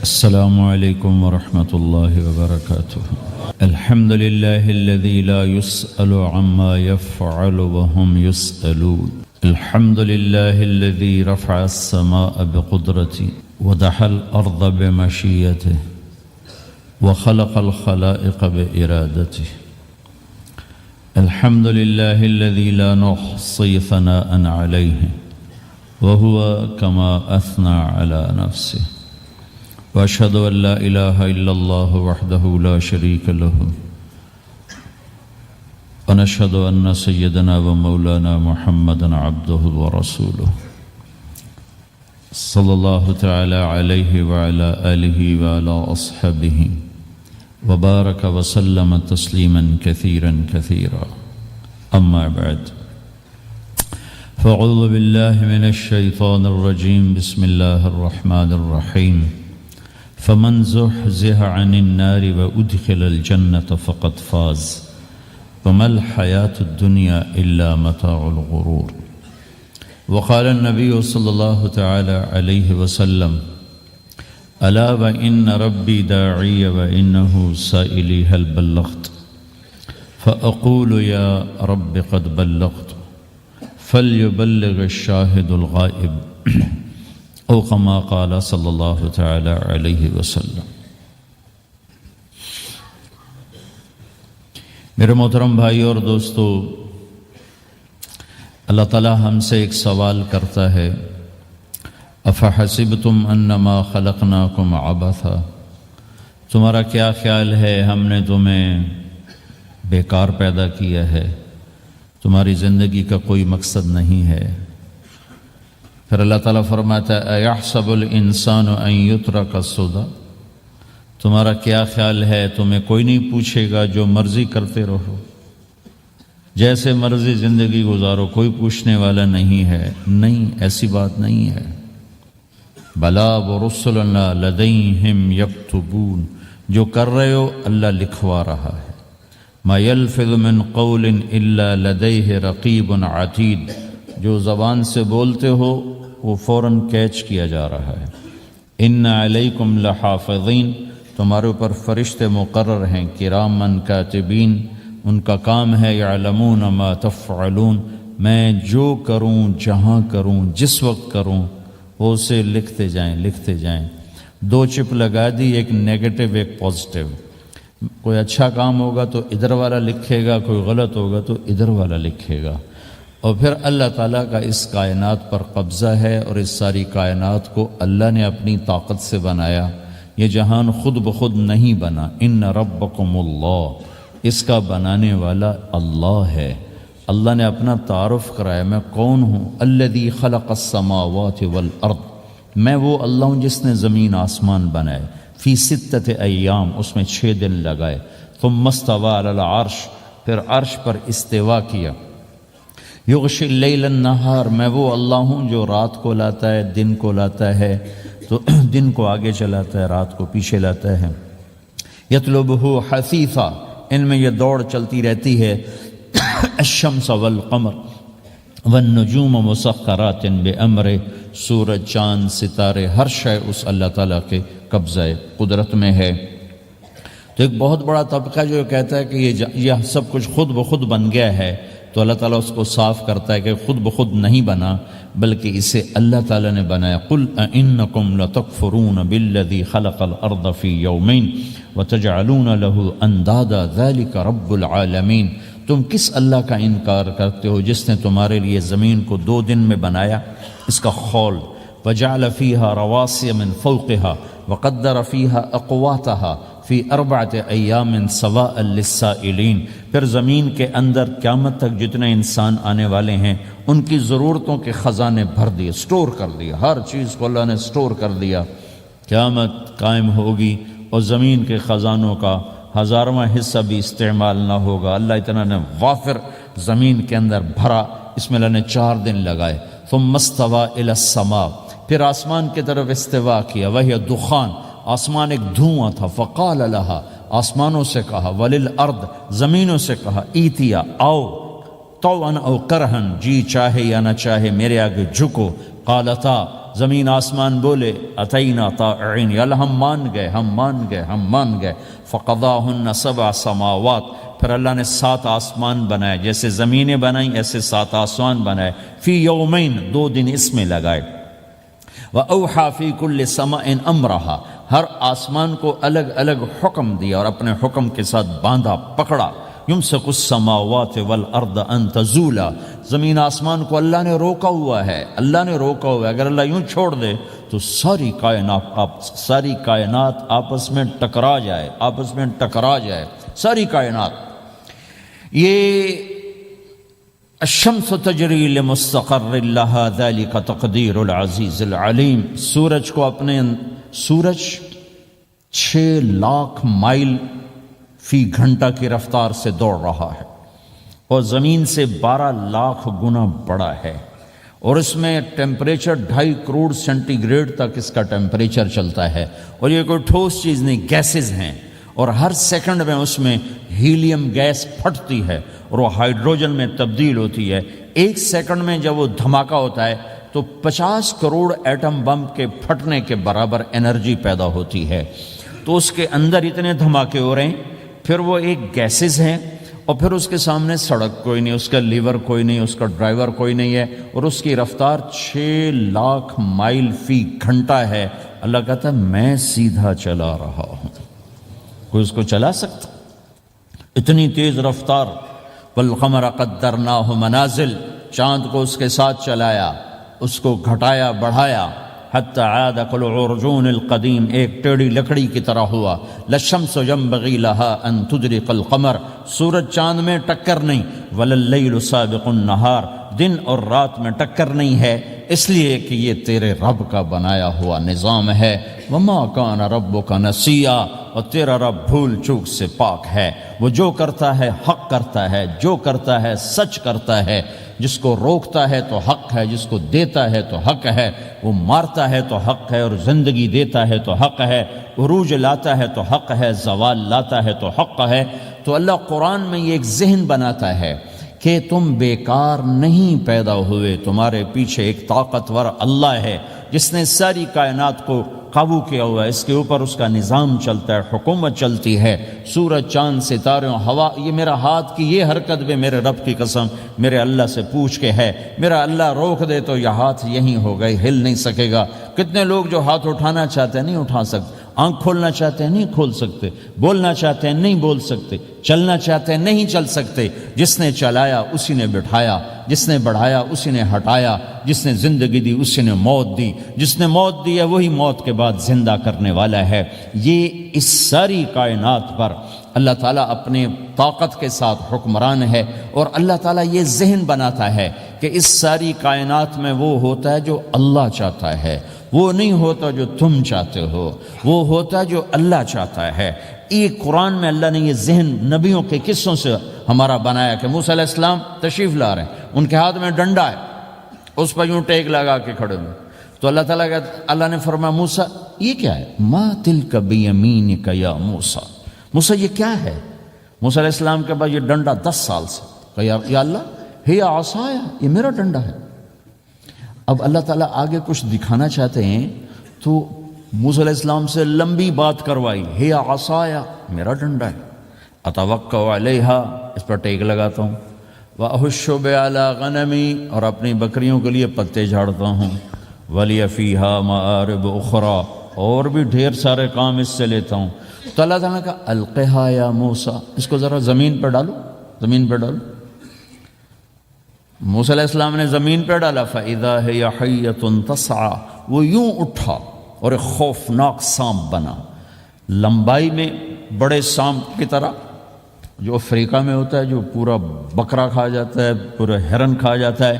السلام عليكم ورحمة الله وبركاته. الحمد لله الذي لا يسأل عما يفعل وهم يسألون. الحمد لله الذي رفع السماء بقدرته ودحى الأرض بمشيته وخلق الخلائق بإرادته. الحمد لله الذي لا نحصي ثناء عليه وهو كما أثنى على نفسه. وأشهد أن لا إله إلا الله وحده لا شريك له ونشهد أن سيدنا ومولانا محمدا عبده ورسوله صلى الله تعالى عليه وعلى آله وعلى أصحابه وبارك وسلم تسليما كثيرا كثيرا. أما بعد، فأعوذ بالله من الشيطان الرجيم. بسم الله الرحمن الرحيم. فمن زحزح عن النار وأدخل الجنة فقد فاز وما الحياة الدنيا إلا متاع الغرور. وقال النبي صلى الله تعالى عليه وسلم: ألا وإن ربي داعي وإنه سائلي هل بلغت؟ فأقول يا رب قد بلغت فليبلغ الشاهد الغائب او كما قال صلی اللہ تعالی علیہ وسلم. میرے محترم بھائی اور دوستو، اللہ تعالی ہم سے ایک سوال کرتا ہے: افحسبتم انما خلقناکم عبثا، تمہارا کیا خیال ہے ہم نے تمہیں بیکار پیدا کیا ہے، تمہاری زندگی کا کوئی مقصد نہیں ہے؟ پھر اللہ تعالیٰ فرماتا ہے: اَيَحْسَبُ الْإِنسَانُ أَن يُتْرَكَ سُدًى، تمہارا کیا خیال ہے تمہیں کوئی نہیں پوچھے گا، جو مرضی کرتے رہو، جیسے مرضی زندگی گزارو، کوئی پوچھنے والا نہیں ہے؟ نہیں، ایسی بات نہیں ہے. بلا وَرُسُلُنَا لَدَيْهِمْ يَكْتُبُونَ، جو کر رہے ہو اللہ لکھوا رہا ہے. مَا يَلْفِظُ مِنْ قَوْلٍ إِلَّا لَدَيْهِ رَقِيبٌ عَتِيدٌ، جو زبان سے بولتے ہو وہ فوراً کیچ کیا جا رہا ہے. ان علیکم لحافظین، تمہارے اوپر فرشتے مقرر ہیں، کرامن کاتبین، ان کا کام ہے یعلمون ما تفعلون، میں جو کروں، جہاں کروں، جس وقت کروں، وہ اسے لکھتے جائیں لکھتے جائیں. دو چپ لگا دی، ایک نیگیٹو ایک پازیٹیو. کوئی اچھا کام ہوگا تو ادھر والا لکھے گا، کوئی غلط ہوگا تو ادھر والا لکھے گا. اور پھر اللہ تعالیٰ کا اس کائنات پر قبضہ ہے، اور اس ساری کائنات کو اللہ نے اپنی طاقت سے بنایا. یہ جہان خود بخود نہیں بنا. ان ربکم اللہ، اس کا بنانے والا اللہ ہے. اللہ نے اپنا تعارف کرایا: میں کون ہوں؟ الذی خلق السماوات والارض، میں وہ اللہ ہوں جس نے زمین آسمان بنائے. فی ستۃ ایام، اس میں 6 دن لگائے. ثم استوی علی العرش، پھر عرش پر استوا کیا. یغشی اللیل النہار، میں وہ اللہ ہوں جو رات کو لاتا ہے، دن کو لاتا ہے، تو دن کو آگے چلاتا ہے، رات کو پیچھے لاتا ہے. یطلبہ حثیثا، ان میں یہ دوڑ چلتی رہتی ہے. الشمس والقمر والنجوم مسخرات بامرہ، سورج، چاند، ستارے، ہر شے اس اللہ تعالیٰ کے قبضہ قدرت میں ہے. تو ایک بہت بڑا طبقہ جو کہتا ہے کہ یہ سب کچھ خود بخود بن گیا ہے، تو اللہ تعالیٰ اس کو صاف کرتا ہے کہ خود بخود نہیں بنا، بلکہ اسے اللہ تعالیٰ نے بنایا. قل اَإِنَّكُمْ لَتَكْفُرُونَ بِالَّذِي خَلَقَ الْأَرْضَ فِي يَوْمَيْنِ وَتَجْعَلُونَ لَهُ أَنْدَادًا ذَلِكَ رَبُّ الْعَالَمِينَ، تم کس اللہ کا انکار کرتے ہو جس نے تمہارے لیے زمین کو 2 دن میں بنایا؟ اس کا خول. وَجَعَلَ فِيهَا رَوَاسِيَ مِنْ فَوْقِهَا وَقَدَّرَ فِيهَا أَقْوَاتَهَا فی 4 ایام سواء للسائلین، پھر زمین کے اندر قیامت تک جتنے انسان آنے والے ہیں ان کی ضرورتوں کے خزانے بھر دیے، سٹور کر دیا، ہر چیز کو اللہ نے سٹور کر دیا. قیامت قائم ہوگی اور زمین کے خزانوں کا 1000واں حصہ بھی استعمال نہ ہوگا. اللہ اتنا نے وافر زمین کے اندر بھرا. اس میں اللہ نے 4 دن لگائے. ثم استوى الى السماء، پھر آسمان کی طرف استوا کیا. وہی دخان، آسمان ایک دھواں تھا. فقال لها، آسمانوں سے کہا. وللارض، زمینوں سے کہا. ایتیا، آؤ. طوعا او کرہن، جی چاہے یا نہ چاہے میرے آگے جھکو. قالتا، زمین آسمان بولے اتینا طائعین، یا اللہ ہم مان گئے، ہم مان گئے، ہم مان گئے۔ فقضاہن 7 سماوات، پھر اللہ نے 7 آسمان بنائے، جیسے زمینیں بنائیں ایسے 7 آسمان بنائے، فی یومین، 2 دن اس میں لگائے۔ وَأَوْحَى فِي كُلِّ سَمَاءٍ أَمْرَهَا، ہر آسمان کو الگ الگ حکم دیا اور اپنے حکم کے ساتھ باندھا، پکڑا۔ يُمْسِكُ السَّمَاوَاتِ وَالْأَرْضَ أَن تَزُولَا، زمین آسمان کو اللہ نے روکا ہوا ہے، اللہ نے روکا ہوا ہے، اگر اللہ یوں چھوڑ دے تو ساری کائنات آپس میں ٹکرا جائے، آپس میں ٹکرا جائے ساری کائنات۔ یہ الشمس تجری لمستقر لها ذلك تقدیر العزیز العلیم، سورج کو اپنے سورج 6 لاکھ مائل فی گھنٹہ کی رفتار سے دوڑ رہا ہے اور زمین سے 12 لاکھ گنا بڑا ہے، اور اس میں ٹیمپریچر 2.5 کروڑ سینٹی گریڈ تک اس کا ٹیمپریچر چلتا ہے، اور یہ کوئی ٹھوس چیز نہیں، گیسز ہیں، اور ہر سیکنڈ میں اس میں ہیلیم گیس پھٹتی ہے اور وہ ہائیڈروجن میں تبدیل ہوتی ہے۔ 1 سیکنڈ میں جب وہ دھماکہ ہوتا ہے تو 50 کروڑ ایٹم بم کے پھٹنے کے برابر انرجی پیدا ہوتی ہے۔ تو اس کے اندر اتنے دھماکے ہو رہے ہیں، پھر وہ ایک گیسز ہیں، اور پھر اس کے سامنے سڑک کوئی نہیں، اس کا لیور کوئی نہیں، اس کا ڈرائیور کوئی نہیں ہے، اور اس کی رفتار 6 لاکھ مائل فی گھنٹہ ہے۔ اللہ کہتا ہے میں سیدھا چلا رہا ہوں، کوئی اس کو چلا سکتا؟ اتنی تیز رفتار۔ والقمر قدرناہ منازل، چاند کو اس کے ساتھ چلایا، اس کو گھٹایا بڑھایا، حتی عاد کالعرجون القدیم، ایک ٹیڑھی لکڑی کی طرح ہوا۔ للشمس ينبغي لها ان تدرك القمر، سورج چاند میں ٹکر نہیں، ولا اللیل سابق النہار، دن اور رات میں ٹکر نہیں ہے، اس لیے کہ یہ تیرے رب کا بنایا ہوا نظام ہے۔ وما کان ربک نسیا، اور تیرا رب بھول چوک سے پاک ہے، وہ جو کرتا ہے حق کرتا ہے، جو کرتا ہے سچ کرتا ہے، جس کو روکتا ہے تو حق ہے، جس کو دیتا ہے تو حق ہے، وہ مارتا ہے تو حق ہے، اور زندگی دیتا ہے تو حق ہے، عروج لاتا ہے تو حق ہے، زوال لاتا ہے تو حق ہے۔ تو اللہ قرآن میں یہ ایک ذہن بناتا ہے کہ تم بیکار نہیں پیدا ہوئے، تمہارے پیچھے ایک طاقتور اللہ ہے جس نے ساری کائنات کو قابو کیا ہوا ہے، اس کے اوپر اس کا نظام چلتا ہے، حکومت چلتی ہے۔ سورج، چاند، ستاروں، ہوا، یہ میرا ہاتھ کی یہ حرکت بھی میرے رب کی قسم میرے اللہ سے پوچھ کے ہے، میرا اللہ روک دے تو یہ ہاتھ یہیں ہو گئے، ہل نہیں سکے گا۔ کتنے لوگ جو ہاتھ اٹھانا چاہتے ہیں نہیں اٹھا سکتے، آنکھ کھولنا چاہتے ہیں نہیں کھول سکتے، بولنا چاہتے ہیں نہیں بول سکتے، چلنا چاہتے ہیں نہیں چل سکتے۔ جس نے چلایا اسی نے بٹھایا، جس نے بڑھایا اسی نے ہٹایا، جس نے زندگی دی اسی نے موت دی، جس نے موت دی ہے وہی موت کے بعد زندہ کرنے والا ہے۔ یہ اس ساری کائنات پر اللہ تعالیٰ اپنے طاقت کے ساتھ حکمران ہے، اور اللہ تعالیٰ یہ ذہن بناتا ہے کہ اس ساری کائنات میں وہ ہوتا ہے جو اللہ چاہتا ہے، وہ نہیں ہوتا جو تم چاہتے ہو، وہ ہوتا ہے جو اللہ چاہتا ہے۔ ایک قرآن میں اللہ نے یہ ذہن نبیوں کے قصوں سے ہمارا بنایا کہ موسیٰ علیہ السلام تشریف لا رہے ہیں، ان کے ہاتھ میں ڈنڈا ہے، اس پر یوں ٹیک لگا کے کھڑے ہوئے، تو اللہ نے فرمایا موسیٰ یہ کیا ہے؟ ما تلک بیمینک یا موسیٰ، موسیٰ یہ کیا ہے؟ موسیٰ علیہ السلام کے بعد یہ ڈنڈا 10 سال سے کہا یا اللہ ہی عصایا، یہ میرا ڈنڈا ہے۔ اب اللہ تعالیٰ آگے کچھ دکھانا چاہتے ہیں تو موسیٰ علیہ السلام سے لمبی بات کروائی، ہے عصایا، میرا ڈنڈا ہے، اتوکل علیہا، اس پر ٹیک لگاتا ہوں، واحش علی غنمی، اور اپنی بکریوں کے لیے پتے جھاڑتا ہوں، ولی فیہا مآرب اخرى، اور بھی ڈھیر سارے کام اس سے لیتا ہوں۔ تو اللہ تعالیٰ نے کہا القھا یا موسیٰ، اس کو ذرا زمین پہ ڈالو، زمین پہ ڈالو۔ موسیٰ علیہ السلام نے زمین پہ ڈالا، فَإِذَا هِيَ حَيَّةٌ تَسْعَىٰ، وہ یوں اٹھا اور ایک خوفناک سانپ بنا، لمبائی میں بڑے سانپ کی طرح جو افریقہ میں ہوتا ہے، جو پورا بکرا کھا جاتا ہے، پورا ہرن کھا جاتا ہے،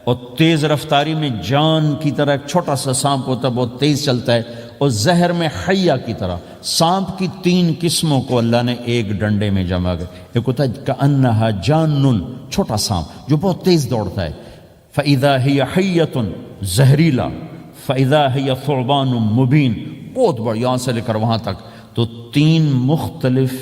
اور تیز رفتاری میں جان کی طرح ایک چھوٹا سا سانپ ہوتا ہے، بہت تیز چلتا ہے، اور زہر میں حیہ کی طرح۔ سانپ کی 3 قسموں کو اللہ نے ایک ڈنڈے میں جمع کر، ایک ہوتا ہے کأنہا جان، چھوٹا سانپ جو بہت تیز دوڑتا ہے، فَإِذَا هِيَ حَيَّةٌ زہریلا، فَإِذَا هِيَ ثُعْبَانٌ مُبِينٌ، بہت بڑا، یہاں سے لے کر وہاں تک۔ تو 3 مختلف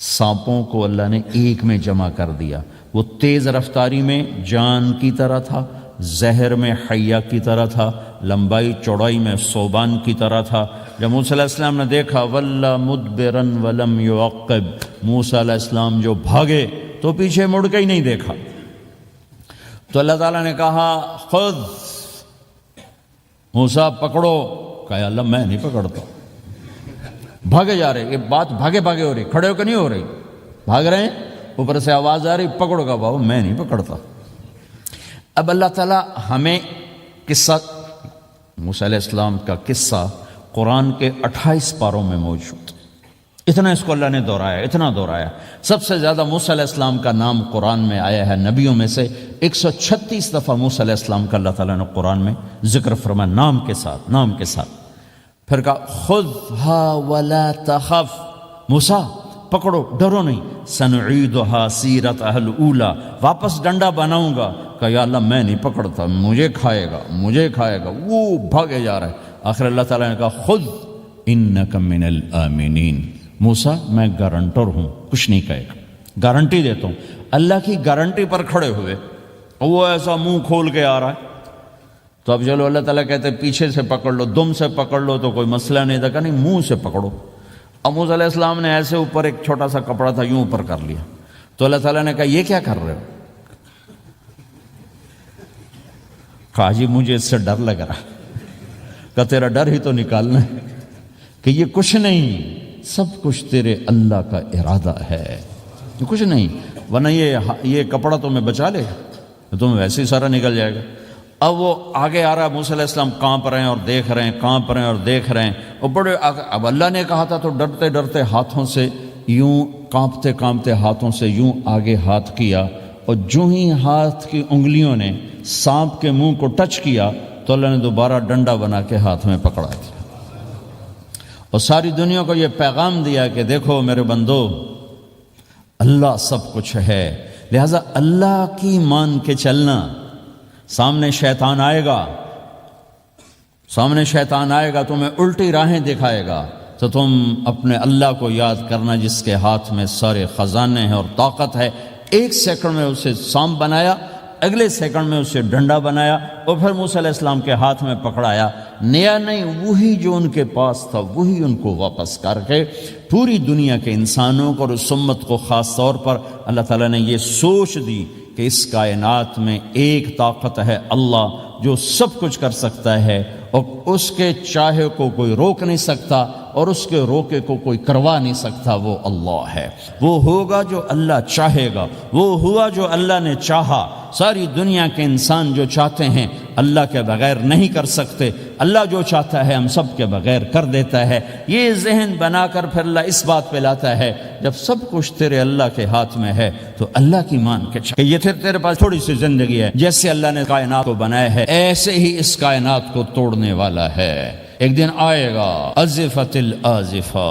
سانپوں کو اللہ نے ایک میں جمع کر دیا۔ وہ تیز رفتاری میں جان کی طرح تھا، زہر میں حیہ کی طرح تھا، لمبائی چوڑائی میں ثوبان کی طرح تھا۔ جب موسیٰ علیہ السلام نے دیکھا وَلَّا مُدْبِرًا وَلَمْ يُعَقِّبْ، موسیٰ علیہ السلام جو بھاگے تو پیچھے مڑ کے ہی نہیں دیکھا۔ تو اللہ تعالیٰ نے کہا خذ موسیٰ پکڑو، کہا اللہ میں نہیں پکڑتا۔ بھاگے جا رہے، یہ بات بھاگے بھاگے ہو رہی، کھڑے ہو کے نہیں ہو رہی، بھاگ رہے ہیں، اوپر سے آواز آ رہی پکڑو گا، بابا میں نہیں پکڑتا۔ اب اللہ تعالیٰ ہمیں قصہ موسیٰ علیہ السلام کا قصہ قرآن کے 28 پاروں میں موجود، اتنا اس کو اللہ نے دہرایا، اتنا دہرایا۔ سب سے زیادہ موسیٰ علیہ السلام کا نام قرآن میں آیا ہے نبیوں میں سے 136 دفعہ موسیٰ علیہ السلام کا اللہ تعالیٰ نے قرآن میں ذکر فرمایا، نام کے ساتھ، نام کے ساتھ۔ پھر کہا خذھا ولا تخف، موسیٰ پکڑو ڈرو نہیں، سنعیدھا سیرتھا الاولی، واپس ڈنڈا بناؤں گا۔ کہا یا اللہ میں نہیں پکڑتا، مجھے کھائے گا، مجھے کھائے گا، وہ بھاگے جا رہا ہے۔ آخر اللہ تعالیٰ نے کہا خذ انک من الآمنین، موسیٰ میں گارنٹر ہوں، کچھ نہیں کہے گا، گارنٹی دیتا ہوں۔ اللہ کی گارنٹی پر کھڑے ہوئے وہ ایسا منہ کھول کے آ رہا ہے، تو اب چلو اللہ تعالیٰ کہتے ہیں پیچھے سے پکڑ لو، دم سے پکڑ لو تو کوئی مسئلہ نہیں تھا، کہ نہیں منہ سے پکڑو۔ اب موسیٰ علیہ السلام نے ایسے اوپر ایک چھوٹا سا کپڑا تھا یوں اوپر کر لیا، تو اللہ تعالیٰ نے کہا یہ کیا کر رہے ہو؟ کہا جی مجھے اس سے ڈر لگ رہا۔ کہ تیرا ڈر ہی تو نکالنا ہے، کہ یہ کچھ نہیں، سب کچھ تیرے اللہ کا ارادہ ہے، یہ کچھ نہیں، ورنہ یہ کپڑا تمہیں بچا لے گا، تمہیں ویسے ہی سارا نکل جائے گا۔ اب وہ آگے آ رہا ہے، موسیٰ علیہ السلام کانپ رہے ہیں اور دیکھ رہے ہیں، کانپ رہے ہیں اور دیکھ رہے ہیں، اور بڑے اب اللہ نے کہا تھا تو ڈرتے ڈرتے ہاتھوں سے یوں، کانپتے کانپتے ہاتھوں سے یوں آگے ہاتھ کیا، اور جو ہی ہاتھ کی انگلیوں نے سانپ کے منہ کو ٹچ کیا تو اللہ نے دوبارہ ڈنڈا بنا کے ہاتھ میں پکڑا دیا، اور ساری دنیا کو یہ پیغام دیا کہ دیکھو میرے بندو، اللہ سب کچھ ہے، لہذا اللہ کی مان کے چلنا۔ سامنے شیطان آئے گا، سامنے شیطان آئے گا، تمہیں الٹی راہیں دکھائے گا، تو تم اپنے اللہ کو یاد کرنا جس کے ہاتھ میں سارے خزانے ہیں اور طاقت ہے۔ ایک سیکنڈ میں اسے سانپ بنایا، اگلے سیکنڈ میں اسے ڈنڈا بنایا، اور پھر موسیٰ علیہ السلام کے ہاتھ میں پکڑایا، نیا نہیں، وہی جو ان کے پاس تھا وہی ان کو واپس کر کے پوری دنیا کے انسانوں کو اور اس امت کو خاص طور پر اللہ تعالیٰ نے یہ سوچ دی کہ اس کائنات میں ایک طاقت ہے، اللہ، جو سب کچھ کر سکتا ہے، اور اس کے چاہے کو کوئی روک نہیں سکتا اور اس کے روکے کو کوئی کروا نہیں سکتا، وہ اللہ ہے۔ وہ ہوگا جو اللہ چاہے گا، وہ ہوا جو اللہ نے چاہا۔ ساری دنیا کے انسان جو چاہتے ہیں اللہ کے بغیر نہیں کر سکتے، اللہ جو چاہتا ہے ہم سب کے بغیر کر دیتا ہے۔ یہ ذہن بنا کر پھر اللہ اس بات پہ لاتا ہے جب سب کچھ تیرے اللہ کے ہاتھ میں ہے تو اللہ کی مان کے چاہے، یہ تیرے پاس تھوڑی سی زندگی ہے، جیسے اللہ نے کائنات کو بنایا ہے ایسے ہی اس کائنات کو توڑنے والا ہے۔ ایک دن آئے گا، ازفت الازفہ،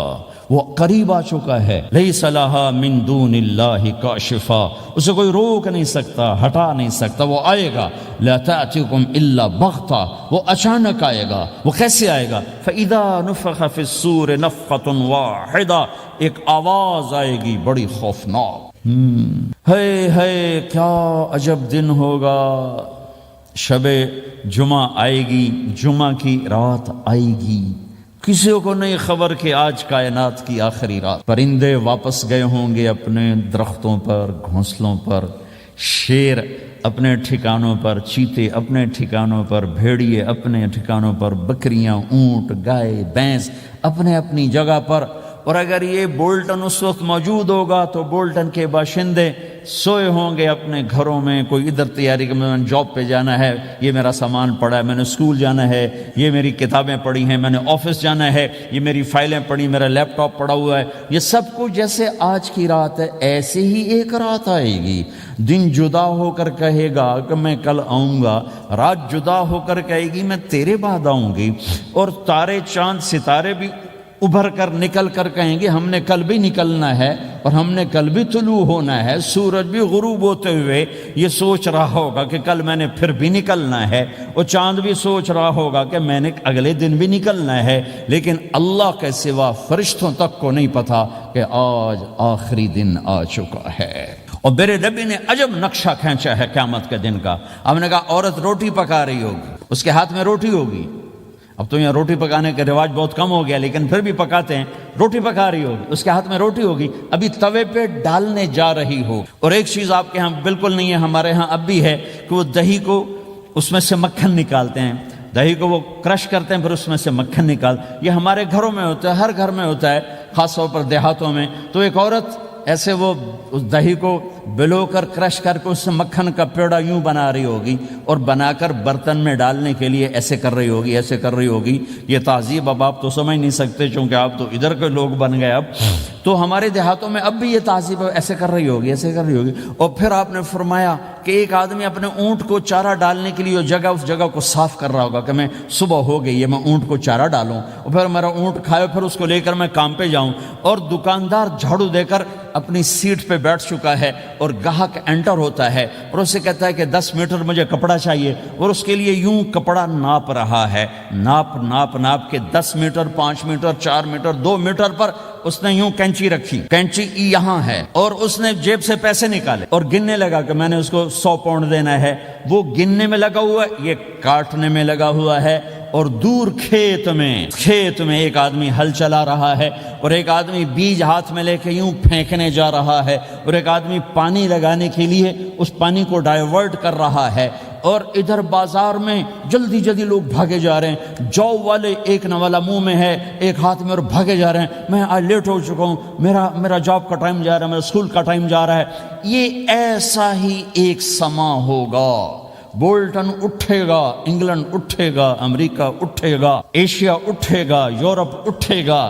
وہ قریب آ چکا ہے، لیس لہا من دون اللہ کاشفہ، اسے کوئی روک نہیں سکتا، ہٹا نہیں سکتا، وہ آئے گا۔ لا تأتیکم الا بغتہ، وہ اچانک آئے گا۔ وہ کیسے آئے گا؟ فإذا نفخ فی الصور نفخۃ واحدہ، ایک آواز آئے گی بڑی خوفناک۔ ہے کیا عجب دن ہوگا، شب جمعہ آئے گی، جمعہ کی رات آئے گی، کسی کو نہیں خبر کہ آج کائنات کی آخری رات۔ پرندے واپس گئے ہوں گے اپنے درختوں پر، گھونسلوں پر، شیر اپنے ٹھکانوں پر، چیتے اپنے ٹھکانوں پر، بھیڑیے اپنے ٹھکانوں پر، بکریاں، اونٹ، گائے، بھینس اپنے اپنی جگہ پر۔ اور اگر یہ بولٹن اس وقت موجود ہوگا تو بولٹن کے باشندے سوئے ہوں گے اپنے گھروں میں، کوئی ادھر تیاری کہ میں نے جاب پہ جانا ہے، یہ میرا سامان پڑا ہے، میں نے اسکول جانا ہے، یہ میری کتابیں پڑھی ہیں، میں نے آفس جانا ہے، یہ میری فائلیں پڑھی، میرا لیپ ٹاپ پڑا ہوا ہے، یہ سب کچھ جیسے آج کی رات ہے ایسے ہی ایک رات آئے گی۔ دن جدا ہو کر کہے گا کہ میں کل آؤں گا، رات جدا ہو کر کہے گی میں تیرے بعد آؤں گی، اور تارے چاند ستارے بھی ابھر کر نکل کر کہیں گے ہم نے کل بھی نکلنا ہے اور ہم نے کل بھی طلوع ہونا ہے۔ سورج بھی غروب ہوتے ہوئے یہ سوچ رہا ہوگا کہ کل میں نے پھر بھی نکلنا ہے، اور چاند بھی سوچ رہا ہوگا کہ میں نے اگلے دن بھی نکلنا ہے، لیکن اللہ کے سوا فرشتوں تک کو نہیں پتا کہ آج آخری دن آ چکا ہے۔ اور میرے نبی نے عجب نقشہ کھینچا ہے قیامت کے دن کا. ہم نے کہا عورت روٹی پکا رہی ہوگی، اس کے ہاتھ میں روٹی ہوگی. اب تو یہاں روٹی پکانے کا رواج بہت کم ہو گیا، لیکن پھر بھی پکاتے ہیں. روٹی پکا رہی ہوگی، اس کے ہاتھ میں روٹی ہوگی، ابھی توے پہ ڈالنے جا رہی ہو. اور ایک چیز آپ کے ہاں بالکل نہیں ہے، ہمارے ہاں اب بھی ہے کہ وہ دہی کو اس میں سے مکھن نکالتے ہیں، دہی کو وہ کرش کرتے ہیں، پھر اس میں سے مکھن نکال. یہ ہمارے گھروں میں ہوتا ہے، ہر گھر میں ہوتا ہے، خاص طور پر دیہاتوں میں. تو ایک عورت ایسے وہ اس دہی کو بلو کر کرش کر کے اس سے مکھن کا پیڑا یوں بنا رہی ہوگی، اور بنا کر برتن میں ڈالنے کے لیے ایسے کر رہی ہوگی، ایسے کر رہی ہوگی. یہ تہذیب اب آپ تو سمجھ نہیں سکتے، چونکہ آپ تو ادھر کے لوگ بن گئے. اب تو ہمارے دیہاتوں میں اب بھی یہ تہذیب ہے، ایسے کر رہی ہوگی، ایسے کر رہی ہوگی. اور پھر آپ نے فرمایا کہ ایک آدمی اپنے اونٹ کو چارہ ڈالنے کے لیے اس جگہ کو صاف کر رہا ہوگا کہ میں صبح ہو گئی ہے، میں اونٹ کو چارہ ڈالوں، اور پھر میرا اونٹ کھائے، پھر اس کو لے کر میں کام پہ جاؤں. اور دکاندار جھاڑو دے کر اپنی سیٹ پہ بیٹھ چکا ہے، اور گاہک انٹر ہوتا ہے اور اسے کہتا ہے کہ 10 میٹر مجھے کپڑا چاہیے، اور اس کے لیے یوں کپڑا ناپ رہا ہے، ناپ کے 10 میٹر، 5 میٹر، 4 میٹر، 2 میٹر پر اس نے یوں کینچی رکھی، کینچی یہاں ہے، اور اس نے جیب سے پیسے نکالے اور گننے لگا کہ میں نے اس کو 100 پاؤنڈ دینا ہے. وہ گننے میں لگا ہوا ہے، یہ کاٹنے میں لگا ہوا ہے. اور دور کھیت میں ایک آدمی ہل چلا رہا ہے، اور ایک آدمی بیج ہاتھ میں لے کے یوں پھینکنے جا رہا ہے، اور ایک آدمی پانی لگانے کے لیے اس پانی کو ڈائیورٹ کر رہا ہے. اور ادھر بازار میں جلدی لوگ بھاگے جا رہے ہیں، جاب والے ایک نوالا منہ میں ہے، ایک ہاتھ میں، اور بھاگے جا رہے ہیں. میں آج لیٹ ہو چکا ہوں، میرا جاب کا ٹائم جا رہا ہے، میرا اسکول کا ٹائم جا رہا ہے. یہ ایسا ہی ایک سما ہوگا. بولٹن اٹھے گا، انگلینڈ اٹھے گا، امریکہ اٹھے گا، ایشیا اٹھے گا، یورپ اٹھے گا،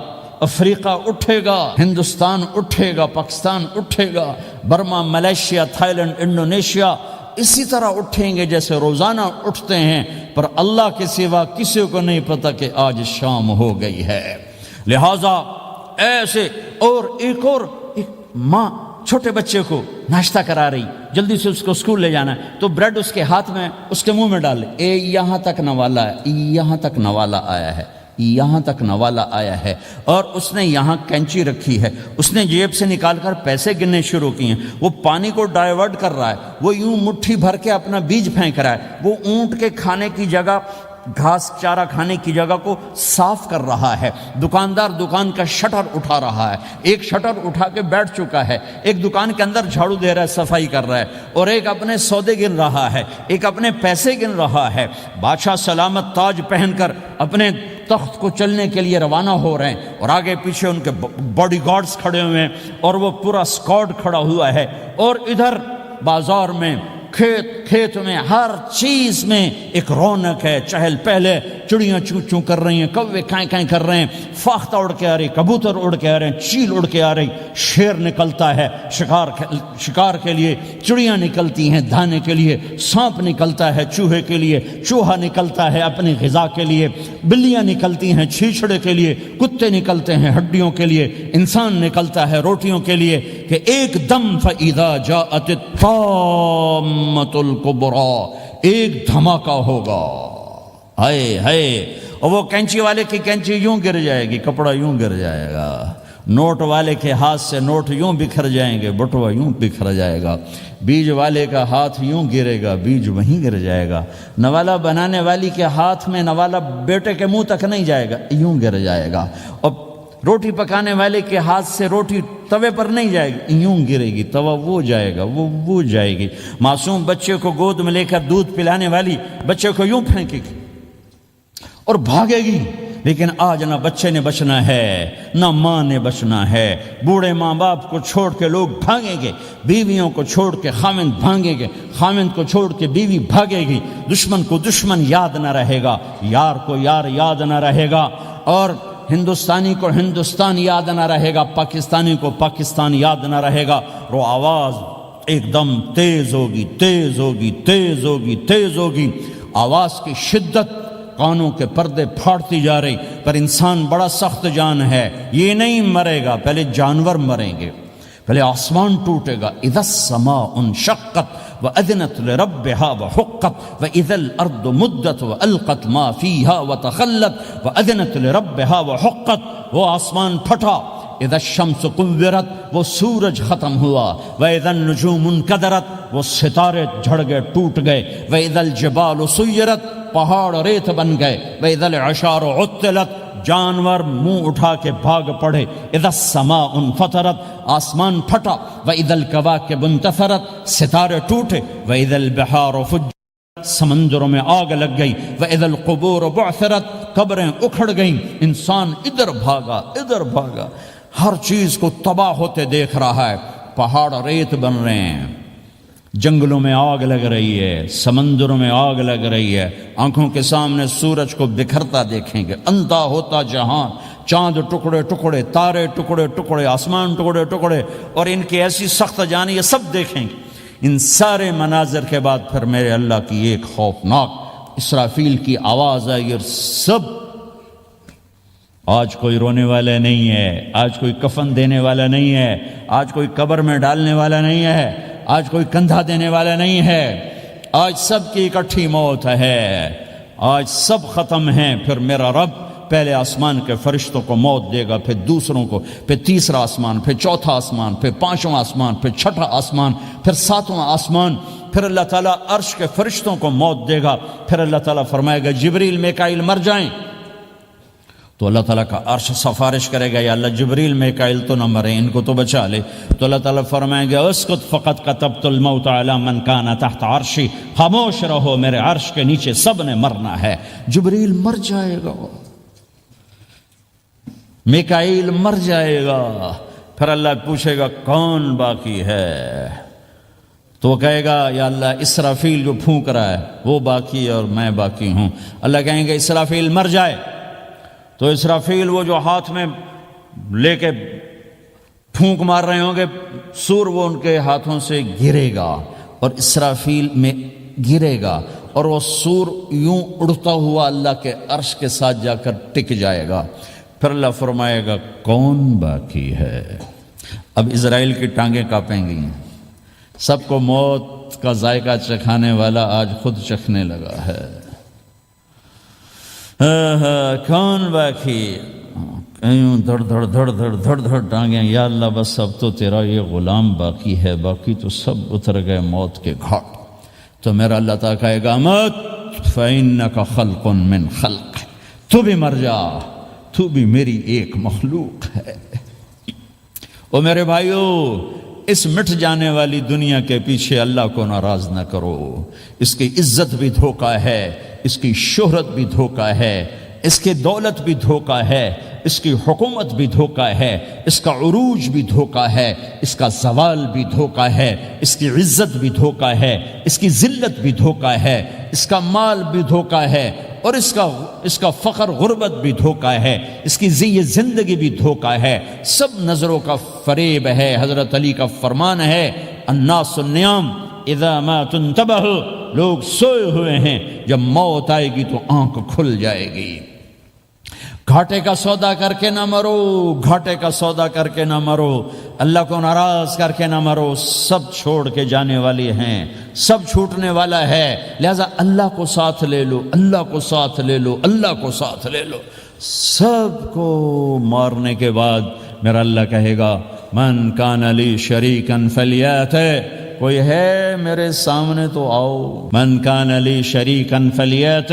افریقہ اٹھے گا، ہندوستان اٹھے گا، پاکستان اٹھے گا، Burma, Malaysia, Thailand, Indonesia اسی طرح اٹھیں گے جیسے روزانہ اٹھتے ہیں. پر اللہ کے سوا کسی کو نہیں پتا کہ آج شام ہو گئی ہے. لہذا ایسے. اور ایک ماں چھوٹے بچے کو ناشتہ کرا رہی، جلدی سے اس کو اسکول لے جانا ہے، تو بریڈ اس کے ہاتھ میں، اس کے منہ میں ڈال لے. یہاں تک نوالا ہے، یہاں تک نوالا آیا ہے، یہاں تک نوالا آیا ہے. اور اس نے یہاں کینچی رکھی ہے، اس نے جیب سے نکال کر پیسے گننے شروع کیے ہیں. وہ پانی کو ڈائیورٹ کر رہا ہے، وہ یوں مٹھی بھر کے اپنا بیج پھینک رہا ہے. وہ اونٹ کے کھانے کی جگہ، گھاس چارہ کھانے کی جگہ کو صاف کر رہا ہے. دکاندار دکان کا شٹر اٹھا رہا ہے، ایک شٹر اٹھا کے بیٹھ چکا ہے، ایک دکان کے اندر جھاڑو دے رہا ہے، صفائی کر رہا ہے، اور ایک اپنے سودے گن رہا ہے، ایک اپنے پیسے گن رہا ہے. بادشاہ سلامت تاج پہن کر اپنے تخت کو چلنے کے لیے روانہ ہو رہے ہیں، اور آگے پیچھے ان کے باڈی گارڈز کھڑے ہوئے ہیں، اور وہ پورا اسکواڈ کھڑا ہوا ہے. اور ادھر بازار میں، کھیت میں، ہر چیز میں ایک رونق ہے، چہل پہلے. چڑیاں چوں چوں کر رہی ہیں، کوے کائیں کائیں کر رہے ہیں، فاختہ اڑ کے آ رہی، کبوتر اڑ کے آ رہے ہیں، چیل اڑ کے آ رہی، شیر نکلتا ہے شکار کے لیے، چڑیاں نکلتی ہیں دھانے کے لیے، سانپ نکلتا ہے چوہے کے لیے، چوہا نکلتا ہے اپنی غذا کے لیے، بلیاں نکلتی ہیں چھیچڑے کے لیے، کتے نکلتے ہیں ہڈیوں کے لیے، انسان نکلتا ہے روٹیوں کے لیے. کہ ایک دم فَإِذَا جَاءَتِ الطَّامَّةُ الْكُبْرَى، ایک دھماکہ ہوگا. ہائے. اور وہ کینچی والے کی کینچی یوں گر جائے گی، کپڑا یوں گر جائے گا. نوٹ والے کے ہاتھ سے نوٹ یوں بکھر جائیں گے، بٹوا یوں بکھر جائے گا. بیج والے کا ہاتھ یوں گرے گا، بیج وہیں گر جائے گا. نوالا بنانے والی کے ہاتھ میں نوالا بیٹے کے منہ تک نہیں جائے گا، یوں گر جائے گا. اور روٹی پکانے والے کے ہاتھ سے روٹی توے پر نہیں جائے گی، یوں گرے گی، توا وہ جائے گا، وہ جائے گی. معصوم بچے کو گود میں لے کر دودھ پلانے والی بچے کو یوں پھینکے گی اور بھاگے گی. لیکن آج نہ بچے نے بچنا ہے، نہ ماں نے بچنا ہے. بوڑھے ماں باپ کو چھوڑ کے لوگ بھاگیں گے، بیویوں کو چھوڑ کے خامند بھاگیں گے، خامند کو چھوڑ کے بیوی بھاگے گی. دشمن کو دشمن یاد نہ رہے گا، یار کو یار یاد نہ رہے گا، اور ہندوستانی کو ہندوستان یاد نہ رہے گا، پاکستانی کو پاکستان یاد نہ رہے گا. وہ آواز ایک دم تیز ہوگی، تیز ہوگی، تیز ہوگی، تیز ہوگی. آواز کی شدت کانوں کے پردے پھاڑتی جا رہی. پر انسان بڑا سخت جان ہے، یہ نہیں مرے گا، پہلے جانور مریں گے، پہلے آسمان ٹوٹے گا. اذا السماء انشقت وأذنت لربها وحقت وإذا الأرض مدت وألقت ما فيها وتخلت وأذنت لربها وحقت. وہ آسمان پھٹا، اذا الشمس کورت وہ سورج ختم ہوا، واذا النجوم انکدرت وہ ستارے جھڑ گئے ٹوٹ گئے، واذا الجبال سیرت پہاڑ ریت بن گئے، واذا العشار عطلت جانور منہ اٹھا کے بھاگ پڑے، اذا السماء انفطرت آسمان پھٹا، واذا الکواکب انتثرت ستارے ٹوٹے، واذا البحار فجرت سمندروں میں آگ لگ گئی، واذا القبور بعثرت قبریں اکھڑ گئیں، انسان ادھر بھاگا، ہر چیز کو تباہ ہوتے دیکھ رہا ہے، پہاڑ ریت بن رہے ہیں، جنگلوں میں آگ لگ رہی ہے، سمندروں میں آگ لگ رہی ہے، آنکھوں کے سامنے سورج کو بکھرتا دیکھیں گے، اندھا ہوتا جہان، چاند ٹکڑے ٹکڑے، تارے ٹکڑے ٹکڑے، آسمان ٹکڑے ٹکڑے، اور ان کی ایسی سخت جانی، یہ سب دیکھیں گے۔ ان سارے مناظر کے بعد پھر میرے اللہ کی ایک خوفناک اسرافیل کی آواز آئی، اور سب، آج کوئی رونے والا نہیں ہے، آج کوئی کفن دینے والا نہیں ہے، آج کوئی قبر میں ڈالنے والا نہیں ہے، آج کوئی کندھا دینے والا نہیں ہے، آج سب کی اکٹھی موت ہے، آج سب ختم ہیں۔ پھر میرا رب پہلے آسمان کے فرشتوں کو موت دے گا، پھر دوسروں کو، پھر تیسرا آسمان، پھر چوتھا آسمان، پھر پانچواں آسمان، پھر چھٹا آسمان، پھر ساتواں آسمان، پھر اللہ تعالیٰ عرش کے فرشتوں کو موت دے گا۔ پھر اللہ تعالیٰ فرمائے گا جبریل میکائیل مر جائیں، تو اللہ تعالیٰ کا عرش سفارش کرے گا، یا اللہ جبریل میکائیل تو نہ مرے، ان کو تو بچا لے۔ تو اللہ تعالیٰ فرمائیں گے اسکت فقط کتبت الموت علی من کان تحت عرشی، خاموش رہو، میرے عرش کے نیچے سب نے مرنا ہے۔ جبریل مر جائے گا، میکائیل مر جائے گا، پھر اللہ پوچھے گا کون باقی ہے، تو وہ کہے گا یا اللہ اسرافیل جو پھونک رہا ہے وہ باقی ہے اور میں باقی ہوں۔ اللہ کہیں گے اسرافیل مر جائے، تو اسرافیل وہ جو ہاتھ میں لے کے پھونک مار رہے ہوں گے سور، وہ ان کے ہاتھوں سے گرے گا اور اسرافیل میں گرے گا، اور وہ سور یوں اڑتا ہوا اللہ کے عرش کے ساتھ جا کر ٹک جائے گا۔ پھر اللہ فرمائے گا کون باقی ہے؟ اب اسرائیل کی ٹانگیں کانپیں گی، سب کو موت کا ذائقہ چکھانے والا آج خود چکھنے لگا ہے۔ کون باقی؟ یوں دھڑ دھڑ دھڑ دھڑ دھڑ دھڑ ٹانگیں، یا اللہ بس اب تو تیرا یہ غلام باقی ہے، باقی تو سب اتر گئے موت کے گھاٹ۔ تو میرا اللہ تعالیٰ کہے گا مت فإنک خلق من خلق، تو بھی مر جا، تو بھی میری ایک مخلوق ہے۔ او میرے بھائیو، اس مٹ جانے والی دنیا کے پیچھے اللہ کو ناراض نہ کرو، اس کی عزت بھی دھوکہ ہے، اس کی شہرت بھی دھوکہ ہے، اس کی دولت بھی دھوکہ ہے، اس کی حکومت بھی دھوکہ ہے، اس کا عروج بھی دھوکہ ہے، اس کا زوال بھی دھوکہ ہے، اس کی عزت بھی دھوکہ ہے، اس کی ذلت بھی دھوکہ ہے، اس کا مال بھی دھوکہ ہے، اور اس کا فخر غربت بھی دھوکہ ہے، اس کی زندگی بھی دھوکہ ہے، سب نظروں کا فریب ہے۔ حضرت علی کا فرمان ہے الناس النیام اذا ما تنتبہ، لوگ سوئے ہوئے ہیں، جب موت آئے گی تو آنکھ کھل جائے گی۔ گھاٹے کا سودا کر کے نہ مرو، گھاٹے کا سودا کر کے نہ مرو، اللہ کو ناراض کر کے نہ مرو، سب چھوڑ کے جانے والی ہیں، سب چھوٹنے والا ہے، لہذا اللہ کو ساتھ لے لو، اللہ کو ساتھ لے لو، اللہ کو ساتھ لے لو۔ سب کو مارنے کے بعد میرا اللہ کہے گا من کان لی شریکا فلیات، کوئی ہے میرے سامنے تو آؤ، من کان لی شریکا فلیات،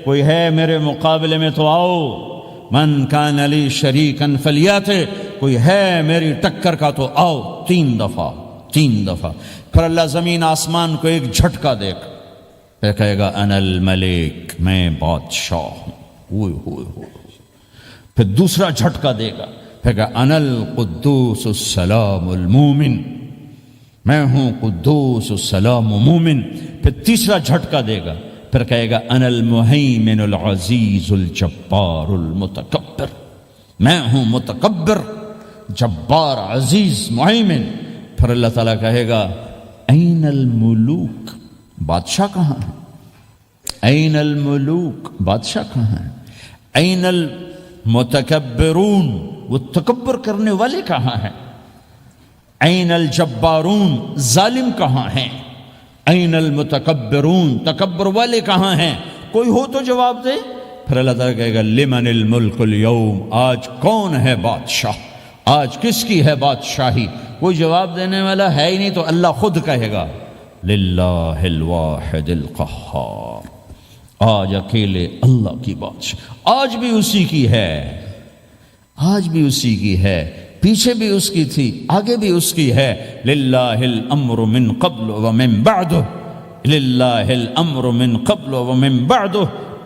کوئی ہے میرے مقابلے میں تو آؤ، من کان لی شریکا فلیات، کوئی ہے میری ٹکر کا تو آؤ، تین دفعہ۔ پھر اللہ زمین آسمان کو ایک جھٹکا دے گا، پھر کہے گا انا الملک، میں بادشاہ ہوں، پھر دوسرا جھٹکا دے گا، پھر کہا انا القدوس السلام المومن، میں ہوں قدوس السلام مومن، پھر تیسرا جھٹکا دے گا، پھر کہے گا انا المہیمن العزیز الجبار المتکبر، میں ہوں متکبر، جبار، عزیز، مہیمن۔ پھر اللہ تعالیٰ کہے گا این الملوک، بادشاہ کہاں ہے؟ این الملوک، بادشاہ کہاں ہے؟ این المتکبرون، وہ تکبر کرنے والے کہاں ہیں؟ این الجبارون، ظالم کہاں ہیں؟ این المتکبرون، تکبر والے کہاں ہیں؟ کوئی ہو تو جواب دے۔ پھر اللہ تعالیٰ کہے گا لمن الملک اليوم، آج کون ہے بادشاہ؟ آج کس کی ہے بادشاہی؟ کوئی جواب دینے والا ہے ہی نہیں، تو اللہ خود کہے گا للہ الواحد القہار، آج اکیلے اللہ کی بادشاہ، آج بھی اسی کی ہے، آج بھی اسی کی ہے، پیچھے بھی اس کی تھی، آگے بھی اس کی ہے۔ للہ الامر من قبل ومن بعد، للہ الامر من قبل ومن بعد،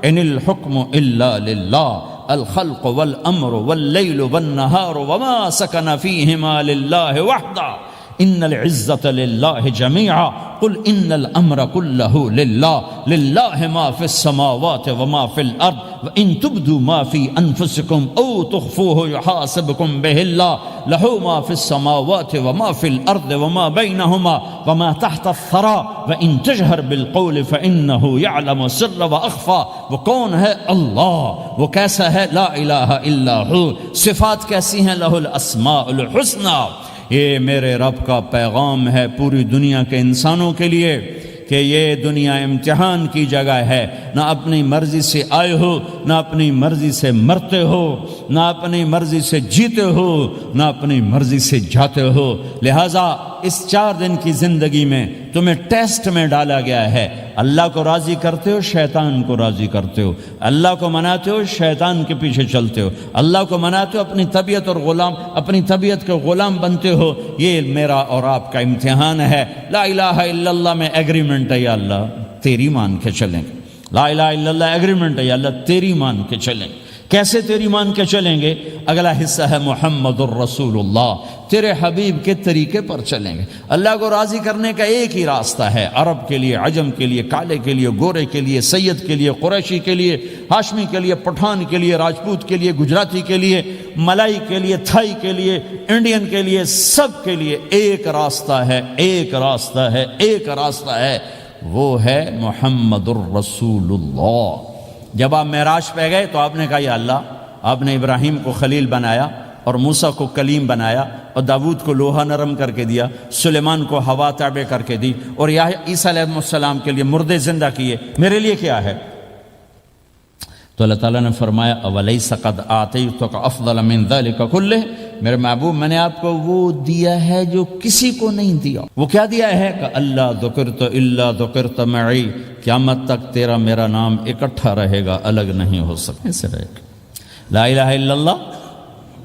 ان الحکم الا للہ، الخلق والامر واللیل والنہار وما سکن فیہما للہ وحدہ، ان العزت للہ جميعا، قل ان الامر كله للہ، للہ ما فی السماوات وما فی الارض، وان تبدوا ما فی انفسکم او تخفوه يحاسبكم به اللہ، لہ ما فی السماوات وما فی الارض وما بینہما وما تحت الثرى، وان تجہر بالقول فانه يعلم السر واخفى۔ وہ کون ہے؟ اللہ۔ وہ کیسا ہے؟ لا الہ الا ہو۔ صفات کیسی ہیں؟ لہ الاسماء الحسنى۔ یہ میرے رب کا پیغام ہے پوری دنیا کے انسانوں کے لیے کہ یہ دنیا امتحان کی جگہ ہے، نہ اپنی مرضی سے آئے ہو، نہ اپنی مرضی سے مرتے ہو، نہ اپنی مرضی سے جیتے ہو، نہ اپنی مرضی سے جاتے ہو۔ لہٰذا اس 4 دن کی زندگی میں تمہیں ٹیسٹ میں ڈالا گیا ہے۔ اللہ کو راضی کرتے ہو، شیطان کو راضی کرتے ہو، اللہ کو مناتے ہو، شیطان کے پیچھے چلتے ہو، اللہ کو مناتے ہو، اپنی طبیعت اور اپنی طبیعت کے غلام بنتے ہو۔ یہ میرا اور آپ کا امتحان ہے۔ لا الہ الا اللہ میں ایگریمنٹ ہے، یا اللہ تیری مان کے چلیں گے۔ لا الہ الا اللہ ایگریمنٹ ہے، یا اللہ تیری مان کے چلیں گے۔ کیسے تیری مان کے چلیں گے؟ اگلا حصہ ہے محمد الرسول اللہ، تیرے حبیب کے طریقے پر چلیں گے۔ اللہ کو راضی کرنے کا ایک ہی راستہ ہے، عرب کے لیے، عجم کے لیے، کالے کے لیے، گورے کے لیے، سید کے لیے، قریشی کے لیے، ہاشمی کے لیے، پٹھان کے لیے، راجپوت کے لیے، گجراتی کے لیے، ملائی کے لیے، تھائی کے لیے، انڈین کے لیے، سب کے لیے ایک راستہ ہے، ایک راستہ ہے، ایک راستہ ہے، وہ ہے محمد الرسول اللہ۔ جب آپ معراج پہ گئے تو آپ نے کہا یا اللہ، آپ نے ابراہیم کو خلیل بنایا اور موسیٰ کو کلیم بنایا اور داود کو لوہا نرم کر کے دیا، سلیمان کو ہوا تابع کر کے دی، اور عیسیٰ علیہ السلام کے لیے مردے زندہ کیے، میرے لیے کیا ہے؟ تو اللہ تعالیٰ نے فرمایا اولیس قد آتیتک افضل من ذلک کلہ، میرے محبوب میں نے آپ کو وہ دیا ہے جو کسی کو نہیں دیا۔ وہ کیا دیا ہے؟ کہ اللہ ذکرت الا ذکرت معی، قیامت تک تیرا میرا نام اکٹھا رہے گا، الگ نہیں ہو سکے سے رہے گا۔ لا الہ الا اللہ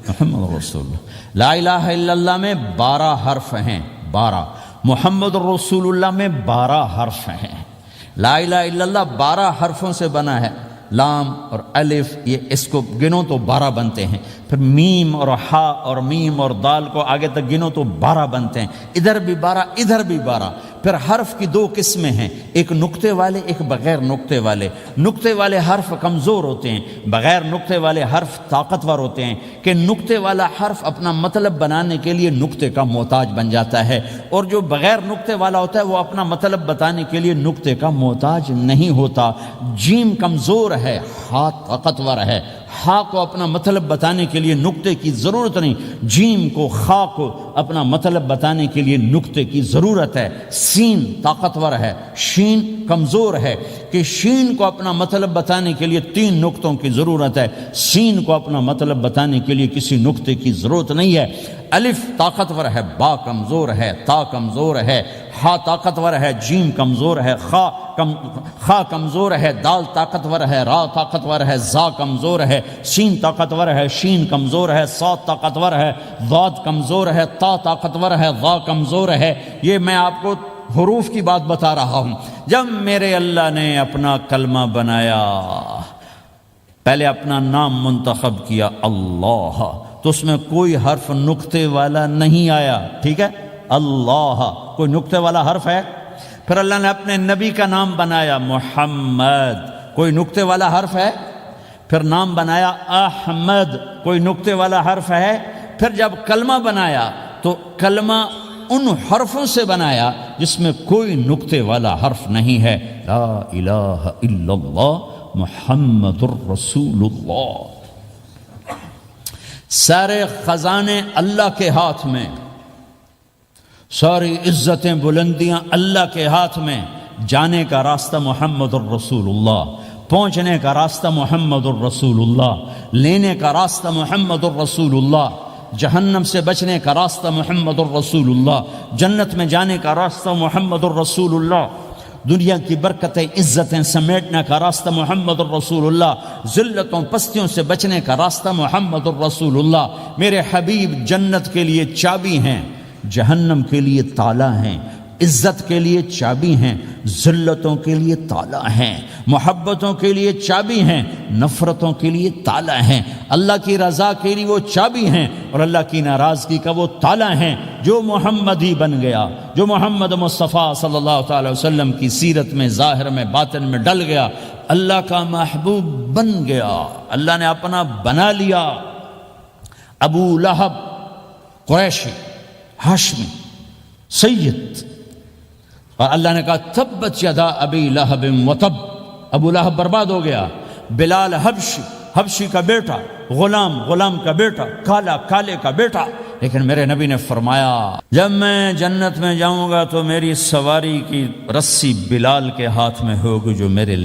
محمد رسول اللہ۔ لا الہ الا اللہ میں 12 حرف ہیں، 12۔ محمد رسول اللہ میں 12 حرف ہیں۔ لا الہ الا اللہ 12 حرفوں سے بنا ہے، لام اور الف، یہ اس کو گنو تو 12 بنتے ہیں، پھر میم اور ہا اور میم اور دال کو آگے تک گنو تو 12 بنتے ہیں، ادھر بھی 12 ادھر بھی 12۔ پھر حرف کی 2 قسمیں ہیں، ایک نقطے والے، ایک بغیر نقطے والے۔ نقطے والے حرف کمزور ہوتے ہیں، بغیر نقطے والے حرف طاقتور ہوتے ہیں، کہ نقطے والا حرف اپنا مطلب بنانے کے لیے نقطے کا محتاج بن جاتا ہے، اور جو بغیر نقطے والا ہوتا ہے وہ اپنا مطلب بتانے کے لیے نقطے کا محتاج نہیں ہوتا۔ جیم کمزور ہے، ہا طاقتور ہے، ہا کو اپنا مطلب بتانے کے لیے نقطے کی ضرورت نہیں، جیم کو، خا کو اپنا مطلب بتانے کے لیے نقطے کی ضرورت ہے۔ سین طاقتور ہے، شین کمزور ہے، کہ شین کو اپنا مطلب بتانے کے لیے 3 نقطوں کی ضرورت ہے، سین کو اپنا مطلب بتانے کے لیے کسی نقطے کی ضرورت نہیں ہے۔ الف طاقتور ہے، با کمزور ہے، تا کمزور ہے، ہا طاقتور ہے، جیم کمزور ہے، خا کمزور ہے، دال طاقتور ہے، را طاقتور ہے، زا کمزور ہے، سین طاقتور ہے، شین کمزور ہے، صاد طاقتور ہے، ضاد کمزور ہے، تا طاقتور ہے، ضا کمزور ہے۔ یہ میں آپ کو حروف کی بات بتا رہا ہوں۔ جب میرے اللہ نے اپنا کلمہ بنایا، پہلے اپنا نام منتخب کیا اللہ، تو اس میں کوئی حرف نقطے والا نہیں آیا، ٹھیک ہے؟ اللہ کوئی نقطے والا حرف ہے؟ پھر اللہ نے اپنے نبی کا نام بنایا محمد، کوئی نقطے والا حرف ہے؟ پھر نام بنایا احمد، کوئی نقطے والا حرف ہے؟ پھر جب کلمہ بنایا تو کلمہ ان حرفوں سے بنایا جس میں کوئی نقطے والا حرف نہیں ہے۔ لا الہ الا اللہ محمد الرسول اللہ۔ سارے خزانے اللہ کے ہاتھ میں، ساری عزتیں بلندیاں اللہ کے ہاتھ میں، جانے کا راستہ محمد الرسول اللہ، پہنچنے کا راستہ محمد الرسول اللہ، لینے کا راستہ محمد الرسول اللہ۔ جہنم سے بچنے کا راستہ محمد الرسول اللہ، جنت میں جانے کا راستہ محمد الرسول اللہ، دنیا کی برکتیں عزتیں سمیٹنے کا راستہ محمد الرسول اللہ، ذلتوں پستیوں سے بچنے کا راستہ محمد الرسول اللہ۔ میرے حبیب جنت کے لیے چابی ہیں، جہنم کے لیے تالا ہیں، عزت کے لیے چابی ہیں، ذلتوں کے لیے تالا ہیں، محبتوں کے لیے چابی ہیں، نفرتوں کے لیے تالا ہیں، اللہ کی رضا کے لیے وہ چابی ہیں اور اللہ کی ناراضگی کا وہ تالا ہیں۔ جو محمدی بن گیا، جو محمد مصطفیٰ صلی اللہ تعالی وسلم کی سیرت میں ظاہر میں باطن میں ڈل گیا، اللہ کا محبوب بن گیا، اللہ نے اپنا بنا لیا۔ ابو لہب قریشی ہاشمی سید، اور اللہ نے کہا تبت یدا ابی لہب وتب، ابو لہب برباد ہو گیا۔ بلال حبشی کا بیٹا، غلام کا بیٹا، کالے کا بیٹا، لیکن میرے نبی نے فرمایا جب میں جنت میں جاؤں گا تو میری سواری کی رسی بلال کے ہاتھ میں ہوگی، جو میرے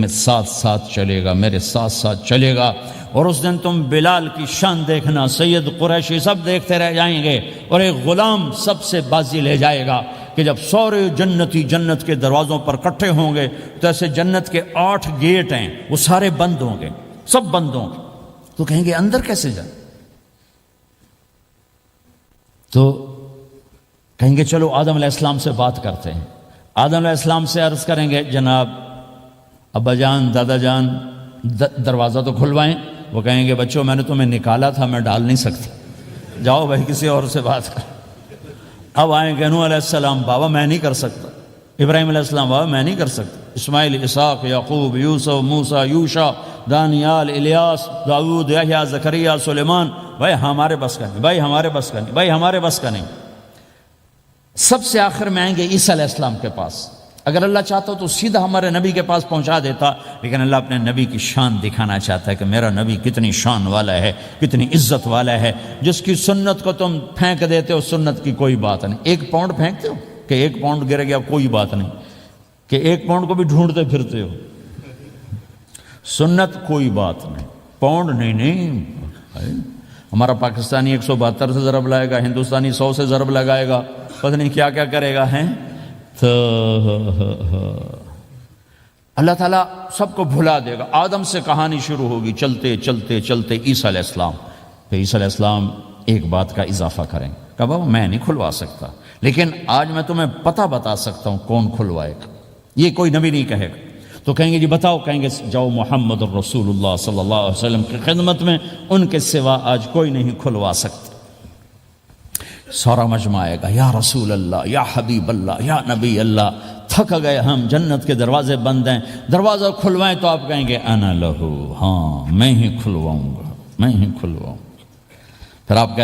ساتھ چلے گا، میرے ساتھ چلے گا، اور اس دن تم بلال کی شان دیکھنا، سید قریشی سب دیکھتے رہ جائیں گے، اور ایک غلام سب سے بازی لے جائے گا کہ جب سورے جنتی جنت کے دروازوں پر کٹھے ہوں گے تو ایسے جنت کے 8 گیٹ ہیں، وہ سارے بند ہوں گے، سب بند ہوں گے، تو کہیں گے اندر کیسے جائیں؟ تو کہیں گے چلو آدم علیہ السلام سے بات کرتے ہیں۔ آدم علیہ السلام سے عرض کریں گے جناب ابا جان، دادا جان، دروازہ تو کھلوائیں۔ وہ کہیں گے بچوں میں نے تمہیں نکالا تھا، میں ڈال نہیں سکتا، جاؤ بھائی کسی اور سے بات کر۔ اب آئیں گے نوح علیہ السلام، بابا میں نہیں کر سکتا۔ ابراہیم علیہ السلام، بابا میں نہیں کر سکتا۔ اسماعیل، اسحاق، یعقوب، یوسف، موسیٰ، یوشع، دانیال، الیاس، داؤد، یحییٰ، زکریا، سلیمان، بھائی ہمارے بس کا نہیں، بھائی ہمارے بس کا نہیں، بھائی ہمارے بس کا نہیں۔ سب سے آخر میں آئیں گے عیسیٰ علیہ السلام کے پاس۔ اگر اللہ چاہتا تو سیدھا ہمارے نبی کے پاس پہنچا دیتا، لیکن اللہ اپنے نبی کی شان دکھانا چاہتا ہے کہ میرا نبی کتنی شان والا ہے، کتنی عزت والا ہے، جس کی سنت کو تم پھینک دیتے ہو، سنت کی کوئی بات نہیں۔ 1 پاؤنڈ پھینکتے ہو کہ 1 پاؤنڈ گر گیا، کوئی بات نہیں، کہ 1 پاؤنڈ کو بھی ڈھونڈتے پھرتے ہو، سنت کوئی بات نہیں، پاؤنڈ نہیں۔ ہمارا پاکستانی 172 سے ضرب لائے گا، ہندوستانی 100 سے ضرب لگائے گا، پتہ نہیں کیا کیا کرے گا، ہیں تو اللہ تعالیٰ سب کو بھلا دے گا۔ آدم سے کہانی شروع ہوگی، چلتے چلتے چلتے عیسیٰ علیہ السلام، پھر عیسیٰ علیہ السلام ایک بات کا اضافہ کریں، کہا بابا میں نہیں کھلوا سکتا، لیکن آج میں تمہیں پتہ بتا سکتا ہوں کون کھلوائے گا، یہ کوئی نبی نہیں کہے گا۔ تو کہیں گے جی بتاؤ، کہیں گے جاؤ محمد الرسول اللہ صلی اللہ علیہ وسلم کی خدمت میں، ان کے سوا آج کوئی نہیں کھلوا سکتا۔ سارا مجمع آئے گا، یا رسول اللہ، یا حبیب اللہ، یا نبی اللہ، تھک گئے ہم، جنت کے دروازے بند ہیں، دروازہ کھلوائیں تو آپ کہیں گے انا لہو، ہاں میں ہی کھلواؤں گا، میں ہی کھلواؤں گا۔ پھر آپ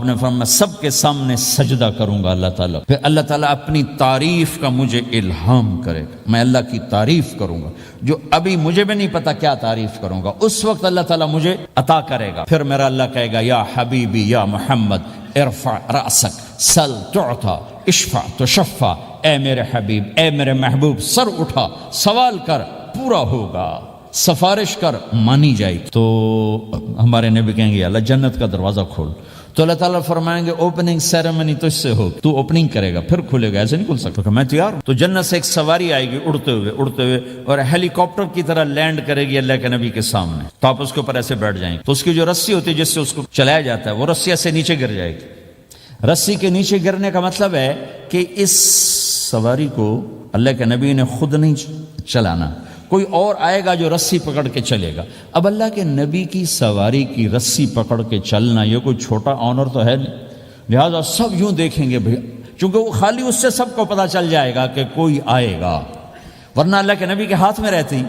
نے فرمایا میں سب کے سامنے سجدہ کروں گا اللہ تعالیٰ، پھر اللہ تعالیٰ اپنی تعریف کا مجھے الہام کرے گا، میں اللہ کی تعریف کروں گا، جو ابھی مجھے بھی نہیں پتا کیا تعریف کروں گا، اس وقت اللہ تعالیٰ مجھے عطا کرے گا۔ پھر میرا اللہ کہے گا یا حبیبی یا محمد ارفع رأسک سل تعطا اشفع تشفع، اے میرے حبیب، اے میرے محبوب، سر اٹھا، سوال کر، پورا ہوگا، سفارش کر، مانی جائے گی۔ تو ہمارے نبی کہیں گے اللہ جنت کا دروازہ کھول، تو اللہ تعالیٰ فرمائیں گے اوپننگ سیریمنی تجھ سے ہو، تو اوپننگ کرے گا پھر کھلے گا، ایسے نہیں کھل سکتا کہ میں تیار ہوں۔ تو جنت سے ایک سواری آئے گی اڑتے ہوئے اور ہیلی کاپٹر کی طرح لینڈ کرے گی اللہ کے نبی کے سامنے، تو آپ اس کے اوپر ایسے بیٹھ جائیں گے، تو اس کی جو رسی ہوتی ہے جس سے اس کو چلایا جاتا ہے، وہ رسی ایسے نیچے گر جائے گی۔ رسی کے نیچے گرنے کا مطلب ہے کہ اس سواری کو اللہ کے نبی نے خود نہیں چلانا، کوئی اور آئے گا جو رسی پکڑ کے چلے گا۔ اب اللہ کے نبی کی سواری کی رسی پکڑ کے چلنا یہ کوئی چھوٹا آنر تو ہے نہیں، لہذا سب یوں دیکھیں گے بھیا، چونکہ وہ خالی اس سے سب کو پتہ چل جائے گا کہ کوئی آئے گا، ورنہ اللہ کے نبی کے ہاتھ میں رہتی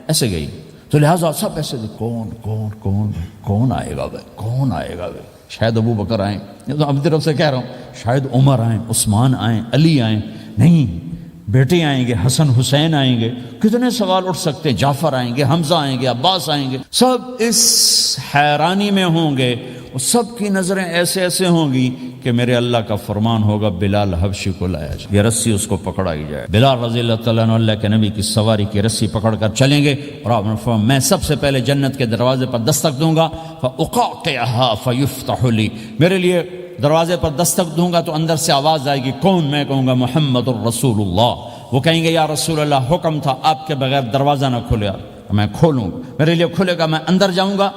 ایسے گئی، تو لہذا سب ایسے کون کون کون کون آئے گا بھائی، کون آئے گا بھائی، شاید ابو بکر آئیں، یہ تو اپنی طرف سے کہہ رہا ہوں، شاید عمر آئیں، عثمان آئیں، علی آئیں، نہیں، بیٹے آئیں گے، حسن حسین آئیں گے، کتنے سوال اٹھ سکتے، جعفر آئیں گے، حمزہ آئیں گے، عباس آئیں گے، سب اس حیرانی میں ہوں گے، اور سب کی نظریں ایسے ایسے ہوں گی کہ میرے اللہ کا فرمان ہوگا بلال حبشی کو لایا جائے، یہ رسی اس کو پکڑائی جائے۔ بلال رضی اللہ تعالیٰ عنہ اللہ کے نبی کی سواری کی رسی پکڑ کر چلیں گے اور آپ نے فرمایا میں سب سے پہلے جنت کے دروازے پر دستک دوں گا، فَأُقَعْقِعَهَا فَيُفْتَحُ لِي، میرے لیے دروازے پر دستک دوں گا تو اندر سے آواز آئے گی، کون؟ میں کہوں گا محمد الرسول اللہ۔ وہ کہیں گے یا رسول اللہ حکم تھا آپ کے بغیر دروازہ نہ کھلے، میں کھولوں، میرے لیے کھلے گا، میں اندر جاؤں گا۔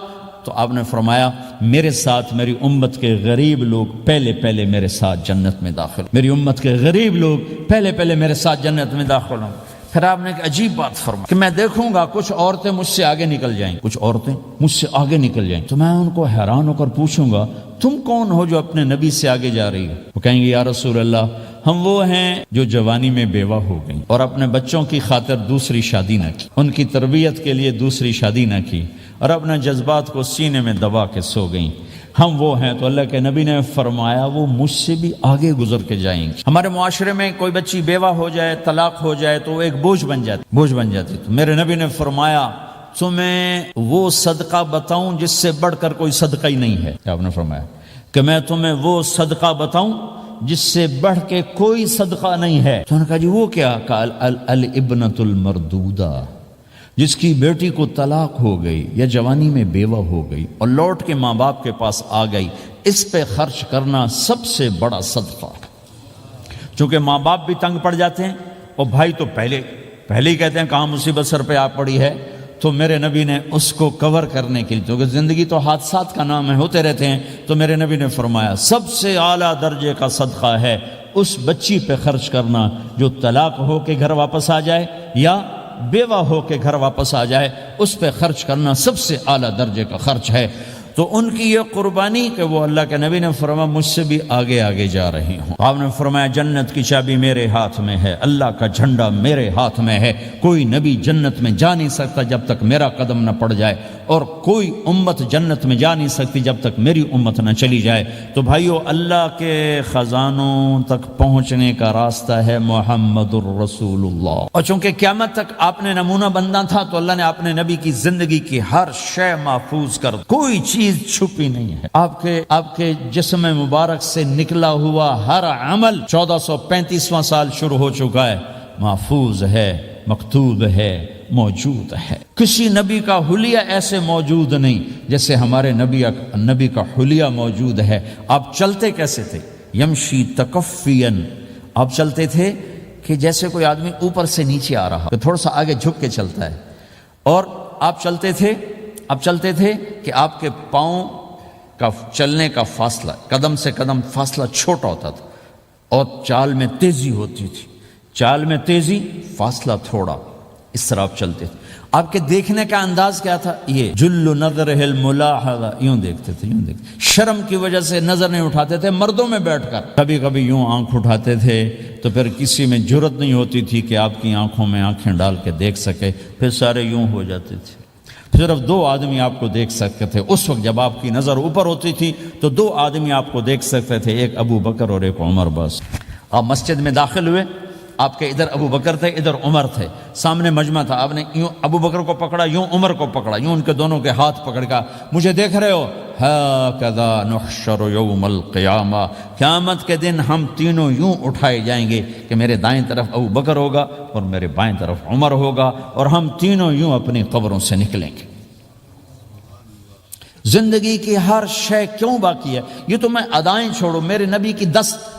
تو آپ نے فرمایا میرے ساتھ میری امت کے غریب لوگ پہلے میرے ساتھ جنت میں داخل، میری امت کے غریب لوگ پہلے میرے ساتھ جنت میں داخل ہوں۔ پھر آپ نے ایک عجیب بات فرمائی کہ میں دیکھوں گا کچھ عورتیں مجھ سے آگے نکل جائیں، کچھ عورتیں مجھ سے آگے نکل جائیں، تو میں ان کو حیران ہو کر پوچھوں گا تم کون ہو جو اپنے نبی سے آگے جا رہی ہے؟ وہ کہیں گے یا رسول اللہ ہم وہ ہیں جو جوانی میں بیوہ ہو گئیں اور اپنے بچوں کی خاطر دوسری شادی نہ کی، ان کی تربیت کے لیے دوسری شادی نہ کی اور اپنے جذبات کو سینے میں دبا کے سو گئیں، ہم وہ ہیں۔ تو اللہ کے نبی نے فرمایا وہ مجھ سے بھی آگے گزر کے جائیں گے۔ ہمارے معاشرے میں کوئی بچی بیوہ ہو جائے، طلاق ہو جائے تو وہ ایک بوجھ بن جاتی۔ تو میرے نبی نے فرمایا تمہیں وہ صدقہ بتاؤں جس سے بڑھ کر کوئی صدقہ ہی نہیں ہے؟ آپ نے فرمایا کہ میں تمہیں وہ صدقہ بتاؤں جس سے بڑھ کے کوئی صدقہ نہیں ہے۔ تو انہوں نے کہا جی وہ کیا؟ کہا الابنۃ المردودہ، جس کی بیٹی کو طلاق ہو گئی یا جوانی میں بیوہ ہو گئی اور لوٹ کے ماں باپ کے پاس آ گئی، اس پہ خرچ کرنا سب سے بڑا صدقہ ہے۔ چونکہ ماں باپ بھی تنگ پڑ جاتے ہیں اور بھائی تو پہلے ہی کہتے ہیں کہاں مصیبت سر پہ آ پڑی ہے، تو میرے نبی نے اس کو کور کرنے کے لیے، کیونکہ زندگی تو حادثات کا نام ہے، ہوتے رہتے ہیں، تو میرے نبی نے فرمایا سب سے اعلیٰ درجے کا صدقہ ہے اس بچی پہ خرچ کرنا جو طلاق ہو کے گھر واپس آ جائے یا بیوہ ہو کے گھر واپس آ جائے، اس پہ خرچ کرنا سب سے اعلیٰ درجے کا خرچ ہے۔ تو ان کی یہ قربانی کہ وہ اللہ کے نبی نے فرمایا مجھ سے بھی آگے جا رہی ہوں۔ آپ نے فرمایا جنت کی چابی میرے ہاتھ میں ہے، اللہ کا جھنڈا میرے ہاتھ میں ہے، کوئی نبی جنت میں جا نہیں سکتا جب تک میرا قدم نہ پڑ جائے، اور کوئی امت جنت میں جا نہیں سکتی جب تک میری امت نہ چلی جائے۔ تو بھائیو اللہ کے خزانوں تک پہنچنے کا راستہ ہے محمد الرسول اللہ، اور چونکہ قیامت تک آپ نے نمونہ بننا تھا تو اللہ نے اپنے نبی کی زندگی کی ہر شے محفوظ کر، کوئی چیز چھپی نہیں ہے۔ آپ کے جسم مبارک سے نکلا ہوا ہر عمل 1435واں سال شروع ہو چکا ہے، محفوظ ہے، مکتوب ہے، موجود ہے۔ کسی نبی کا حلیہ ایسے موجود نہیں جیسے ہمارے نبی کا حلیہ موجود ہے۔ آپ چلتے کیسے تھے؟ یمشی تکفین، آپ چلتے تھے کہ جیسے کوئی آدمی اوپر سے نیچے آ رہا، تھوڑا سا آگے جھک کے چلتا ہے، اور آپ چلتے تھے کہ آپ کے پاؤں کا چلنے کا فاصلہ، قدم سے قدم فاصلہ چھوٹا ہوتا تھا، اور چال میں تیزی ہوتی تھی، چال میں تیزی، فاصلہ تھوڑا، اس طرح آپ چلتے تھے۔ آپ کے دیکھنے کا انداز کیا تھا؟ یہ جل نظرہ الملاحظہ، یوں دیکھتے تھے، شرم کی وجہ سے نظر نہیں اٹھاتے تھے مردوں میں بیٹھ کر، کبھی کبھی یوں آنکھ اٹھاتے تھے تو پھر کسی میں جرت نہیں ہوتی تھی کہ آپ کی آنکھوں میں آنکھیں ڈال کے دیکھ سکے، پھر سارے یوں ہو جاتے تھے، صرف 2 آدمی آپ کو دیکھ سکتے تھے۔ اس وقت جب آپ کی نظر اوپر ہوتی تھی تو 2 آدمی آپ کو دیکھ سکتے تھے، ایک ابو بکر اور ایک عمر، بس۔ آپ مسجد میں داخل ہوئے، آپ کے ادھر ابو بکر تھے، ادھر عمر تھے، سامنے مجمع تھا، آپ نے یوں ابو بکر کو پکڑا، یوں عمر کو پکڑا، یوں ان کے دونوں کے ہاتھ پکڑ کا، مجھے دیکھ رہے ہو؟ ہَكَذَا نُحْشَرُ يَوْمَ الْقِيَامَةِ، قیامت کے دن ہم تینوں یوں اٹھائے جائیں گے کہ میرے دائیں طرف ابو بکر ہوگا اور میرے بائیں طرف عمر ہوگا، اور ہم تینوں یوں اپنی قبروں سے نکلیں گے۔ زندگی کی ہر شے کیوں باقی ہے؟ یہ تو میں ادائیں چھوڑو، میرے نبی کی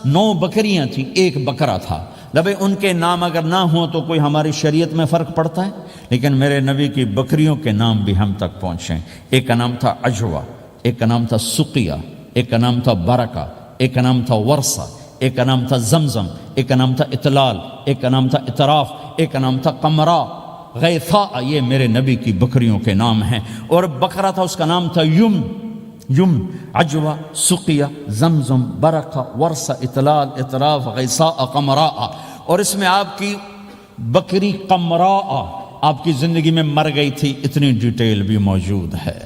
9 بکریاں تھیں، 1 بکرا تھا، لبے ان کے نام اگر نہ ہوں تو کوئی ہماری شریعت میں فرق پڑتا ہے، لیکن میرے نبی کی بکریوں کے نام بھی ہم تک پہنچے۔ ایک کا نام تھا عجوہ، ایک کا نام تھا سقیہ، ایک کا نام تھا برکہ، ایک کا نام تھا ورثہ، ایک کا نام تھا زمزم، ایک کا نام تھا اطلال، ایک کا نام تھا اطراف، ایک کا نام تھا قمرا، غیثا، یہ میرے نبی کی بکریوں کے نام ہیں۔ اور بکرا تھا، اس کا نام تھا یم، عجوہ، سقیہ، زمزم، برکہ، ورثہ، اطلال، اطراف، غیثا، قمرا۔ اور اس میں آپ کی بکری قمرا آپ کی زندگی میں مر گئی تھی، اتنی ڈیٹیل بھی موجود ہے۔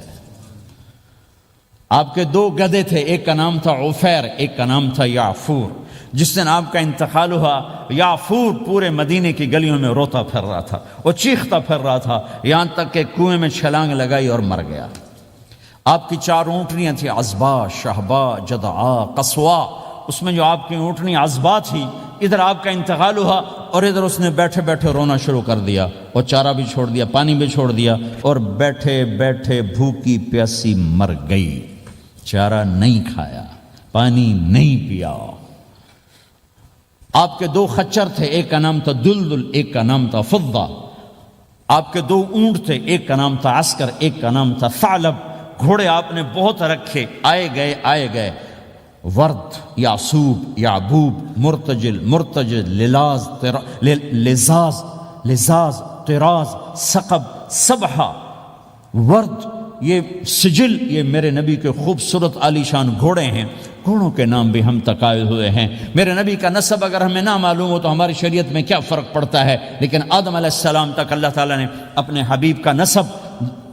آپ کے 2 گدھے تھے، ایک کا نام تھا عفیر، ایک کا نام تھا یعفور۔ جس دن آپ کا انتقال ہوا، یعفور پورے مدینے کی گلیوں میں روتا پھر رہا تھا اور چیختا پھر رہا تھا، یہاں تک کہ کنویں میں چھلانگ لگائی اور مر گیا۔ آپ کی 4 اونٹنیاں تھیں، عزبا، شہبا، جدعا، قصوا، اس میں جو آپ کی اونٹنی عذبا تھی، ادھر آپ کا انتقال ہوا اور ادھر اس نے بیٹھے بیٹھے رونا شروع کر دیا، اور چارہ بھی چھوڑ دیا، پانی بھی چھوڑ دیا، اور بیٹھے بیٹھے بھوکی پیاسی مر گئی، چارہ نہیں کھایا، پانی نہیں پیا۔ آپ کے دو خچر تھے، ایک کا نام تھا دلدل، ایک کا نام تھا فضہ۔ آپ کے دو اونٹ تھے، ایک کا نام تھا عسکر، ایک کا نام تھا ثعلب۔ گھوڑے آپ نے بہت رکھے، آئے گئے، ورد، یعصوب، یعبوب، مرتجل، لزاز، طراز، ثقب، سبحہ، ورد، یہ سجل، یہ میرے نبی کے خوبصورت عالی شان گھوڑے ہیں۔ گھوڑوں کے نام بھی ہم تک آئے ہوئے ہیں۔ میرے نبی کا نسب اگر ہمیں نہ معلوم ہو تو ہماری شریعت میں کیا فرق پڑتا ہے، لیکن آدم علیہ السلام تک اللہ تعالیٰ نے اپنے حبیب کا نسب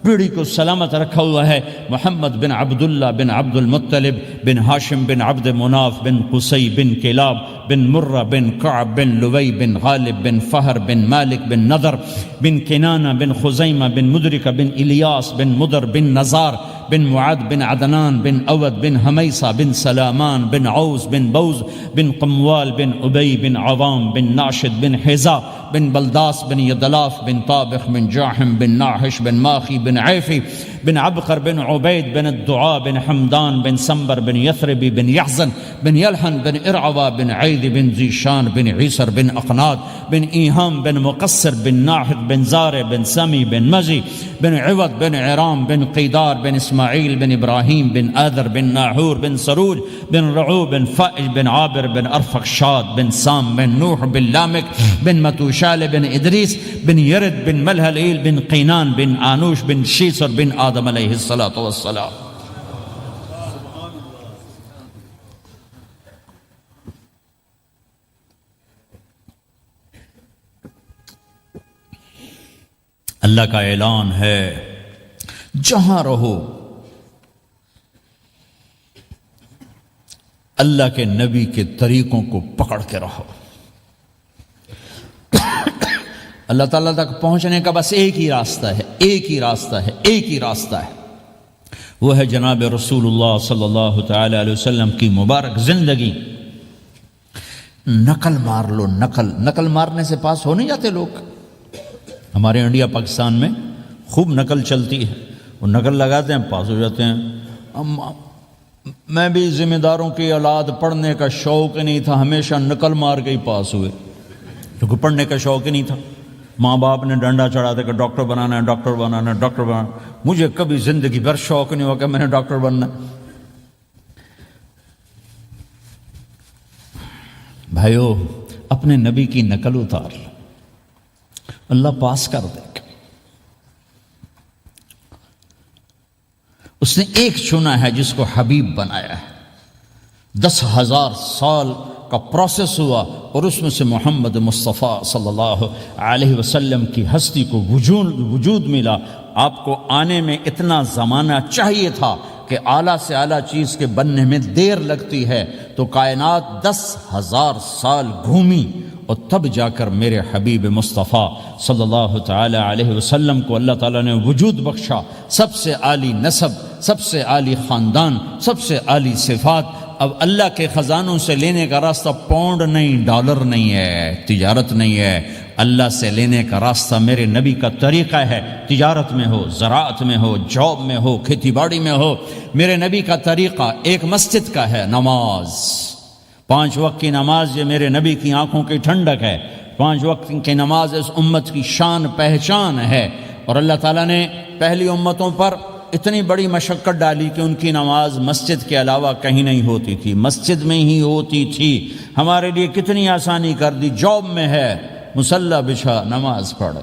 پیڑھی کو سلامت رکھا ہوا ہے۔ محمد بن عبداللہ بن عبد المطلب بن ہاشم بن عبد مناف بن قصی بن کلاب بن مرہ بن کعب بن لوی بن غالب بن فہر بن مالک بن نضر بن کنانہ بن خزیمہ بن مدرکہ بن الیاس بن مدر بن نزار بن معد بن عدنان بن اود بن حمیصہ بن سلامان بن عوس بن بوز بن قموال بن ابی بن عوام بن ناشد بن حزا بن بلداس بن یدلاف بن طابخ بن جاحم بن ناحش بن ماخی بن عیفی بن عبقر بن عبید بن الدعاء بن حمدان بن سنبر بن یثربی بن یحزن بن یلحن بن ارعوا بن عید بن زیشان بن عیسر بن اقناد بن ایہام بن مقصر بن ناحق بن زار بن سمی بن مزی بن عوض بن عرام بن قیدار بن اسماعیل بن ابراہیم بن آذر بن ناحور بن سروج بن رعو بن فائج بن عابر بن ارفخشاد بن سام بن نوح بن لامک بن متوشال بن ادریس بن یرد بن ملہلیل بن قینان بن آنوش بن شیسر بن آدم علیہ السلام۔ اللہ کا اعلان ہے، جہاں رہو اللہ کے نبی کے طریقوں کو پکڑ کے رہو۔ اللہ تعالیٰ تک پہنچنے کا بس ایک ہی راستہ ہے، ایک ہی راستہ ہے، وہ ہے جناب رسول اللہ صلی اللہ تعالی علیہ وسلم کی مبارک زندگی۔ نقل مار لو، نقل مارنے سے پاس ہو نہیں جاتے لوگ۔ ہمارے انڈیا پاکستان میں خوب نقل چلتی ہے، وہ نقل لگاتے ہیں، پاس ہو جاتے ہیں۔ میں بھی ذمہ داروں کی اولاد، پڑھنے کا شوق نہیں تھا، ہمیشہ نقل مار کے ہی پاس ہوئے، کیونکہ پڑھنے کا شوق ہی نہیں تھا۔ ماں باپ نے ڈنڈا چڑھا دے کہ ڈاکٹر بنانا ہے۔ مجھے کبھی زندگی بھر شوق نہیں ہوا کہ میں نے ڈاکٹر بننا ہے۔ بھائیو، اپنے نبی کی نقل اتار لو، اللہ پاس کر دے گا۔ اس نے ایک چنا ہے جس کو حبیب بنایا ہے۔ 10,000 سال کا پروسیس ہوا اور اس میں سے محمد مصطفیٰ صلی اللہ علیہ وسلم کی ہستی کو وجود ملا۔ آپ کو آنے میں اتنا زمانہ چاہیے تھا کہ اعلیٰ سے اعلیٰ چیز کے بننے میں دیر لگتی ہے، تو کائنات 10,000 سال گھومی اور تب جا کر میرے حبیب مصطفیٰ صلی اللہ تعالی علیہ وسلم کو اللہ تعالیٰ نے وجود بخشا۔ سب سے عالی نسب، سب سے عالی خاندان، سب سے عالی صفات۔ اب اللہ کے خزانوں سے لینے کا راستہ پاؤنڈ نہیں، ڈالر نہیں ہے، تجارت نہیں ہے۔ اللہ سے لینے کا راستہ میرے نبی کا طریقہ ہے۔ تجارت میں ہو، زراعت میں ہو، جاب میں ہو، کھیتی باڑی میں ہو، میرے نبی کا طریقہ ایک مسجد کا ہے، نماز۔ 5 وقت کی نماز یہ میرے نبی کی آنکھوں کی ٹھنڈک ہے۔ 5 وقت کی نماز اس امت کی شان پہچان ہے۔ اور اللہ تعالیٰ نے پہلی امتوں پر اتنی بڑی مشقت ڈالی کہ ان کی نماز مسجد کے علاوہ کہیں نہیں ہوتی تھی، مسجد میں ہی ہوتی تھی۔ ہمارے لیے کتنی آسانی کر دی، جاب میں ہے، مصلی بچھا، نماز پڑھ۔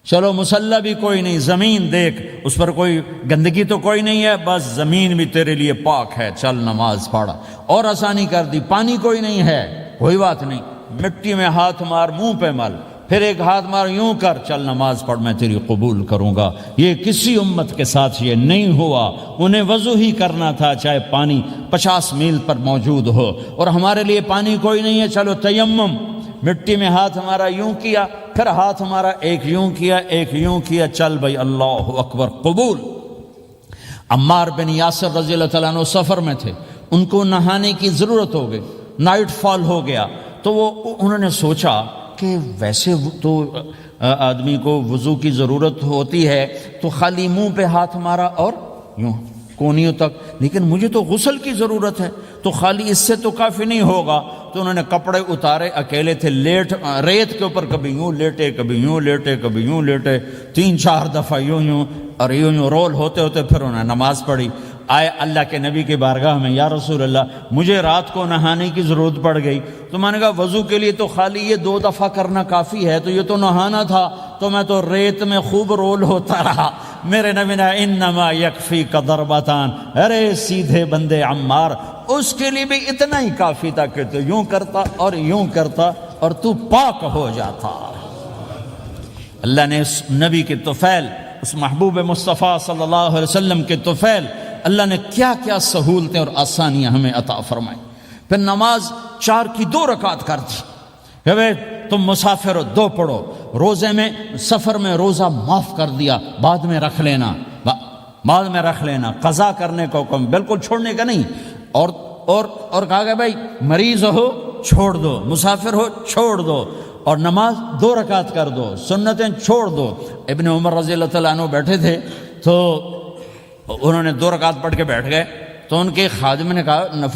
چلو مصلی بھی کوئی نہیں، زمین دیکھ، اس پر کوئی گندگی تو کوئی نہیں ہے، بس زمین بھی تیرے لیے پاک ہے، چل نماز پڑھ۔ اور آسانی کر دی، پانی کوئی نہیں ہے، کوئی بات نہیں، مٹی میں ہاتھ مار، منہ پہ مل، پھر ایک ہاتھ مار، یوں کر، چل نماز پڑھ، میں تیری قبول کروں گا۔ یہ کسی امت کے ساتھ یہ نہیں ہوا۔ انہیں وضو ہی کرنا تھا چاہے پانی 50 میل پر موجود ہو، اور ہمارے لیے پانی کوئی نہیں ہے، چلو تیمم، مٹی میں ہاتھ ہمارا یوں کیا، پھر ہاتھ ہمارا ایک یوں کیا، ایک یوں کیا، چل بھائی اللہ اکبر، قبول۔ عمار بن یاسر رضی اللہ تعالیٰ عنہ سفر میں تھے، ان کو نہانے کی ضرورت ہو گئی، نائٹ فال ہو گیا، تو انہوں نے سوچا کہ ویسے تو آدمی کو وضو کی ضرورت ہوتی ہے تو خالی منہ پہ ہاتھ مارا اور یوں کونیوں تک، لیکن مجھے تو غسل کی ضرورت ہے، تو خالی اس سے تو کافی نہیں ہوگا۔ تو انہوں نے کپڑے اتارے، اکیلے تھے، ریت کے اوپر کبھی یوں لیٹے، کبھی یوں لیٹے، کبھی یوں لیٹے، 3-4 دفعہ یوں اور یوں رول ہوتے ہوتے پھر انہوں نے نماز پڑھی۔ آئے اللہ کے نبی کی بارگاہ میں، یا رسول اللہ مجھے رات کو نہانے کی ضرورت پڑ گئی، تو میں نے کہا وضو کے لیے تو خالی یہ 2 دفعہ کرنا کافی ہے، تو یہ تو نہانا تھا، تو میں تو ریت میں خوب رول ہوتا رہا۔ میرے نبی نے انما یکفیک ضربتان، ارے سیدھے بندے عمار، اس کے لیے بھی اتنا ہی کافی تھا کہ تو یوں کرتا اور یوں کرتا اور تو پاک ہو جاتا۔ اللہ نے اس نبی کے طفیل، اس محبوب مصطفیٰ صلی اللہ علیہ وسلم کے طفیل، اللہ نے کیا کیا سہولتیں اور آسانیاں ہمیں عطا فرمائیں۔ پھر نماز 4 کی 2 رکعت کر دی کہ بھئی تم مسافر ہو 2 پڑھو، روزے میں سفر میں روزہ معاف کر دیا، بعد میں رکھ لینا، بعد میں رکھ لینا، قضا کرنے کو حکم، بالکل چھوڑنے کا نہیں۔ اور کہا کہ بھائی مریض ہو چھوڑ دو، مسافر ہو چھوڑ دو، اور نماز 2 رکعت کر دو، سنتیں چھوڑ دو۔ ابن عمر رضی اللہ تعالیٰ عنہ بیٹھے تھے تو انہوں نے 2 رکعت پڑھ کے بیٹھ گئے، تو ان کے خادم نے کہا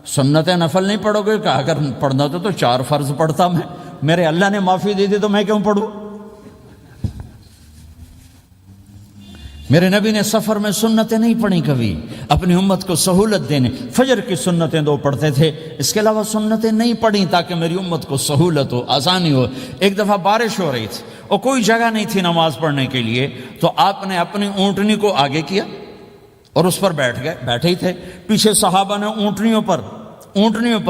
سنتیں نفل نہیں پڑھو گے؟ کہا اگر پڑھنا تو 4 فرض پڑھتا میں، میرے اللہ نے معافی دے دی تو میں کیوں پڑھوں؟ میرے نبی نے سفر میں سنتیں نہیں پڑھی کبھی، اپنی امت کو سہولت دینے، فجر کی سنتیں 2 پڑھتے تھے، اس کے علاوہ سنتیں نہیں پڑھی تاکہ میری امت کو سہولت ہو، آسانی ہو۔ ایک دفعہ بارش ہو رہی تھی اور کوئی جگہ نہیں تھی نماز پڑھنے کے لیے، تو آپ نے اپنی اونٹنی کو آگے کیا اور اس پر بیٹھ گئے، بیٹھے ہی تھے، پیچھے صحابہ نے اونٹنیوں پر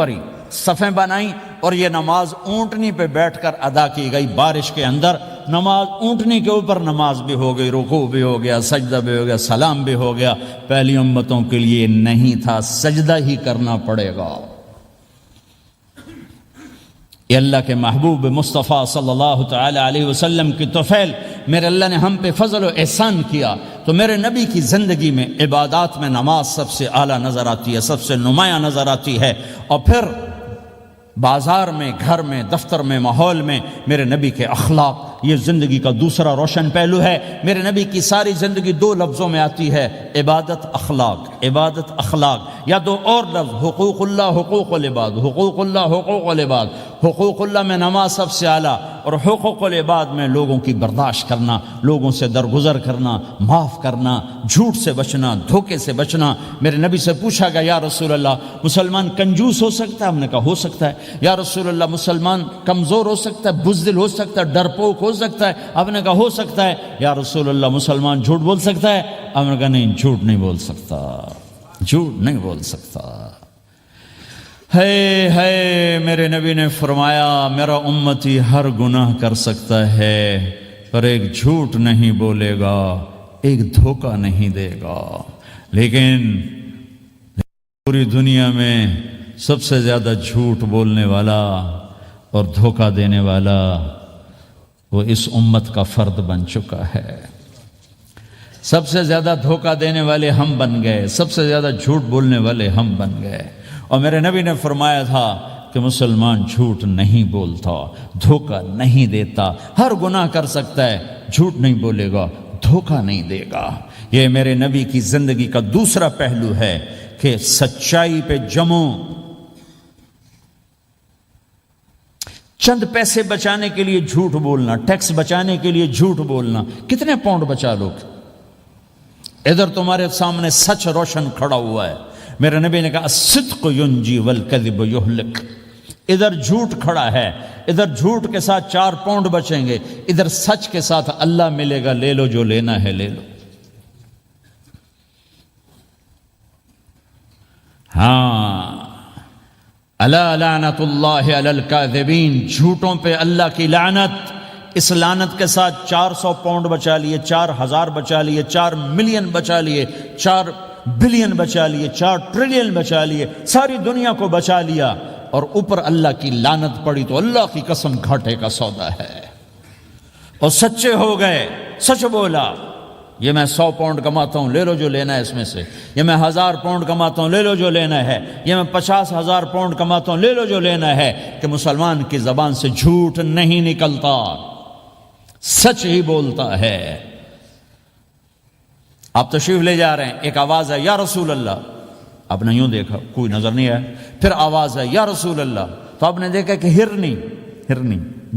ہی صفیں بنائیں، اور یہ نماز اونٹنی پہ بیٹھ کر ادا کی گئی۔ بارش کے اندر نماز اونٹنی کے اوپر نماز بھی ہو گئی، رکوع بھی ہو گیا، سجدہ بھی ہو گیا، سلام بھی ہو گیا۔ پہلی امتوں کے لیے نہیں تھا، سجدہ ہی کرنا پڑے گا۔ یہ اللہ کے محبوب مصطفیٰ صلی اللہ تعالی علیہ وسلم کی طفیل، میرے اللہ نے ہم پہ فضل و احسان کیا، تو میرے نبی کی زندگی میں عبادات میں نماز سب سے اعلیٰ نظر آتی ہے، سب سے نمایاں نظر آتی ہے۔ اور پھر بازار میں، گھر میں، دفتر میں، ماحول میں میرے نبی کے اخلاق، یہ زندگی کا دوسرا روشن پہلو ہے۔ میرے نبی کی ساری زندگی 2 لفظوں میں آتی ہے، عبادت اخلاق، عبادت اخلاق، یا 2 اور لفظ، حقوق اللہ، حقوق العباد، حقوق اللہ، حقوق العباد۔ حقوق اللہ میں نماز سب سے اعلیٰ، اور حقوق العباد میں لوگوں کی برداشت کرنا، لوگوں سے درگزر کرنا، معاف کرنا، جھوٹ سے بچنا، دھوکے سے بچنا۔ میرے نبی سے پوچھا گیا یا رسول اللہ مسلمان کنجوس ہو سکتا ہے؟ ہم نے کہا ہو سکتا ہے۔ یا رسول اللہ مسلمان کمزور ہو سکتا ہے، بزدل ہو سکتا ہے، ڈرپوک ہو سکتا ہے؟ آپ نے کہا ہو سکتا ہے۔ یا رسول اللہ مسلمان جھوٹ بول سکتا ہے؟ آپ نے کہا نہیں، جھوٹ نہیں بول سکتا، جھوٹ نہیں بول سکتا۔ ہے میرے نبی نے فرمایا میرا امتی ہر گناہ کر سکتا ہے پر ایک جھوٹ نہیں بولے گا، ایک دھوکہ نہیں دے گا، لیکن پوری دنیا میں سب سے زیادہ جھوٹ بولنے والا اور دھوکہ دینے والا وہ اس امت کا فرد بن چکا ہے۔ سب سے زیادہ دھوکہ دینے والے ہم بن گئے، سب سے زیادہ جھوٹ بولنے والے ہم بن گئے۔ اور میرے نبی نے فرمایا تھا کہ مسلمان جھوٹ نہیں بولتا، دھوکہ نہیں دیتا، ہر گناہ کر سکتا ہے، جھوٹ نہیں بولے گا، دھوکہ نہیں دے گا۔ یہ میرے نبی کی زندگی کا دوسرا پہلو ہے کہ سچائی پہ جمو۔ چند پیسے بچانے کے لیے جھوٹ بولنا، ٹیکس بچانے کے لیے جھوٹ بولنا، کتنے پاؤنڈ بچا لو گے؟ ادھر تمہارے سامنے سچ روشن کھڑا ہوا ہے۔ میرے نبی نے کہا الصدق ینجی والکذب یہلک۔ ادھر جھوٹ کھڑا ہے، ادھر جھوٹ کے ساتھ 4 پاؤنڈ بچیں گے، ادھر سچ کے ساتھ اللہ ملے گا، لے لو جو لینا ہے لے لو۔ ہاں، الا لعنت اللہ علی الکاذبین، جھوٹوں پہ اللہ کی لعنت۔ اس لعنت کے ساتھ 400 پاؤنڈ بچا لیے، 4000 بچا لیے، 4 ملین بچا لیے، 4 بلین بچا لیے، 4 ٹریلین بچا لیے، ساری دنیا کو بچا لیا، اور اوپر اللہ کی لعنت پڑی تو اللہ کی قسم گھاٹے کا سودا ہے۔ اور سچے ہو گئے، سچ بولا، یہ میں 100 پاؤنڈ کماتا ہوں، لے لو جو لینا ہے اس میں سے، یہ میں 1000 پاؤنڈ کماتا ہوں، لے لو جو لینا ہے، یہ میں 50,000 پاؤنڈ کماتا ہوں، لے لو جو لینا ہے، کہ مسلمان کی زبان سے جھوٹ نہیں نکلتا، سچ ہی بولتا ہے۔ آپ تشریف لے جا رہے ہیں، ایک آواز ہے یا رسول اللہ، آپ نے یوں دیکھا کوئی نظر نہیں آیا، پھر آواز ہے یا رسول اللہ، تو آپ نے دیکھا کہ ہرنی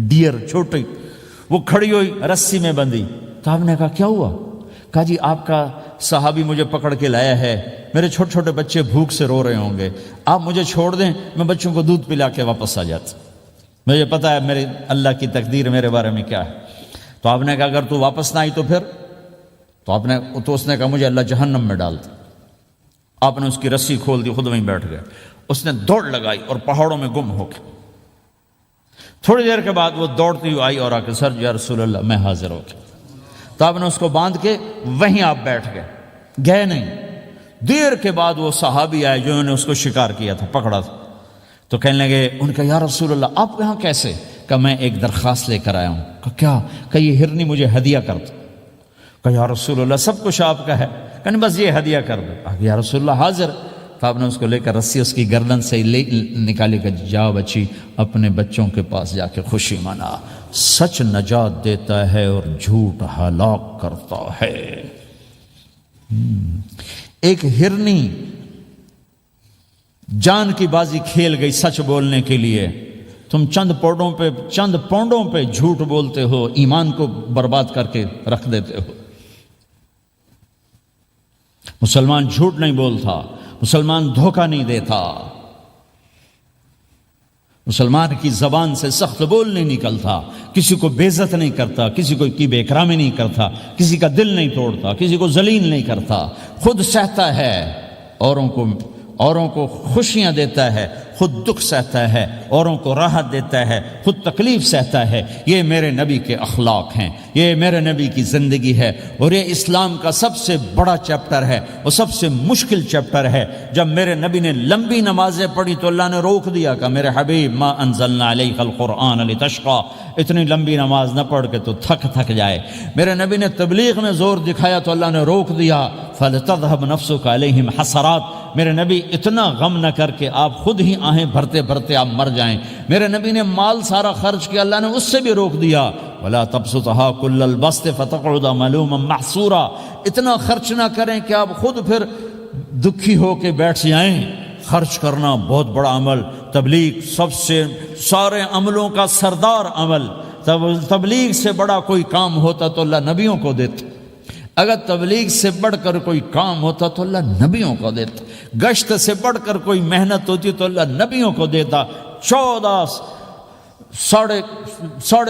ڈیئر چھوٹی وہ کھڑی ہوئی رسی میں بندھی، تو آپ نے کہا کیا ہوا؟ کہا جی آپ کا صحابی مجھے پکڑ کے لایا ہے، میرے چھوٹے چھوٹے بچے بھوک سے رو رہے ہوں گے، آپ مجھے چھوڑ دیں، میں بچوں کو دودھ پلا کے واپس آ جاتا، مجھے پتا ہے میرے اللہ کی تقدیر میرے بارے میں کیا ہے۔ تو آپ نے کہا اگر تو واپس نہ آئی تو پھر؟ تو اس نے کہا مجھے اللہ جہنم میں ڈال دے۔ آپ نے اس کی رسی کھول دی، خود وہیں بیٹھ گئے، اس نے دوڑ لگائی اور پہاڑوں میں گم ہو گیا۔ تھوڑی دیر کے بعد وہ دوڑتی ہوئی آئی اور آ کے سر یا رسول اللہ میں حاضر ہو گیا۔ تو آپ نے اس کو باندھ کے وہیں آپ بیٹھ گئے نہیں۔ دیر کے بعد وہ صحابی آئے جو نے اس کو شکار کیا تھا، پکڑا تھا، تو کہنے لگے ان کا یا رسول اللہ آپ یہاں کیسے؟ کہ میں ایک درخواست لے کر آیا ہوں۔ کہ کیا؟ کہ یہ ہرنی مجھے ہدیہ کر دو۔ کہ یا رسول اللہ سب کچھ آپ کا ہے، کہ نہیں بس یہ ہدیہ کر دو۔ یا رسول اللہ حاضر۔ تو آپ نے اس کو لے کر رسی اس کی گردن سے نکالی کہ جاؤ بچی اپنے بچوں کے پاس جا کے خوشی منا، سچ نجات دیتا ہے اور جھوٹ ہلاک کرتا ہے۔ ایک ہرنی جان کی بازی کھیل گئی سچ بولنے کے لیے، تم چند پونڈوں پہ جھوٹ بولتے ہو، ایمان کو برباد کر کے رکھ دیتے ہو۔ مسلمان جھوٹ نہیں بولتا، مسلمان دھوکہ نہیں دیتا، مسلمان کی زبان سے سخت بول نہیں نکلتا، کسی کو بے عزت نہیں کرتا، کسی کو کی بے اکرامی نہیں کرتا، کسی کا دل نہیں توڑتا، کسی کو ذلیل نہیں کرتا، خود سہتا ہے، اوروں کو خوشیاں دیتا ہے، خود دکھ سہتا ہے، اوروں کو راحت دیتا ہے، خود تکلیف سہتا ہے۔ یہ میرے نبی کے اخلاق ہیں، یہ میرے نبی کی زندگی ہے، اور یہ اسلام کا سب سے بڑا چیپٹر ہے اور سب سے مشکل چیپٹر ہے۔ جب میرے نبی نے لمبی نمازیں پڑھی تو اللہ نے روک دیا کہ میرے حبیب ما انزلنا علیک القرآن لتشقی، اتنی لمبی نماز نہ پڑھ کے تو تھک جائے۔ میرے نبی نے تبلیغ میں زور دکھایا تو اللہ نے روک دیا، فلتذهب نفسک علیہم حسرات، میرے نبی اتنا غم نہ کر کے آپ خود ہی آہیں بھرتے بھرتے آپ مر جائیں۔ میرے نبی نے مال سارا خرچ کیا، اللہ نے اس سے بھی روک دیا، ولا تبسطها كل البسط فتقعد ملوما محسورا، اتنا خرچ نہ کریں کہ آپ خود پھر دکھی ہو کے بیٹھ جائیں۔ خرچ کرنا بہت بڑا عمل، تبلیغ سب سے سارے عملوں کا سردار عمل، تبلیغ سے بڑا کوئی کام ہوتا تو اللہ نبیوں کو دیتا، اگر تبلیغ سے بڑھ کر کوئی کام ہوتا تو اللہ نبیوں کو دیتا، گشت سے بڑھ کر کوئی محنت ہوتی تو اللہ نبیوں کو دیتا۔ 950 سال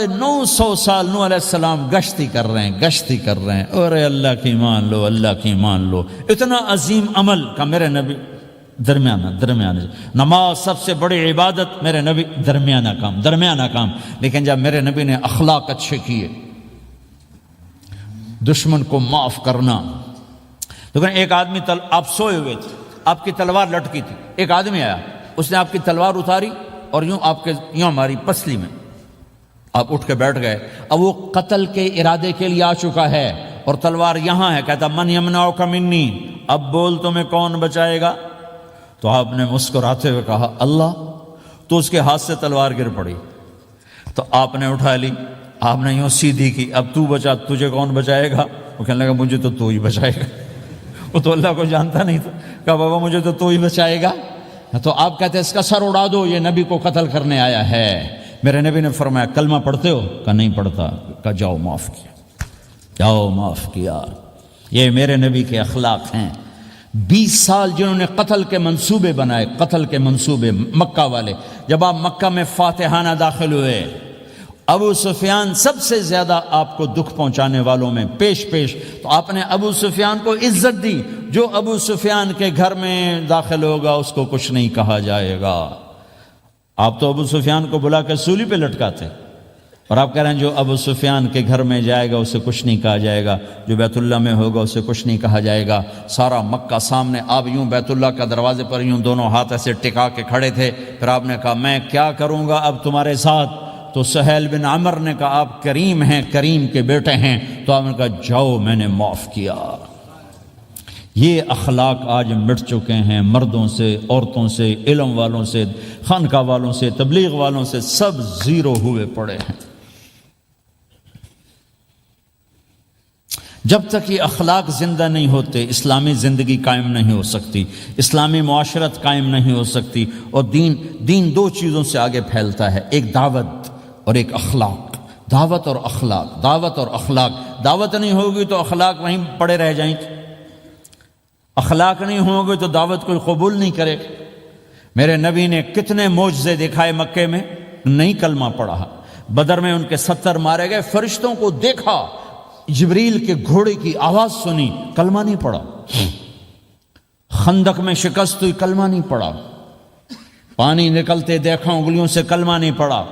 نوح علیہ السلام گشتی کر رہے ہیں، اور اللہ کی مان لو، اللہ کی مان لو، اتنا عظیم عمل کا میرے نبی درمیانہ نماز سب سے بڑی عبادت، میرے نبی درمیانہ کام، لیکن جب میرے نبی نے اخلاق اچھے کیے، دشمن کو معاف کرنا۔ لیکن ایک آدمی آپ سوئے ہوئے تھے، آپ کی تلوار لٹکی تھی، ایک آدمی آیا، اس نے آپ کی تلوار اتاری اور یوں ماری پسلی میں، آپ اٹھ کے بیٹھ گئے۔ اب وہ قتل کے ارادے کے لیے آ چکا ہے اور تلوار یہاں ہے، کہتا من یمنعک منی، اب بول تمہیں کون بچائے گا؟ تو آپ نے مسکراتے ہوئے کہا اللہ، تو اس کے ہاتھ سے تلوار گر پڑی، تو آپ نے اٹھا لی، آپ نے یوں سیدھی کی، اب تو بچا، تجھے کون بچائے گا؟ وہ کہنے لگا مجھے تو ہی بچائے گا، وہ تو اللہ کو جانتا نہیں تھا، کہا بابا مجھے تو ہی بچائے گا۔ تو آپ کہتے ہیں اس کا سر اڑا دو، یہ نبی کو قتل کرنے آیا ہے۔ میرے نبی نے فرمایا کلمہ پڑھتے ہو؟ کہا نہیں پڑھتا۔ کہا جاؤ معاف کیا۔ یہ میرے نبی کے اخلاق ہیں۔ 20 سال جنہوں نے قتل کے منصوبے بنائے، مکہ والے، جب آپ مکہ میں فاتحانہ داخل ہوئے، ابو سفیان سب سے زیادہ آپ کو دکھ پہنچانے والوں میں پیش تو آپ نے ابو سفیان کو عزت دی۔ جو ابو سفیان کے گھر میں داخل ہوگا اس کو کچھ نہیں کہا جائے گا۔ آپ تو ابو سفیان کو بلا کے سولی پہ لٹکاتے، اور آپ کہہ رہے ہیں جو ابو سفیان کے گھر میں جائے گا اسے کچھ نہیں کہا جائے گا، جو بیت اللہ میں ہوگا اسے کچھ نہیں کہا جائے گا۔ سارا مکہ سامنے، آپ یوں بیت اللہ کا دروازے پر یوں دونوں ہاتھ ایسے ٹکا کے کھڑے تھے، پھر آپ نے کہا میں کیا کروں گا اب تمہارے ساتھ؟ تو سہیل بن عمر نے کہا آپ کریم ہیں، کریم کے بیٹے ہیں، تو آپ نے کہا جاؤ میں نے معاف کیا۔ یہ اخلاق آج مٹ چکے ہیں، مردوں سے، عورتوں سے، علم والوں سے، خانقاہ والوں سے، تبلیغ والوں سے، سب زیرو ہوئے پڑے ہیں۔ جب تک یہ اخلاق زندہ نہیں ہوتے اسلامی زندگی قائم نہیں ہو سکتی، اسلامی معاشرت قائم نہیں ہو سکتی، اور دین دو چیزوں سے آگے پھیلتا ہے، ایک دعوت اور ایک اخلاق۔ دعوت اور اخلاق، دعوت اور اخلاق۔ دعوت نہیں ہوگی تو اخلاق وہیں پڑے رہ جائیں گے، اخلاق نہیں ہوں گے تو دعوت کوئی قبول نہیں کرے گا۔ میرے نبی نے کتنے معجزے دکھائے مکے میں، نہیں کلمہ پڑھا۔ بدر میں ان کے 70 مارے گئے، فرشتوں کو دیکھا، جبریل کے گھوڑے کی آواز سنی، کلمہ نہیں پڑھا۔ خندق میں شکست ہوئی، کلمہ نہیں پڑھا۔ پانی نکلتے دیکھا، انگلیوں سے کلمہ نہیں پڑھا۔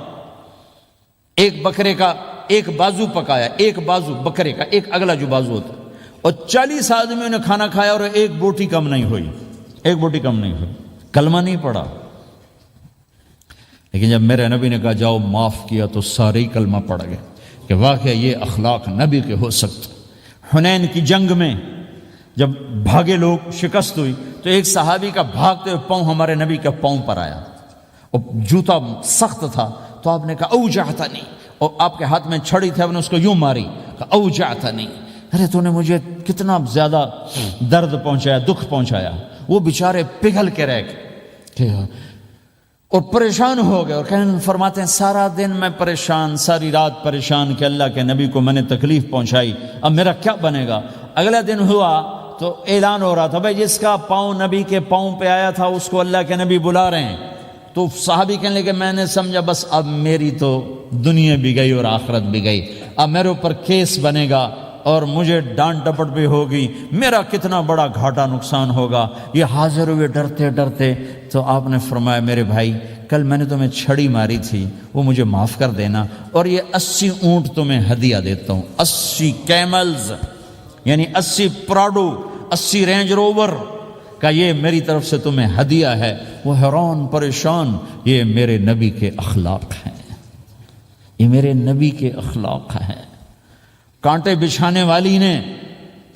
ایک بکرے کا ایک بازو پکایا، ایک بازو بکرے کا، ایک اگلا جو بازو ہوتا، اور 40 آدمیوں نے کھانا کھایا اور ایک بوٹی کم نہیں ہوئی، ایک بوٹی کم نہیں ہوئی، کلمہ نہیں پڑھا۔ لیکن جب میرے نبی نے کہا جاؤ معاف کیا تو سارے ہی کلمہ پڑھ گئے کہ واقعہ یہ اخلاق نبی کے ہو سکتے۔ حنین کی جنگ میں جب بھاگے لوگ، شکست ہوئی، تو ایک صحابی کا بھاگتے ہوئے پاؤں ہمارے نبی کے پاؤں پر آیا، اور جوتا سخت تھا، تو آپ نے کہا اوجعتنی، اور آپ کے ہاتھ میں چھڑی تھی، آپ نے اس کو یوں ماری، کہا اوجعتنی، ارے تو نے مجھے کتنا زیادہ درد پہنچایا، دکھ پہنچایا۔ وہ بیچارے پگھل کے رہ گئے اور پریشان ہو گئے، اور فرماتے ہیں سارا دن میں پریشان، ساری رات پریشان کہ اللہ کے نبی کو میں نے تکلیف پہنچائی، اب میرا کیا بنے گا۔ اگلا دن ہوا تو اعلان ہو رہا تھا بھائی جس کا پاؤں نبی کے پاؤں پہ آیا تھا اس کو اللہ کے نبی بلا رہے ہیں۔ تو صحابی کہنے لگے میں نے سمجھا بس اب میری تو دنیا بھی گئی اور آخرت بھی گئی، اب میرے اوپر کیس بنے گا اور مجھے ڈانٹ ڈپٹ بھی ہوگی، میرا کتنا بڑا گھاٹا نقصان ہوگا۔ یہ حاضر ہوئے ڈرتے ڈرتے، تو آپ نے فرمایا میرے بھائی کل میں نے تمہیں چھڑی ماری تھی، وہ مجھے معاف کر دینا، اور یہ 80 اونٹ تمہیں ہدیہ دیتا ہوں، 80 کیملز یعنی 80 پراڈو، 80 رینج روور کا یہ میری طرف سے تمہیں ہدیہ ہے۔ وہ حیران پریشان، یہ میرے نبی کے اخلاق ہیں، یہ میرے نبی کے اخلاق ہیں۔ کانٹے بچھانے والی نے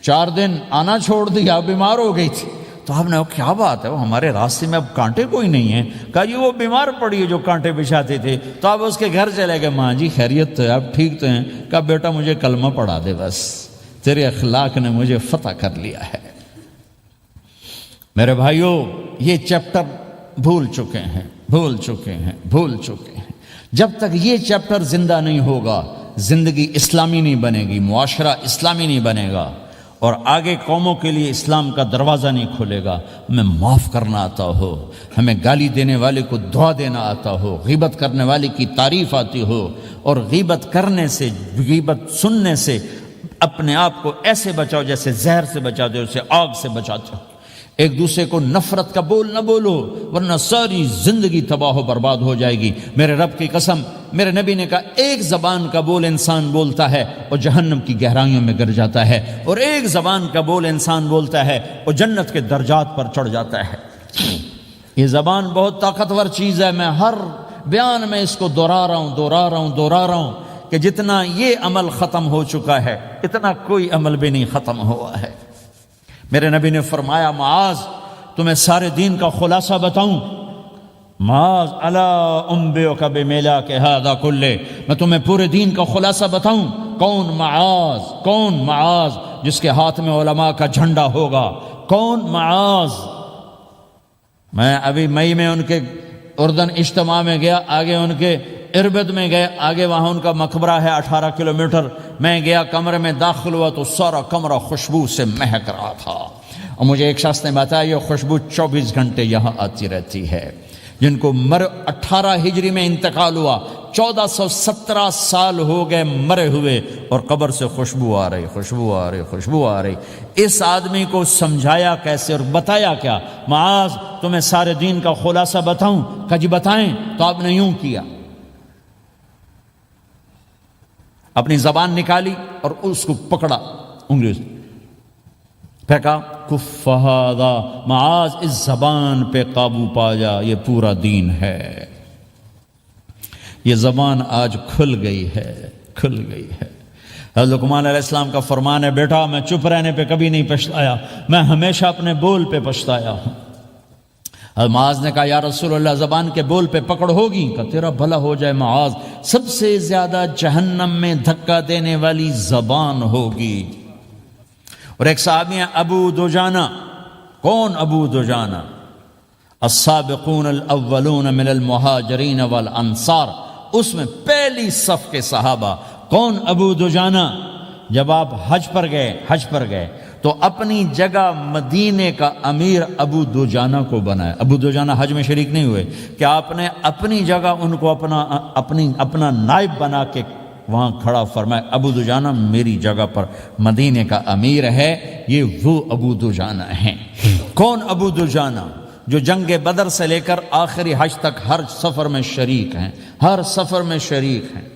4 دن آنا چھوڑ دیا، بیمار ہو گئی تھی، تو آپ نے کہا کیا بات ہے، وہ ہمارے راستے میں اب کانٹے کوئی نہیں ہیں؟ کہا جی وہ بیمار پڑی ہے جو کانٹے بچھاتے تھے، تو آپ اس کے گھر چلے گئے، ماں جی خیریت تو ہے، آپ ٹھیک تو ہیں؟ کہا بیٹا مجھے کلمہ پڑھا دے، بس تیرے اخلاق نے مجھے فتح کر لیا ہے۔ میرے بھائیوں یہ چیپٹر بھول چکے ہیں، بھول چکے ہیں، بھول چکے ہیں۔ جب تک یہ چیپٹر زندہ نہیں ہوگا زندگی اسلامی نہیں بنے گی، معاشرہ اسلامی نہیں بنے گا، اور آگے قوموں کے لیے اسلام کا دروازہ نہیں کھلے گا۔ ہمیں معاف کرنا آتا ہو، ہمیں گالی دینے والے کو دعا دینا آتا ہو، غیبت کرنے والے کی تعریف آتی ہو، اور غیبت کرنے سے، غیبت سننے سے اپنے آپ کو ایسے بچاؤ جیسے زہر سے بچاتے ہو، اسے آگ سے بچاتے ہو۔ ایک دوسرے کو نفرت کا بول نہ بولو ورنہ ساری زندگی تباہ و برباد ہو جائے گی۔ میرے رب کی قسم، میرے نبی نے کہا ایک زبان کا بول انسان بولتا ہے اور جہنم کی گہرائیوں میں گر جاتا ہے، اور ایک زبان کا بول انسان بولتا ہے اور جنت کے درجات پر چڑھ جاتا ہے۔ یہ زبان بہت طاقتور چیز ہے، میں ہر بیان میں اس کو دہرا رہا ہوں کہ جتنا یہ عمل ختم ہو چکا ہے اتنا کوئی عمل بھی نہیں ختم ہوا ہے۔ میرے نبی نے فرمایا معاذ تمہیں سارے دین کا خلاصہ بتاؤں؟ معاذ الا انبئک بملاک ھذا کلہ، میں تمہیں پورے دین کا خلاصہ بتاؤں؟ کون معاذ؟ کون معاذ جس کے ہاتھ میں علماء کا جھنڈا ہوگا؟ کون معاذ؟ میں ابھی مئی میں ان کے اردن اجتماع میں گیا، آگے ان کے اربد میں گئے، آگے وہاں ان کا مقبرہ ہے 18 کلومیٹر۔ میں گیا کمرے میں داخل ہوا تو سارا کمرہ خوشبو سے مہک رہا تھا، اور مجھے ایک شخص نے بتایا یہ خوشبو 24 گھنٹے یہاں آتی رہتی ہے۔ جن کو 18 ہجری میں انتقال ہوا، 1417 سال ہو گئے مرے ہوئے، اور قبر سے خوشبو آ رہی، خوشبو آ رہی، خوشبو آ رہی۔ اس آدمی کو سمجھایا کیسے اور بتایا کیا؟ معاذ تمہیں سارے دین کا خلاصہ بتاؤں؟ کہا جی بتائیں۔ تو آپ نے یوں کیا، اپنی زبان نکالی اور اس کو پکڑا انگلی سے، پھینکا، کف ھذا، معاذ اس زبان پہ قابو پا جا، یہ پورا دین ہے۔ یہ زبان آج کھل گئی ہے، کھل گئی ہے۔ حضرت لقمان علیہ السلام کا فرمان ہے، بیٹا میں چپ رہنے پہ کبھی نہیں پچھتایا، میں ہمیشہ اپنے بول پہ پچھتایا ہوں۔ حضرت معاذ نے کہا یا رسول اللہ زبان کے بول پہ پکڑ ہوگی؟ کہ تیرا بھلا ہو جائے معاذ، سب سے زیادہ جہنم میں دھکا دینے والی زبان ہوگی۔ اور ایک صحابی ہیں ابو دجانہ۔ کون ابو دجانہ؟ السابقون الاولون من المہاجرین والانصار، اس میں پہلی صف کے صحابہ۔ کون ابو دجانہ؟ جب آپ حج پر گئے تو اپنی جگہ مدینے کا امیر ابو دجانہ کو بنایا۔ ابو دجانہ حج میں شریک نہیں ہوئے کہ آپ نے اپنی جگہ ان کو اپنا نائب بنا کے وہاں کھڑا فرمایا، ابو دجانہ میری جگہ پر مدینے کا امیر ہے۔ یہ وہ ابو دجانہ ہیں۔ کون ابو دجانہ؟ جو جنگ بدر سے لے کر آخری حج تک ہر سفر میں شریک ہیں، ہر سفر میں شریک ہیں۔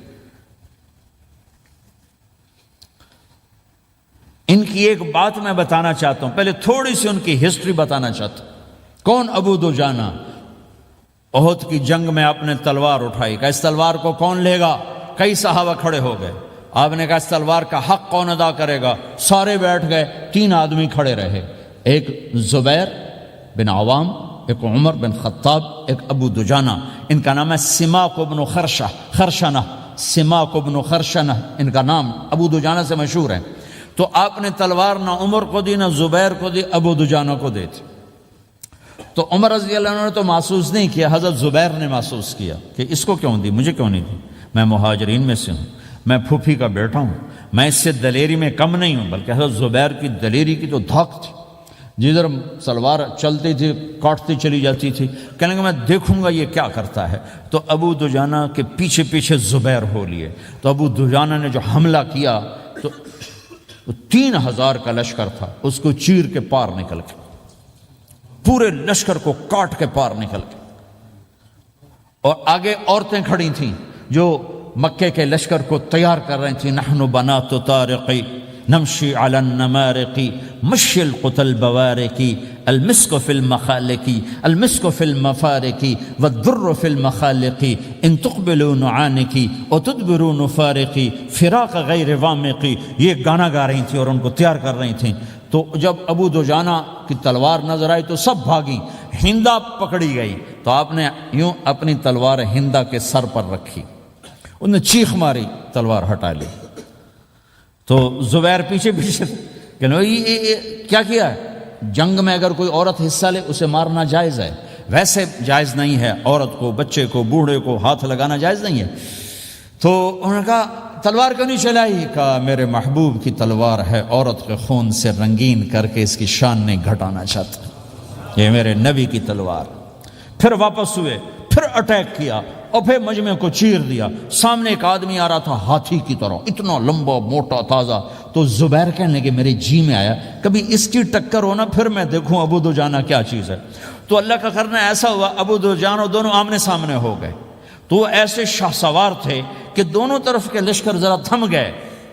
ان کی ایک بات میں بتانا چاہتا ہوں، پہلے تھوڑی سی ان کی ہسٹری بتانا چاہتا ہوں۔ کون ابو دجانہ؟ احد کی جنگ میں آپ نے تلوار اٹھائی، کہ اس تلوار کو کون لے گا؟ کئی صحابہ کھڑے ہو گئے۔ آپ نے کہا اس تلوار کا حق کون ادا کرے گا؟ سارے بیٹھ گئے، 3 آدمی کھڑے رہے، ایک زبیر بن عوام، ایک عمر بن خطاب، ایک ابو دجانہ۔ ان کا نام ہے سماک بن خرشنہ، سماک بن خرشنہ ان کا نام، ابو دجانہ سے مشہور ہے۔ تو آپ نے تلوار نہ عمر کو دی، نہ زبیر کو دی، ابو دجانہ کو دی تھی۔ تو عمر رضی اللہ عنہ نے تو محسوس نہیں کیا، حضرت زبیر نے محسوس کیا کہ اس کو کیوں دی، مجھے کیوں نہیں دی؟ میں مہاجرین میں سے ہوں، میں پھوپھی کا بیٹا ہوں، میں اس سے دلیری میں کم نہیں ہوں۔ بلکہ حضرت زبیر کی دلیری کی تو دھاک تھی، جدھر سلوار چلتی تھی کاٹتی چلی جاتی تھی، کہنے کہ میں دیکھوں گا یہ کیا کرتا ہے۔ تو ابو دجانہ کے پیچھے پیچھے زبیر ہو لیے۔ تو ابو دجانہ نے جو حملہ کیا تو 3000 کا لشکر تھا، اس کو چیر کے پار نکل کے، پورے لشکر کو کاٹ کے پار نکل کے۔ اور آگے عورتیں کھڑی تھیں جو مکے کے لشکر کو تیار کر رہی تھیں، نحن بنات طارقی نمشی علی النمارقی مشی القتل بوارقی المسک فی المخالقی المسک فی المفارقی والدر فی المخالقی ان تقبلوا نعانقی وتدبروا نفارقی فراق غیر وامقی۔ یہ گانا گا رہی تھیں اور ان کو تیار کر رہی تھیں۔ تو جب ابو دجانہ کی تلوار نظر آئی تو سب بھاگیں، ہندا پکڑی گئی۔ تو آپ نے یوں اپنی تلوار ہندا کے سر پر رکھی، انہوں نے چیخ ماری، تلوار ہٹا لی۔ تو زبیر پیچھے پیچھے کہ کیا کیا ہے؟ جنگ میں اگر کوئی عورت حصہ لے اسے مارنا جائز ہے، ویسے جائز نہیں ہے، عورت کو، بچے کو، بوڑھے کو ہاتھ لگانا جائز نہیں ہے۔ تو انہوں نے کہا تلوار کیوں نہیں چلائی؟ کہا میرے محبوب کی تلوار ہے، عورت کے خون سے رنگین کر کے اس کی شان نہیں گھٹانا چاہتا، یہ میرے نبی کی تلوار۔ پھر واپس ہوئے، پھر اٹیک کیا اور پھر مجمع کو چیر دیا۔ سامنے ایک آدمی آ رہا تھا ہاتھی کی طرح، اتنا لمبا موٹا تازہ۔ تو زبیر کہنے لگے میرے جی میں آیا کبھی اس کی ٹکر ہونا، پھر میں دیکھوں ابو دجانہ کیا چیز ہے۔ تو اللہ کا کرنا ایسا ہوا، ابو دجانہ دونوں آمنے سامنے ہو گئے۔ تو وہ ایسے شاہ سوار تھے کہ دونوں طرف کے لشکر ذرا تھم گئے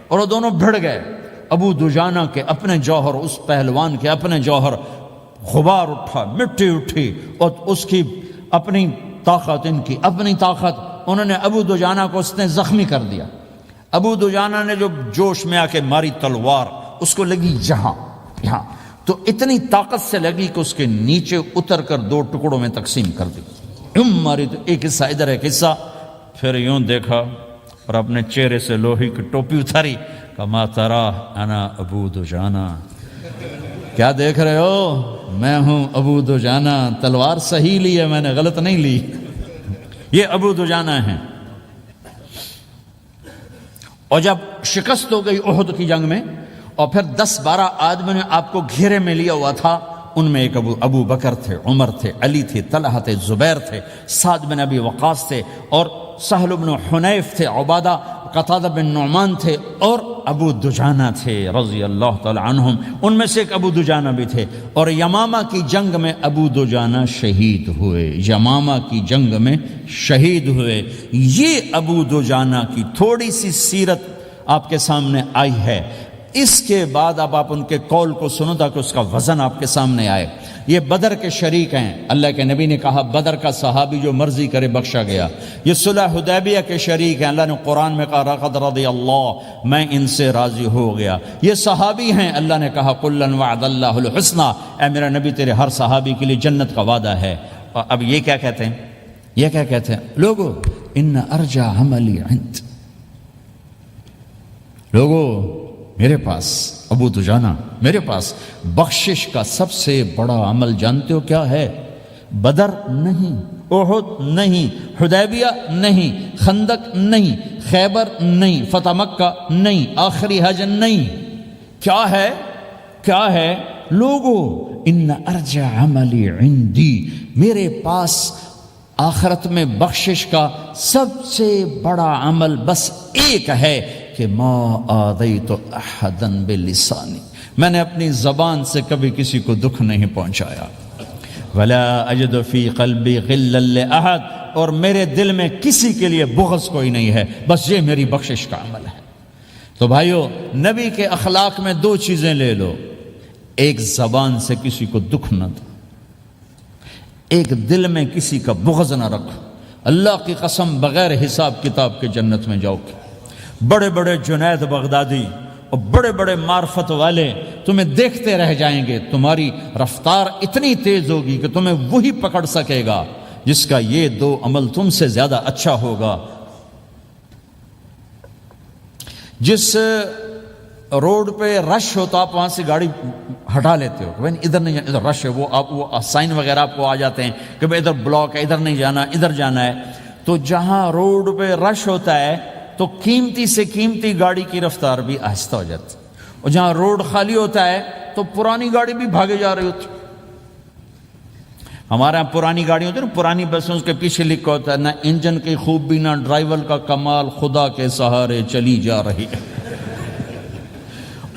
اور وہ دونوں بھڑ گئے۔ ابو دجانہ کے اپنے جوہر، اس پہلوان کے اپنے جوہر، غبار اٹھا، مٹی اٹھی، اور اس کی اپنی طاقت، ان کی اپنی طاقت، انہوں نے ابو دجانہ کو اس نے زخمی کر دیا۔ ابو دجانہ نے جو جوش میں آ کے ماری تلوار، اس کو لگی یہاں، تو اتنی طاقت سے لگی کہ اس کے نیچے اتر کر 2 ٹکڑوں میں تقسیم کر دی۔ ماری تو ایک حصہ ادھر، ایک حصہ، پھر یوں دیکھا اور اپنے چہرے سے لوہی کی ٹوپی اتاری، کما ترا انا ابو دجانہ، کیا دیکھ رہے ہو؟ میں ہوں ابو دجانہ، تلوار صحیح لی ہے میں نے، غلط نہیں لی۔ یہ ابو دجانہ ہیں۔ اور جب شکست ہو گئی احد کی جنگ میں، اور پھر 10-12 آدمی نے آپ کو گھیرے میں لیا ہوا تھا، ان میں ایک ابو بکر تھے، عمر تھے، علی تھے، طلحہ تھے، زبیر تھے، سعد بن ابی وقاص تھے، اور سہل بن حنیف تھے، عبادہ قتادہ بن نعمان تھے، اور ابو دجانہ تھے رضی اللہ تعالی عنہم۔ ان میں سے ایک ابو دجانہ بھی تھے۔ اور یمامہ کی جنگ میں ابو دجانہ شہید ہوئے، یمامہ کی جنگ میں شہید ہوئے۔ یہ ابو دجانہ کی تھوڑی سی سیرت آپ کے سامنے آئی ہے۔ اس کے بعد اب آپ ان کے قول کو سنو تاکہ اس کا وزن آپ کے سامنے آئے۔ یہ بدر کے شریک ہیں، اللہ کے نبی نے کہا بدر کا صحابی جو مرضی کرے بخشا گیا۔ یہ صلح حدیبیہ کے شریک ہیں، اللہ نے قرآن میں کہا لقد رضی اللہ، میں ان سے راضی ہو گیا۔ یہ صحابی ہیں، اللہ نے کہا کلا وعد اللہ الحسنی، اے میرا نبی تیرے ہر صحابی کے لیے جنت کا وعدہ ہے۔ اور اب یہ کیا کہتے ہیں؟ یہ کیا کہتے ہیں لوگو؟ ان ارجع عملی عند، لوگو میرے پاس، ابو دجانہ میرے پاس بخشش کا سب سے بڑا عمل جانتے ہو کیا ہے؟ بدر نہیں، احد نہیں، حدیبیہ نہیں، خندق نہیں، خیبر نہیں، فتح مکہ نہیں، آخری حج نہیں۔ کیا ہے؟ کیا ہے لوگو؟ ان ارجع عملی عندی، میرے پاس آخرت میں بخشش کا سب سے بڑا عمل بس ایک ہے کہ ما آذیت احدا بلسانی، میں نے اپنی زبان سے کبھی کسی کو دکھ نہیں پہنچایا۔ ولا اجد فی قلبی غلا لاحد، اور میرے دل میں کسی کے لیے بغض کوئی نہیں ہے، بس یہ میری بخشش کا عمل ہے۔ تو بھائیو، نبی کے اخلاق میں دو چیزیں لے لو، ایک زبان سے کسی کو دکھ نہ دو، ایک دل میں کسی کا بغض نہ رکھو۔ اللہ کی قسم بغیر حساب کتاب کے جنت میں جاؤ گے۔ بڑے بڑے جنید بغدادی اور بڑے بڑے معرفت والے تمہیں دیکھتے رہ جائیں گے، تمہاری رفتار اتنی تیز ہوگی کہ تمہیں وہی پکڑ سکے گا جس کا یہ دو عمل تم سے زیادہ اچھا ہوگا۔ جس روڈ پہ رش ہوتا آپ وہاں سے گاڑی ہٹا لیتے ہو کہ بھائی ادھر نہیں جانا، ادھر رش ہے، وہ سائن وغیرہ آپ کو آ جاتے ہیں کہ بھائی ادھر بلاک ہے، ادھر نہیں جانا، ادھر جانا ہے۔ تو جہاں روڈ پہ رش ہوتا ہے تو قیمتی سے قیمتی گاڑی کی رفتار بھی آہستہ ہو جاتی، اور جہاں روڈ خالی ہوتا ہے تو پرانی گاڑی بھی بھاگے جا رہی ہوتی۔ ہمارے یہاں پرانی گاڑی ہوتی ہے نا، پرانی بسوں کے پیچھے لکھا ہوتا ہے نہ انجن کی خوبی نہ ڈرائیور کا کمال، خدا کے سہارے چلی جا رہی ہے۔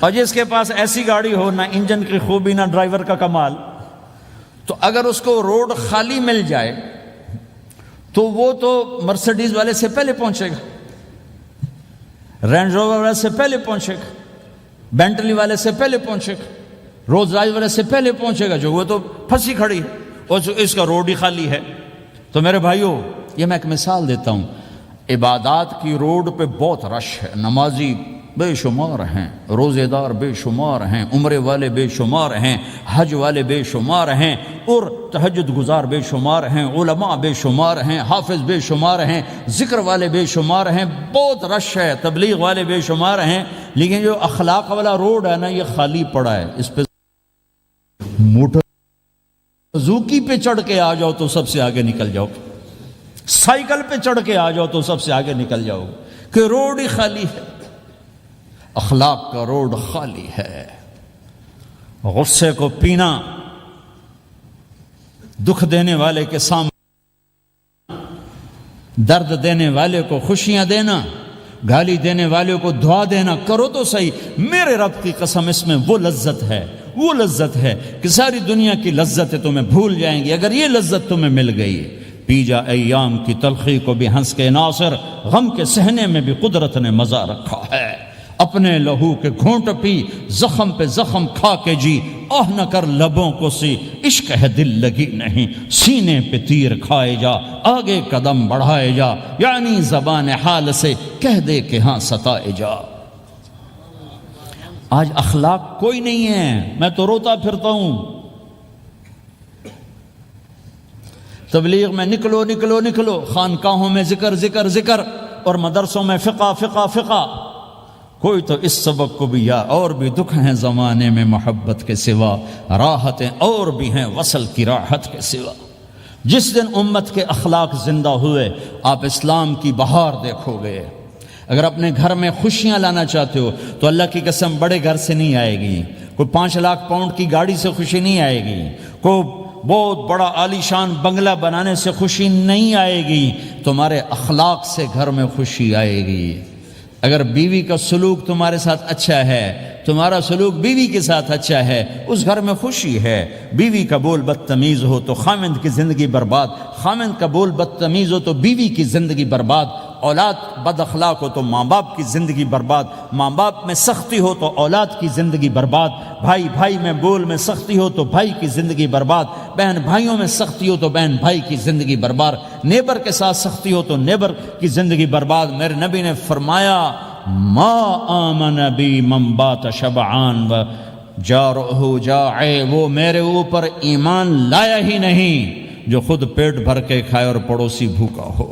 اور جس کے پاس ایسی گاڑی ہو، نہ انجن کی خوبی نہ ڈرائیور کا کمال، تو اگر اس کو روڈ خالی مل جائے تو وہ تو مرسیڈیز والے سے پہلے پہنچے گا، رینج روور والے سے پہلے پہنچے گا، بینٹلی والے سے پہلے پہنچے گا، رولز رائس والے سے پہلے پہنچے گا، جو وہ تو پھنسی کھڑی ہے اور اس کا روڈ ہی خالی ہے۔ تو میرے بھائیوں، یہ میں ایک مثال دیتا ہوں، عبادات کی روڈ پہ بہت رش ہے، نمازی بے شمار ہیں، روزے دار بے شمار ہیں، عمرے والے بے شمار ہیں، حج والے بے شمار ہیں، اور تہجد گزار بے شمار ہیں، علماء بے شمار ہیں، حافظ بے شمار ہیں، ذکر والے بے شمار ہیں، بہت رش ہے، تبلیغ والے بے شمار ہیں، لیکن جو اخلاق والا روڈ ہے نا، یہ خالی پڑا ہے۔ اس پہ موٹر سوزوکی پہ چڑھ کے آ جاؤ تو سب سے آگے نکل جاؤ، سائیکل پہ چڑھ کے آ جاؤ تو سب سے آگے نکل جاؤ، کہ روڈ ہی خالی ہے۔ اخلاق کا روڈ خالی ہے۔ غصے کو پینا، دکھ دینے والے کے سامنے، درد دینے والے کو خوشیاں دینا، گالی دینے والے کو دعا دینا، کرو تو صحیح۔ میرے رب کی قسم، اس میں وہ لذت ہے، وہ لذت ہے کہ ساری دنیا کی لذتیں تمہیں بھول جائیں گی اگر یہ لذت تمہیں مل گئی۔ پی جا ایام کی تلخی کو بھی ہنس کے ناصر، غم کے سہنے میں بھی قدرت نے مزہ رکھا ہے۔ اپنے لہو کے گھونٹ پی، زخم پہ زخم کھا کے جی، آہ نہ کر لبوں کو سی، عشق ہے دل لگی نہیں، سینے پہ تیر کھائے جا، آگے قدم بڑھائے جا، یعنی زبان حال سے کہہ دے کہ ہاں ستائے جا۔ آج اخلاق کوئی نہیں ہے، میں تو روتا پھرتا ہوں۔ تبلیغ میں نکلو نکلو نکلو، خانقاہوں میں ذکر ذکر ذکر، اور مدرسوں میں فقہ فقہ فقہ۔ کوئی تو اس سبق کو بھی، یا اور بھی دکھ ہیں زمانے میں محبت کے سوا، راحتیں اور بھی ہیں وصل کی راحت کے سوا۔ جس دن امت کے اخلاق زندہ ہوئے، آپ اسلام کی بہار دیکھو گے۔ اگر اپنے گھر میں خوشیاں لانا چاہتے ہو تو اللہ کی قسم بڑے گھر سے نہیں آئے گی، کوئی 5 لاکھ پاؤنڈ کی گاڑی سے خوشی نہیں آئے گی، کوئی بہت بڑا عالی شان بنگلہ بنانے سے خوشی نہیں آئے گی، تمہارے اخلاق سے گھر میں خوشی آئے گی۔ اگر بیوی کا سلوک تمہارے ساتھ اچھا ہے، تمہارا سلوک بیوی کے ساتھ اچھا ہے، اس گھر میں خوشی ہے۔ بیوی کا بول بدتمیز ہو تو خامند کی زندگی برباد، خامند کا بول بدتمیز ہو تو بیوی کی زندگی برباد۔ اولاد بد اخلاق ہو تو ماں باپ کی زندگی برباد، ماں باپ میں سختی ہو تو اولاد کی زندگی برباد، بھائی بھائی میں بول میں سختی ہو تو بھائی کی زندگی برباد، بہن بھائیوں میں سختی ہو تو بہن بھائی کی زندگی برباد، نیبر کے ساتھ سختی ہو تو نیبر کی زندگی برباد۔ میرے نبی نے فرمایا ما آمن بی من بات شبعان و جارہ جائع، وہ میرے اوپر ایمان لایا ہی نہیں جو خود پیٹ بھر کے کھائے اور پڑوسی بھوکا ہو۔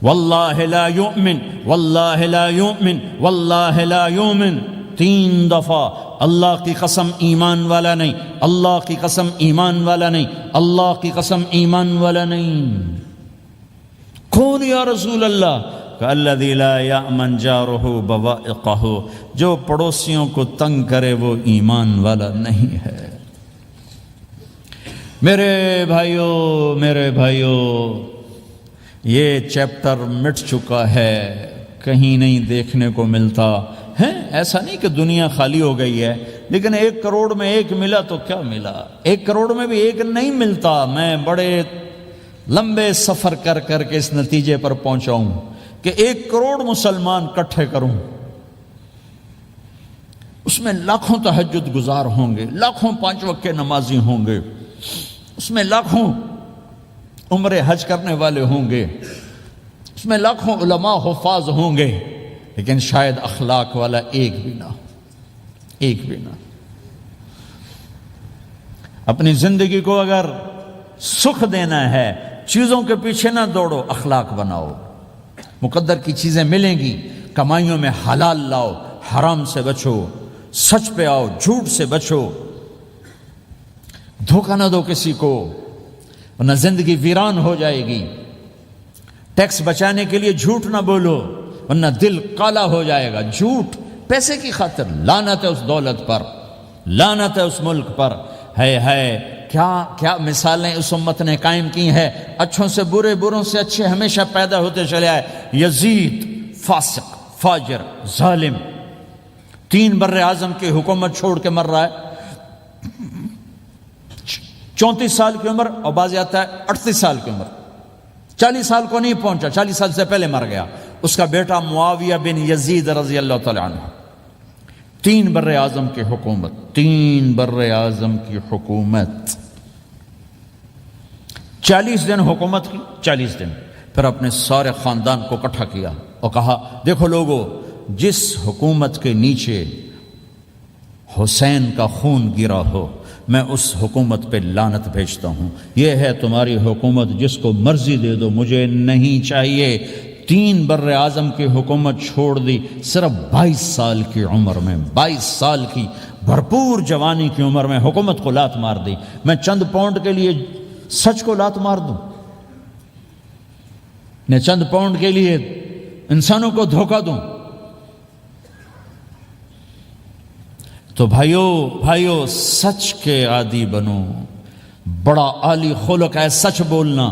واللہ لا یؤمن، واللہ لا یؤمن، واللہ لا یؤمن، 3 دفعہ اللہ کی قسم ایمان والا نہیں، اللہ کی قسم ایمان والا نہیں، اللہ کی قسم ایمان والا نہیں۔ کون یا رسول اللہ؟ الذی لا یأمن جارہ بوائقہ، جو پڑوسیوں کو تنگ کرے وہ ایمان والا نہیں ہے۔ میرے بھائیوں یہ چیپٹر مٹ چکا ہے، کہیں نہیں دیکھنے کو ملتا ہے۔ ایسا نہیں کہ دنیا خالی ہو گئی ہے، لیکن 1 کروڑ میں 1 ملا تو کیا ملا، 1 کروڑ میں بھی 1 نہیں ملتا۔ میں بڑے لمبے سفر کر کر کے اس نتیجے پر پہنچا ہوں کہ 1 کروڑ مسلمان اکٹھے کروں، اس میں لاکھوں تہجد گزار ہوں گے، لاکھوں 5 وقت کے نمازی ہوں گے، اس میں لاکھوں عمرے حج کرنے والے ہوں گے، اس میں لاکھوں علماء حفاظ ہوں گے، لیکن شاید اخلاق والا ایک بھی نہ، ایک بھی نہ۔ اپنی زندگی کو اگر سکھ دینا ہے، چیزوں کے پیچھے نہ دوڑو، اخلاق بناؤ۔ مقدر کی چیزیں ملیں گی، کمائیوں میں حلال لاؤ، حرام سے بچو، سچ پہ آؤ، جھوٹ سے بچو، دھوکہ نہ دو کسی کو، ورنہ زندگی ویران ہو جائے گی۔ ٹیکس بچانے کے لیے جھوٹ نہ بولو، ورنہ دل کالا ہو جائے گا۔ جھوٹ پیسے کی خاطر، لعنت ہے اس دولت پر، لعنت ہے اس ملک پر۔ ہے کیا مثالیں اس امت نے قائم کی ہیں، اچھوں سے برے، بروں سے اچھے ہمیشہ پیدا ہوتے چلے آئے۔ یزید فاسق، فاجر، ظالم، 3 بر اعظم کی حکومت چھوڑ کے مر رہا ہے، 34 سال کی عمر، اور بعض آتا ہے 38 سال کی عمر، 40 سال کو نہیں پہنچا، 40 سال سے پہلے مر گیا۔ اس کا بیٹا معاویہ بن یزید رضی اللہ تعالیٰ عنہ، 3 بر اعظم کی حکومت، 3 بر اعظم کی حکومت، 40 دن حکومت کی، 40 دن، پھر اپنے سارے خاندان کو اکٹھا کیا اور کہا دیکھو لوگو، جس حکومت کے نیچے حسین کا خون گرا ہو، میں اس حکومت پہ لعنت بھیجتا ہوں۔ یہ ہے تمہاری حکومت، جس کو مرضی دے دو، مجھے نہیں چاہیے۔ 3 بر اعظم کی حکومت چھوڑ دی، صرف 22 سال کی عمر میں، 22 سال کی بھرپور جوانی کی عمر میں حکومت کو لات مار دی۔ میں چند پاؤنڈ کے لیے سچ کو لات مار دوں؟ میں چند پاؤنڈ کے لیے انسانوں کو دھوکہ دوں؟ تو بھائیو سچ کے عادی بنو۔ بڑا عالی خلق ہے سچ بولنا،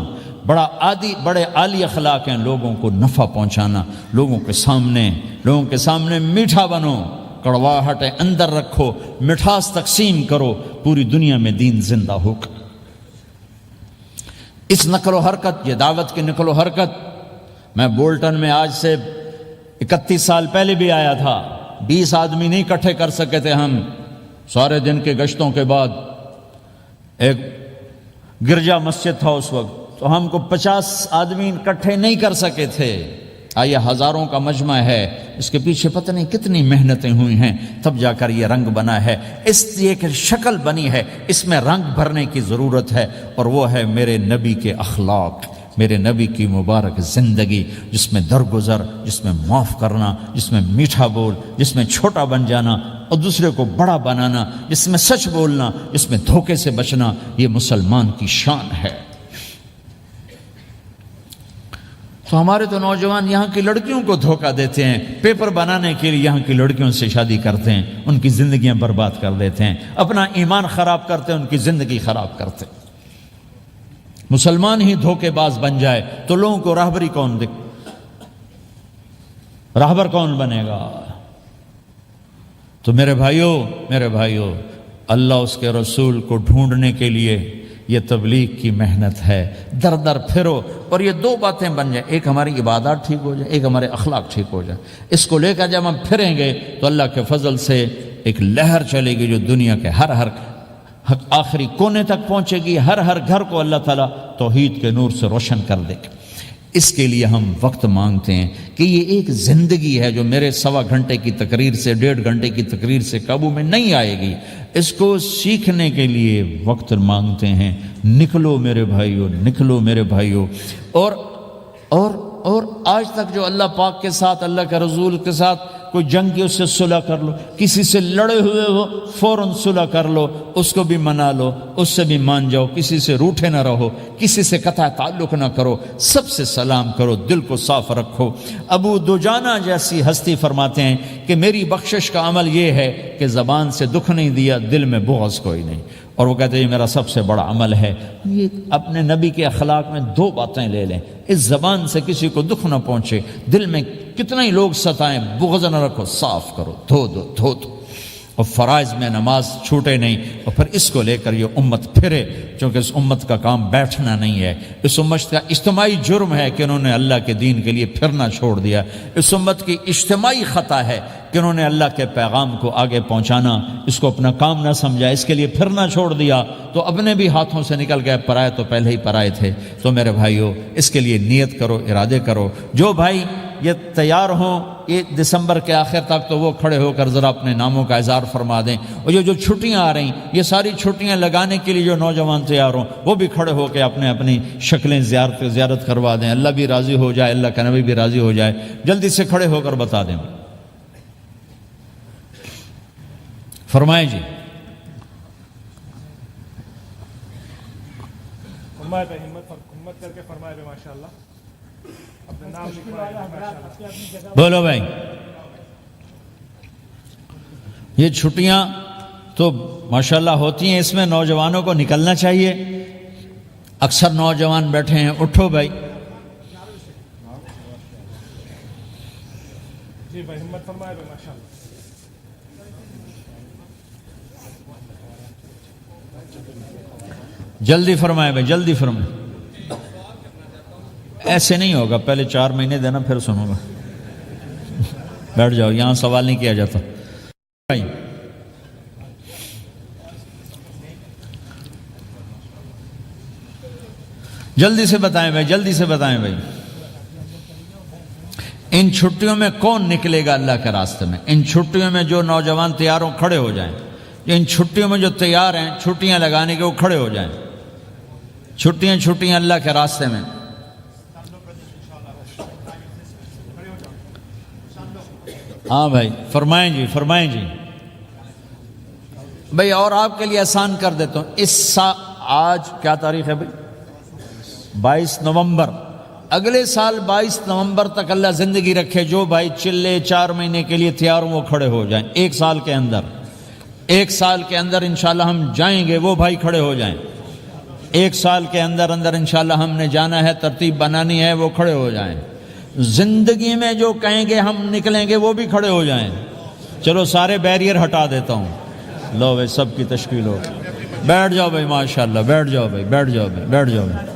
بڑے عالی اخلاق ہیں لوگوں کو نفع پہنچانا، لوگوں کے سامنے میٹھا بنو، کڑواہٹ اندر رکھو، مٹھاس تقسیم کرو، پوری دنیا میں دین زندہ ہوگا۔ اس نقل و حرکت، یہ دعوت کی نقل و حرکت، میں بولٹن میں آج سے 31 سال پہلے بھی آیا تھا، 20 آدمی نہیں اکٹھے کر سکے تھے ہم، سارے دن کے گشتوں کے بعد۔ ایک گرجا مسجد تھا اس وقت، تو ہم کو 50 آدمی اکٹھے نہیں کر سکے تھے۔ آئیے ہزاروں کا مجمع ہے، اس کے پیچھے پتہ نہیں کتنی محنتیں ہوئی ہیں، تب جا کر یہ رنگ بنا ہے، اس لیے کہ شکل بنی ہے، اس میں رنگ بھرنے کی ضرورت ہے، اور وہ ہے میرے نبی کے اخلاق، میرے نبی کی مبارک زندگی، جس میں درگزر، جس میں معاف کرنا، جس میں میٹھا بول، جس میں چھوٹا بن جانا اور دوسرے کو بڑا بنانا، جس میں سچ بولنا، جس میں دھوکے سے بچنا، یہ مسلمان کی شان ہے۔ تو ہمارے تو نوجوان یہاں کی لڑکیوں کو دھوکہ دیتے ہیں، پیپر بنانے کے لیے یہاں کی لڑکیوں سے شادی کرتے ہیں، ان کی زندگیاں برباد کر دیتے ہیں، اپنا ایمان خراب کرتے ہیں، ان کی زندگی خراب کرتے ہیں۔ مسلمان ہی دھوکے باز بن جائے تو لوگوں کو راہبر کون بنے گا؟ تو میرے بھائیوں، اللہ اس کے رسول کو ڈھونڈنے کے لیے یہ تبلیغ کی محنت ہے، در در پھرو اور یہ دو باتیں بن جائیں، ایک ہماری عبادات ٹھیک ہو جائے، ایک ہمارے اخلاق ٹھیک ہو جائے۔ اس کو لے کر جب ہم پھریں گے تو اللہ کے فضل سے ایک لہر چلے گی جو دنیا کے ہر آخری کونے تک پہنچے گی، ہر گھر کو اللہ تعالیٰ توحید کے نور سے روشن کر دے گا۔ اس کے لیے ہم وقت مانگتے ہیں کہ یہ ایک زندگی ہے جو میرے 1.25 گھنٹے کی تقریر سے 1.5 گھنٹے کی تقریر سے قابو میں نہیں آئے گی۔ اس کو سیکھنے کے لیے وقت مانگتے ہیں۔ نکلو میرے بھائیو، نکلو میرے بھائیو۔ اور آج تک جو اللہ پاک کے ساتھ، اللہ کے رسول کے ساتھ کوئی جنگ کی، اس سے صلح کر لو، کسی سے لڑے ہوئے ہو فوراً صلح کر لو، اس کو بھی منا لو، اس سے بھی مان جاؤ، کسی سے روٹھے نہ رہو، کسی سے قطع تعلق نہ کرو، سب سے سلام کرو، دل کو صاف رکھو۔ ابو دجانہ جیسی ہستی فرماتے ہیں کہ میری بخشش کا عمل یہ ہے کہ زبان سے دکھ نہیں دیا، دل میں بغض کوئی نہیں، اور وہ کہتے ہیں یہ میرا سب سے بڑا عمل ہے۔ یہ اپنے نبی کے اخلاق میں 2 باتیں لے لیں، اس زبان سے کسی کو دکھ نہ پہنچے، دل میں کتنے ہی لوگ ستائیں، بغض نہ رکھو، صاف کرو، دھو دو، اور فرائض میں نماز چھوٹے نہیں، اور پھر اس کو لے کر یہ امت پھرے، چونکہ اس امت کا کام بیٹھنا نہیں ہے، اس امت کا اجتماعی جرم ہے کہ انہوں نے اللہ کے دین کے لیے پھرنا چھوڑ دیا، اس امت کی اجتماعی خطا ہے کہ انہوں نے اللہ کے پیغام کو آگے پہنچانا اس کو اپنا کام نہ سمجھا، اس کے لیے پھرنا چھوڑ دیا تو اپنے بھی ہاتھوں سے نکل گئے، پرائے تو پہلے ہی پرائے تھے۔ تو میرے بھائیو، اس کے لیے نیت کرو، ارادے کرو۔ جو بھائی یہ تیار ہوں 1 دسمبر کے آخر تک تو وہ کھڑے ہو کر ذرا اپنے ناموں کا اظہار فرما دیں، اور یہ جو چھٹیاں آ رہی، یہ ساری چھٹیاں لگانے کے لیے جو نوجوان تیار ہوں وہ بھی کھڑے ہو کے اپنی شکلیں زیارت کروا دیں، اللہ بھی راضی ہو جائے، اللہ کا نبی بھی راضی ہو جائے۔ جلدی سے کھڑے ہو کر بتا دیں، فرمائیں جی۔ ہمت کر کے فرمائے ماشاءاللہ، اپنا نام لکھوائے ماشاءاللہ۔ بولو بھائی، یہ چھٹیاں تو ماشاءاللہ ہوتی ہیں، اس میں نوجوانوں کو نکلنا چاہیے۔ اکثر نوجوان بیٹھے ہیں، اٹھو بھائی۔ جی بھائی، ہمت فرمائے ماشاءاللہ۔ جلدی فرمائے بھائی، جلدی فرمائے۔ ایسے نہیں ہوگا، پہلے 4 مہینے دینا پھر سنوں گا۔ بیٹھ جاؤ، یہاں سوال نہیں کیا جاتا بھائی۔ جلدی سے بتائیں بھائی، جلدی سے بتائیں بھائی۔ ان چھٹیوں میں کون نکلے گا اللہ کے راستے میں؟ ان چھٹیوں میں جو نوجوان تیار ہوں کھڑے ہو جائیں، ان چھٹیوں میں جو تیار ہیں چھٹیاں لگانے کے وہ کھڑے ہو جائیں۔ چھٹیاں اللہ کے راستے میں۔ ہاں بھائی، فرمائیں جی، فرمائیں جی بھائی۔ اور آپ کے لیے آسان کر دیتا ہوں، آج کیا تاریخ ہے بھائی؟ 22 نومبر۔ اگلے سال 22 نومبر تک اللہ زندگی رکھے، جو بھائی چلے 4 مہینے کے لیے تیار ہوں وہ کھڑے ہو جائیں۔ 1 سال کے اندر، 1 سال کے اندر انشاءاللہ ہم جائیں گے، وہ بھائی کھڑے ہو جائیں۔ 1 سال کے اندر انشاءاللہ ہم نے جانا ہے، ترتیب بنانی ہے، وہ کھڑے ہو جائیں۔ زندگی میں جو کہیں گے ہم نکلیں گے وہ بھی کھڑے ہو جائیں۔ چلو سارے بیریئر ہٹا دیتا ہوں، لو بھائی سب کی تشکیل ہو، بیٹھ جاؤ بھائی، ماشاءاللہ بیٹھ جاؤ بھائی، بیٹھ جاؤ بھائی، بیٹھ جاؤ بھائی۔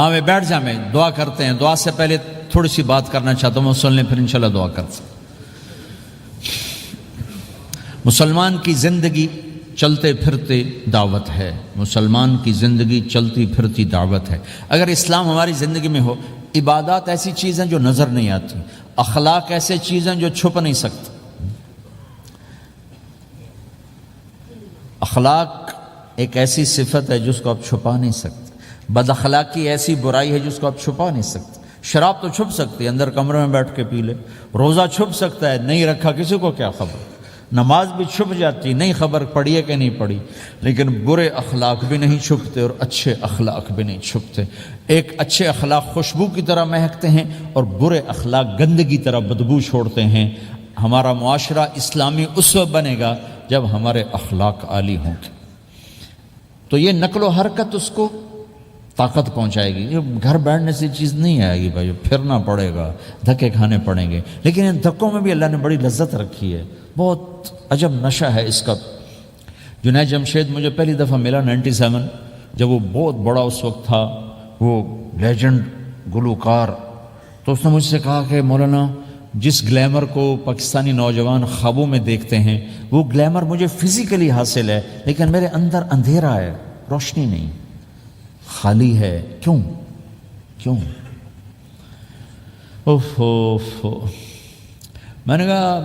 میں بیٹھ جائیں، میں دعا کرتے ہیں۔ دعا سے پہلے تھوڑی سی بات کرنا چاہتا ہوں، سن لیں پھر انشاءاللہ دعا کرتے ہیں۔ مسلمان کی زندگی چلتے پھرتے دعوت ہے، مسلمان کی زندگی چلتی پھرتی دعوت ہے۔ اگر اسلام ہماری زندگی میں ہو، عبادات ایسی چیزیں جو نظر نہیں آتی، اخلاق ایسے چیزیں جو چھپ نہیں سکتی۔ اخلاق ایک ایسی صفت ہے جس کو آپ چھپا نہیں سکتے، بد اخلاقی ایسی برائی ہے جس کو آپ چھپا نہیں سکتے۔ شراب تو چھپ سکتی ہے، اندر کمرے میں بیٹھ کے پی لے، روزہ چھپ سکتا ہے، نہیں رکھا کسی کو کیا خبر، نماز بھی چھپ جاتی، نہیں خبر پڑھی ہے کہ نہیں پڑھی، لیکن برے اخلاق بھی نہیں چھپتے اور اچھے اخلاق بھی نہیں چھپتے۔ ایک اچھے اخلاق خوشبو کی طرح مہکتے ہیں اور برے اخلاق گندگی طرح بدبو چھوڑتے ہیں۔ ہمارا معاشرہ اسلامی اس وقت بنے گا جب ہمارے اخلاق عالی ہوں گے۔ تو یہ نقل و حرکت اس کو طاقت پہنچائے گی. یہ گھر بیٹھنے سے چیز نہیں آئے گی بھائی, پھرنا پڑے گا, دھکے کھانے پڑیں گے. لیکن ان دھکوں میں بھی اللہ نے بڑی لذت رکھی ہے, بہت عجب نشہ ہے اس کا. جنید جمشید مجھے پہلی دفعہ ملا 97, جب وہ بہت بڑا اس وقت تھا, وہ لیجنڈ گلوکار. تو اس نے مجھ سے کہا کہ مولانا جس گلیمر کو پاکستانی نوجوان خوابوں میں دیکھتے ہیں وہ گلیمر مجھے فزیکلی حاصل ہے, لیکن میرے اندر اندھیرا ہے, روشنی نہیں, خالی ہے. کیوں؟ اوف. میں نے کہا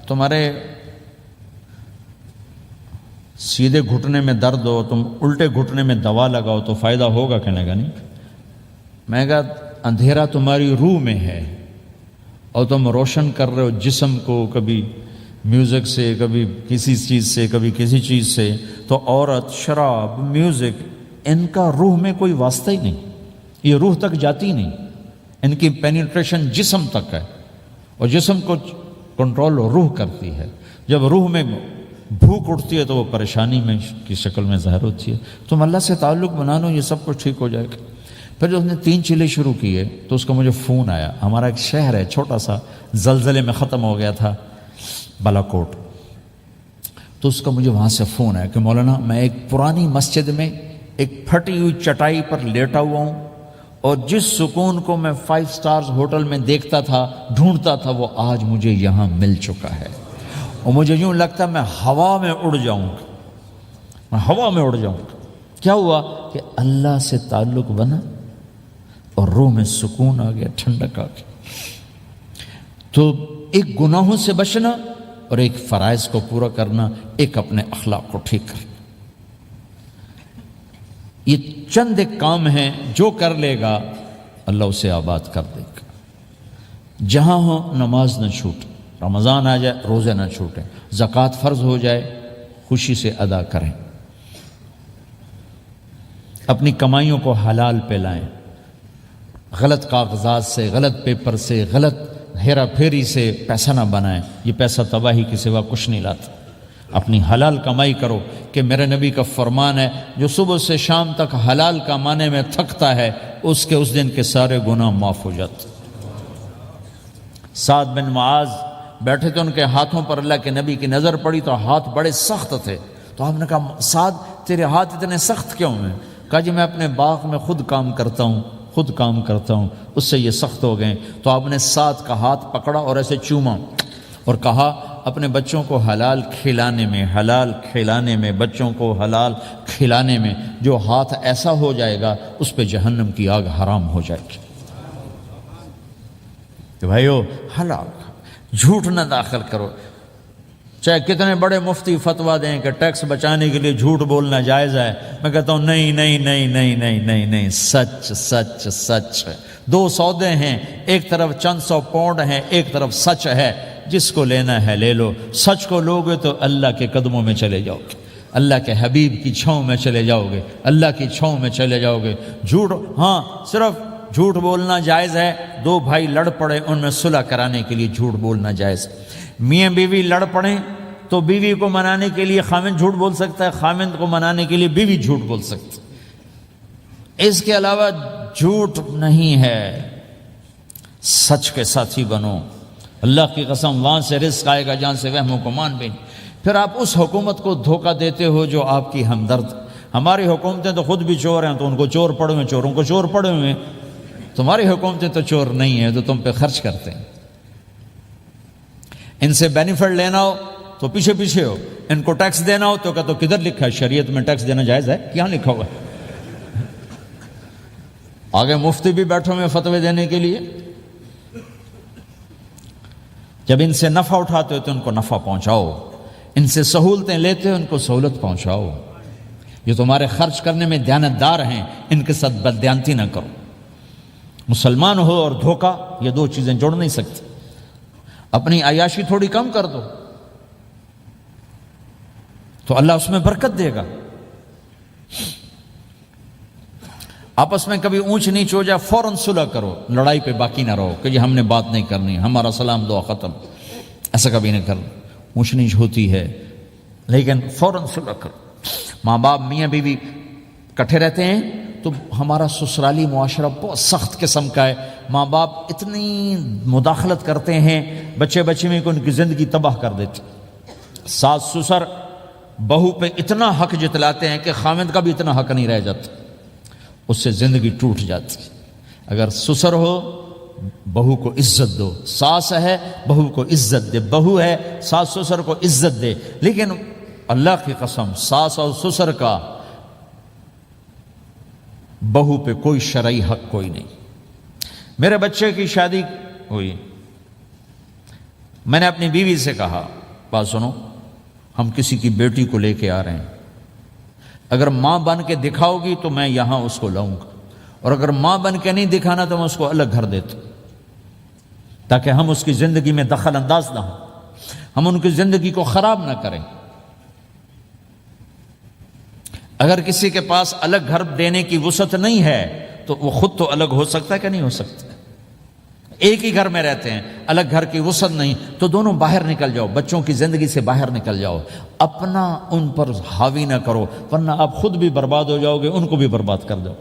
تمہارے سیدھے گھٹنے میں درد ہو, تم الٹے گھٹنے میں دوا لگاؤ تو فائدہ ہوگا, کہنے کا نہیں. میں نے کہا اندھیرا تمہاری روح میں ہے اور تم روشن کر رہے ہو جسم کو, کبھی میوزک سے, کبھی کسی چیز سے, کبھی کسی چیز سے. تو عورت, شراب, میوزک, ان کا روح میں کوئی واسطہ ہی نہیں, یہ روح تک جاتی نہیں. ان کی پینیٹریشن جسم تک ہے اور جسم کو کنٹرول روح کرتی ہے. جب روح میں بھوک اٹھتی ہے تو وہ پریشانی میں کی شکل میں ظاہر ہوتی ہے. تم اللہ سے تعلق بنا لو, یہ سب کچھ ٹھیک ہو جائے گا. پھر جو اس نے 3 چیلے شروع کیے تو اس کا مجھے فون آیا. ہمارا ایک شہر ہے چھوٹا سا, زلزلے میں ختم ہو گیا تھا, بالاکوٹ. تو اس کا مجھے وہاں سے فون آیا کہ مولانا میں ایک پرانی مسجد میں ایک پھٹی ہوئی چٹائی پر لیٹا ہوا ہوں, اور جس سکون کو میں 5 سٹارز ہوٹل میں دیکھتا تھا, ڈھونڈتا تھا, وہ آج مجھے یہاں مل چکا ہے. اور مجھے یوں لگتا میں ہوا میں اڑ جاؤں گا. کیا ہوا کہ اللہ سے تعلق بنا اور روح میں سکون آ گیا, ٹھنڈک آ گئی. تو ایک گناہوں سے بچنا اور ایک فرائض کو پورا کرنا, ایک اپنے اخلاق کو ٹھیک کرنا, یہ چند ایک کام ہیں جو کر لے گا اللہ اسے آباد کر دے گا. جہاں ہو نماز نہ چھوٹے, رمضان آ جائے روزے نہ چھوٹیں, زکوٰۃ فرض ہو جائے خوشی سے ادا کریں, اپنی کمائیوں کو حلال پہ لائیں, غلط کاغذات سے, غلط پیپر سے, غلط ہیرا پھیری سے پیسہ نہ بنائیں. یہ پیسہ تباہی کے سوا کچھ نہیں لاتا. اپنی حلال کمائی کرو, کہ میرے نبی کا فرمان ہے جو صبح سے شام تک حلال کمانے میں تھکتا ہے اس کے اس دن کے سارے گناہ معاف ہو جاتے. سعد بن معاذ بیٹھے تھے, ان کے ہاتھوں پر اللہ کے نبی کی نظر پڑی تو ہاتھ بڑے سخت تھے. تو آپ نے کہا سعد تیرے ہاتھ اتنے سخت کیوں ہیں؟ کہا جی میں اپنے باغ میں خود کام کرتا ہوں, اس سے یہ سخت ہو گئے. تو آپ نے سعد کا ہاتھ پکڑا اور ایسے چوما اور کہا اپنے بچوں کو حلال کھلانے میں بچوں کو حلال کھلانے میں جو ہاتھ ایسا ہو جائے گا اس پہ جہنم کی آگ حرام ہو جائے گی. کہ بھائیو حلال, جھوٹ نہ داخل کرو. چاہے کتنے بڑے مفتی فتویٰ دیں کہ ٹیکس بچانے کے لیے جھوٹ بولنا جائز ہے, میں کہتا ہوں نہیں, سچ. 2 سودے ہیں, ایک طرف چند 100 پاؤنڈ ہیں, ایک طرف سچ ہے. جس کو لینا ہے لے لو. سچ کو لوگے تو اللہ کے قدموں میں چلے جاؤ گے, اللہ کے حبیب کی چھاؤں میں چلے جاؤ گے, اللہ کی چھاؤں میں چلے جاؤ گے. جھوٹ, ہاں صرف جھوٹ بولنا جائز ہے. 2 بھائی لڑ پڑے, ان میں صلح کرانے کے لیے جھوٹ بولنا جائز. میاں بیوی لڑ پڑیں تو بیوی کو منانے کے لیے خاوند جھوٹ بول سکتا ہے, خاوند کو منانے کے لیے بیوی جھوٹ بول سکتی. اس کے علاوہ جھوٹ نہیں ہے. سچ کے ساتھی بنو. اللہ کی قسم وہاں سے رزق آئے گا جہاں سے وہم و گمان بھی نہیں. پھر آپ اس حکومت کو دھوکہ دیتے ہو جو آپ کی ہمدرد. ہماری حکومتیں تو خود بھی چور ہیں تو ان کو چور پڑے ہوئے, چوروں کو چور پڑے ہوئے. تمہاری حکومتیں تو چور نہیں ہیں, تو تم پہ خرچ کرتے ہیں. ان سے بینیفٹ لینا ہو تو پیچھے ہو, ان کو ٹیکس دینا ہو تو کہا تو کدھر لکھا ہے شریعت میں ٹیکس دینا جائز ہے؟ کیا لکھا ہوا ہے؟ آگے مفتی بھی بیٹھے ہوئے فتوے دینے کے لیے. جب ان سے نفع اٹھاتے ہو تو ان کو نفع پہنچاؤ, ان سے سہولتیں لیتے ہو ان کو سہولت پہنچاؤ. یہ تمہارے خرچ کرنے میں دیانتدار ہیں, ان کے ساتھ بددیانتی نہ کرو. مسلمان ہو اور دھوکہ, یہ 2 چیزیں جوڑ نہیں سکتی. اپنی عیاشی تھوڑی کم کر دو تو اللہ اس میں برکت دے گا. آپس میں کبھی اونچ نیچ ہو جائے فوراً صلح کرو, لڑائی پہ باقی نہ رہو کہ جی ہم نے بات نہیں کرنی, ہمارا سلام دعا ختم. ایسا کبھی نہ کرو. اونچ نیچ ہوتی ہے لیکن فوراً صلح کرو. ماں باپ میاں بیوی کٹھے رہتے ہیں تو ہمارا سسرالی معاشرہ بہت سخت قسم کا ہے. ماں باپ اتنی مداخلت کرتے ہیں بچے میں کہ ان کی زندگی تباہ کر دیتے. ساس سسر بہو پہ اتنا حق جتلاتے ہیں کہ خاوند کا بھی اتنا حق نہیں رہ جاتا، اس سے زندگی ٹوٹ جاتی. اگر سسر ہو بہو کو عزت دو، ساس ہے بہو کو عزت دے، بہو ہے ساس سسر کو عزت دے. لیکن اللہ کی قسم ساس اور سسر کا بہو پہ کوئی شرعی حق کوئی نہیں. میرے بچے کی شادی ہوئی، میں نے اپنی بیوی سے کہا بات سنو، ہم کسی کی بیٹی کو لے کے آ رہے ہیں، اگر ماں بن کے دکھاؤ گی تو میں یہاں اس کو لاؤں گا، اور اگر ماں بن کے نہیں دکھانا تو میں اس کو الگ گھر دیتا ہوں، تاکہ ہم اس کی زندگی میں دخل انداز نہ ہوں، ہم ان کی زندگی کو خراب نہ کریں. اگر کسی کے پاس الگ گھر دینے کی وسعت نہیں ہے تو وہ خود تو الگ ہو سکتا ہے کہ نہیں ہو سکتا؟ ایک ہی گھر میں رہتے ہیں، الگ گھر کی وسعت نہیں، تو دونوں باہر نکل جاؤ، بچوں کی زندگی سے باہر نکل جاؤ، اپنا ان پر حاوی نہ کرو، ورنہ آپ خود بھی برباد ہو جاؤ گے، ان کو بھی برباد کر دو.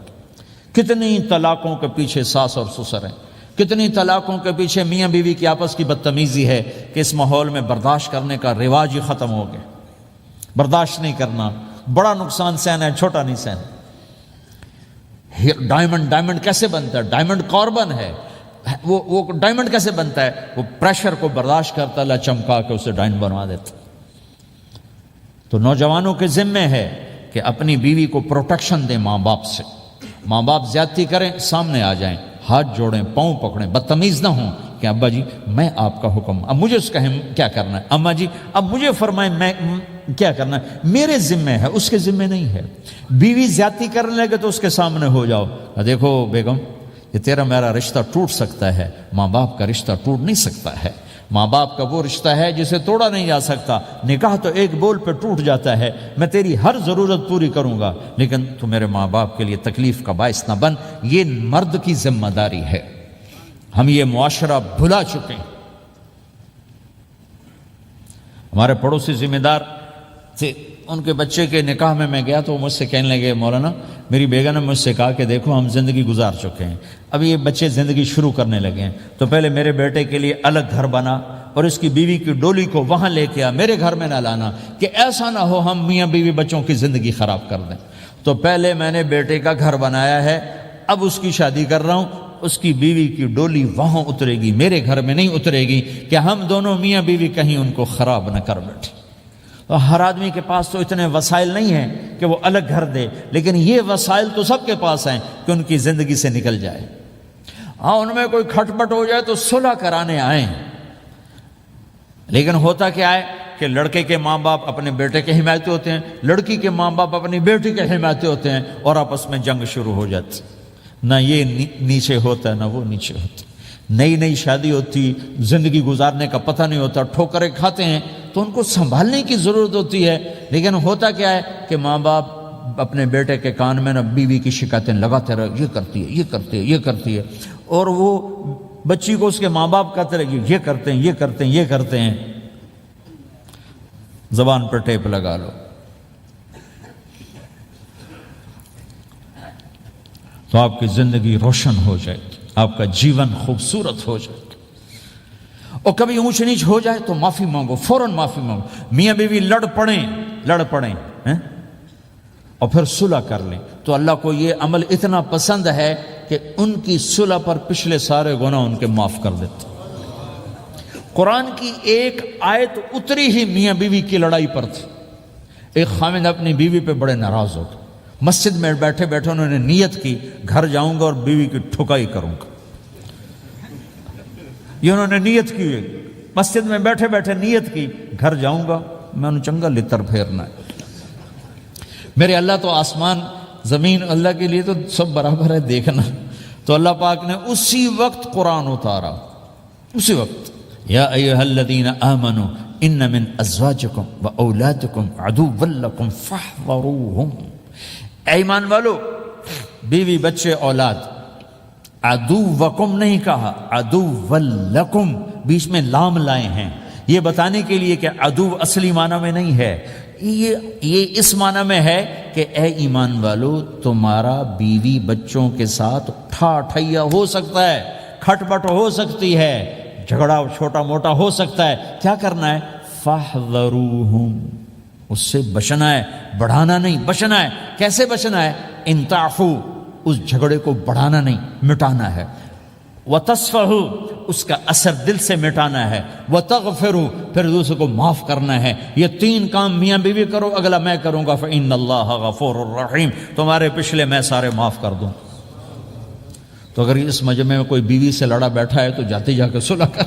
کتنی طلاقوں کے پیچھے ساس اور سسر ہیں، کتنی طلاقوں کے پیچھے میاں بیوی کی آپس کی بدتمیزی ہے کہ اس ماحول میں برداشت کرنے کا رواج ہی ختم ہو گیا. برداشت نہیں کرنا، بڑا نقصان سہنا ہے، چھوٹا نہیں سہنا. ڈائمنڈ کیسے بنتا ہے؟ ڈائمنڈ کاربن ہے. وہ ڈائمنڈ کیسے بنتا ہے؟ وہ پریشر کو برداشت کرتا، اللہ چمکا کے اسے ڈائمنڈ بنوا دیتا. تو نوجوانوں کے ذمے ہے کہ اپنی بیوی کو پروٹیکشن دیں ماں باپ سے. ماں باپ زیادتی کریں سامنے آ جائیں، ہاتھ جوڑیں، پاؤں پکڑیں، بدتمیز نہ ہوں کہ ابا جی میں آپ کا حکم، اب مجھے اس کا کیا کرنا ہے، اماں جی اب مجھے فرمائیں میں کیا کرنا ہے، میرے ذمے ہے، اس کے ذمے نہیں ہے. بیوی زیادتی کرنے لگے تو اس کے سامنے ہو جاؤ، دیکھو بیگم یہ تیرا میرا رشتہ ٹوٹ سکتا ہے، ماں باپ کا رشتہ ٹوٹ نہیں سکتا ہے. ماں باپ کا وہ رشتہ ہے جسے توڑا نہیں جا سکتا. نکاح تو ایک بول پہ ٹوٹ جاتا ہے. میں تیری ہر ضرورت پوری کروں گا لیکن تو میرے ماں باپ کے لیے تکلیف کا باعث نہ بن. یہ مرد کی ذمہ داری ہے. ہم یہ معاشرہ بھلا چکے ہیں. ہمارے پڑوسی ذمہ دار تھے، ان کے بچے کے نکاح میں گیا تو وہ مجھ سے کہنے لگے مولانا میری بیگم نے مجھ سے کہا کہ دیکھو ہم زندگی گزار چکے ہیں، اب یہ بچے زندگی شروع کرنے لگے ہیں، تو پہلے میرے بیٹے کے لیے الگ گھر بنا اور اس کی بیوی کی ڈولی کو وہاں لے کے آ، میرے گھر میں نہ لانا کہ ایسا نہ ہو ہم میاں بیوی بچوں کی زندگی خراب کر دیں. تو پہلے میں نے بیٹے کا گھر بنایا ہے، اب اس کی شادی کر رہا ہوں، اس کی بیوی کی ڈولی وہاں اترے گی، میرے گھر میں نہیں اترے گی کہ ہم دونوں میاں بیوی کہیں ان کو خراب نہ کر بیٹھے. اور ہر آدمی کے پاس تو اتنے وسائل نہیں ہیں کہ وہ الگ گھر دے، لیکن یہ وسائل تو سب کے پاس ہیں کہ ان کی زندگی سے نکل جائے. ہاں ان میں کوئی کھٹ پٹ ہو جائے تو صلح کرانے آئیں، لیکن ہوتا کیا ہے کہ لڑکے کے ماں باپ اپنے بیٹے کے حمایتی ہوتے ہیں، لڑکی کے ماں باپ اپنی بیٹی کے حمایتی ہوتے ہیں اور آپس میں جنگ شروع ہو جاتی. نہ یہ نیچے ہوتا ہے نہ وہ نیچے ہوتا. نئی شادی ہوتی، زندگی گزارنے کا پتہ نہیں ہوتا، ٹھوکریں کھاتے ہیں تو ان کو سنبھالنے کی ضرورت ہوتی ہے. لیکن ہوتا کیا ہے کہ ماں باپ اپنے بیٹے کے کان میں نہ بیوی کی شکایتیں لگاتے رہے، یہ کرتی ہے، یہ کرتی ہے، یہ کرتی ہے، اور وہ بچی کو اس کے ماں باپ کہتے رہے یہ کرتے ہیں، یہ کرتے ہیں، یہ کرتے ہیں. زبان پر ٹیپ لگا لو تو آپ کی زندگی روشن ہو جائے گی، آپ کا جیون خوبصورت ہو جائے گا. اور کبھی اونچ نیچ ہو جائے تو معافی مانگو، فوراً معافی مانگو. میاں بیوی لڑ پڑیں اور پھر صلح کر لیں تو اللہ کو یہ عمل اتنا پسند ہے کہ ان کی صلح پر پچھلے سارے گناہ ان کے معاف کر دیتے. قرآن کی ایک آیت اتری ہی میاں بیوی کی لڑائی پر تھی. ایک خاوند اپنی بیوی پہ بڑے ناراض ہو گئے، مسجد میں بیٹھے بیٹھے انہوں نے نیت کی گھر جاؤں گا اور بیوی کی ٹھکائی کروں گا. یہ انہوں نے نیت کی، مسجد میں بیٹھے بیٹھے نیت کی گھر جاؤں گا میں انہوں چنگا لتر پھیرنا ہے. میرے اللہ تو آسمان زمین اللہ کے لیے تو سب برابر ہے دیکھنا. تو اللہ پاک نے اسی وقت قرآن اتارا، اسی وقت یا ایھا الذین آمنوا ان من ازواجکم و اولادکم عدوا لکم فاحذروہم. اے ایمان والو، بیوی بچے اولاد، عدوکم نہیں کہا، عدو لکم، بیچ میں لام لائے ہیں یہ بتانے کے لیے کہ عدو اصلی معنی میں نہیں ہے، یہ اس معنی میں ہے کہ اے ایمان والو، تمہارا بیوی بچوں کے ساتھ ٹھائیا ہو سکتا ہے، کھٹ بٹ ہو سکتی ہے، جھگڑا چھوٹا موٹا ہو سکتا ہے، کیا کرنا ہے؟ فاحذروہم، اس سے بچنا ہے، بڑھانا نہیں، بچنا ہے۔ کیسے بچنا ہے؟ ان تعفو، اس جھگڑے کو بڑھانا نہیں، مٹانا ہے۔ وتصفحوا، اس کا اثر دل سے مٹانا ہے۔ وتغفروا، پھر دوسرے کو معاف کرنا ہے۔ یہ تین کام میاں بیوی کرو، اگلا میں کروں گا، فإن اللہ غفور الرحیم، تمہارے پچھلے میں سارے معاف کر دوں۔ تو اگر اس مجمع میں کوئی بیوی سے لڑا بیٹھا ہے تو جاتے جا کے صلح کر،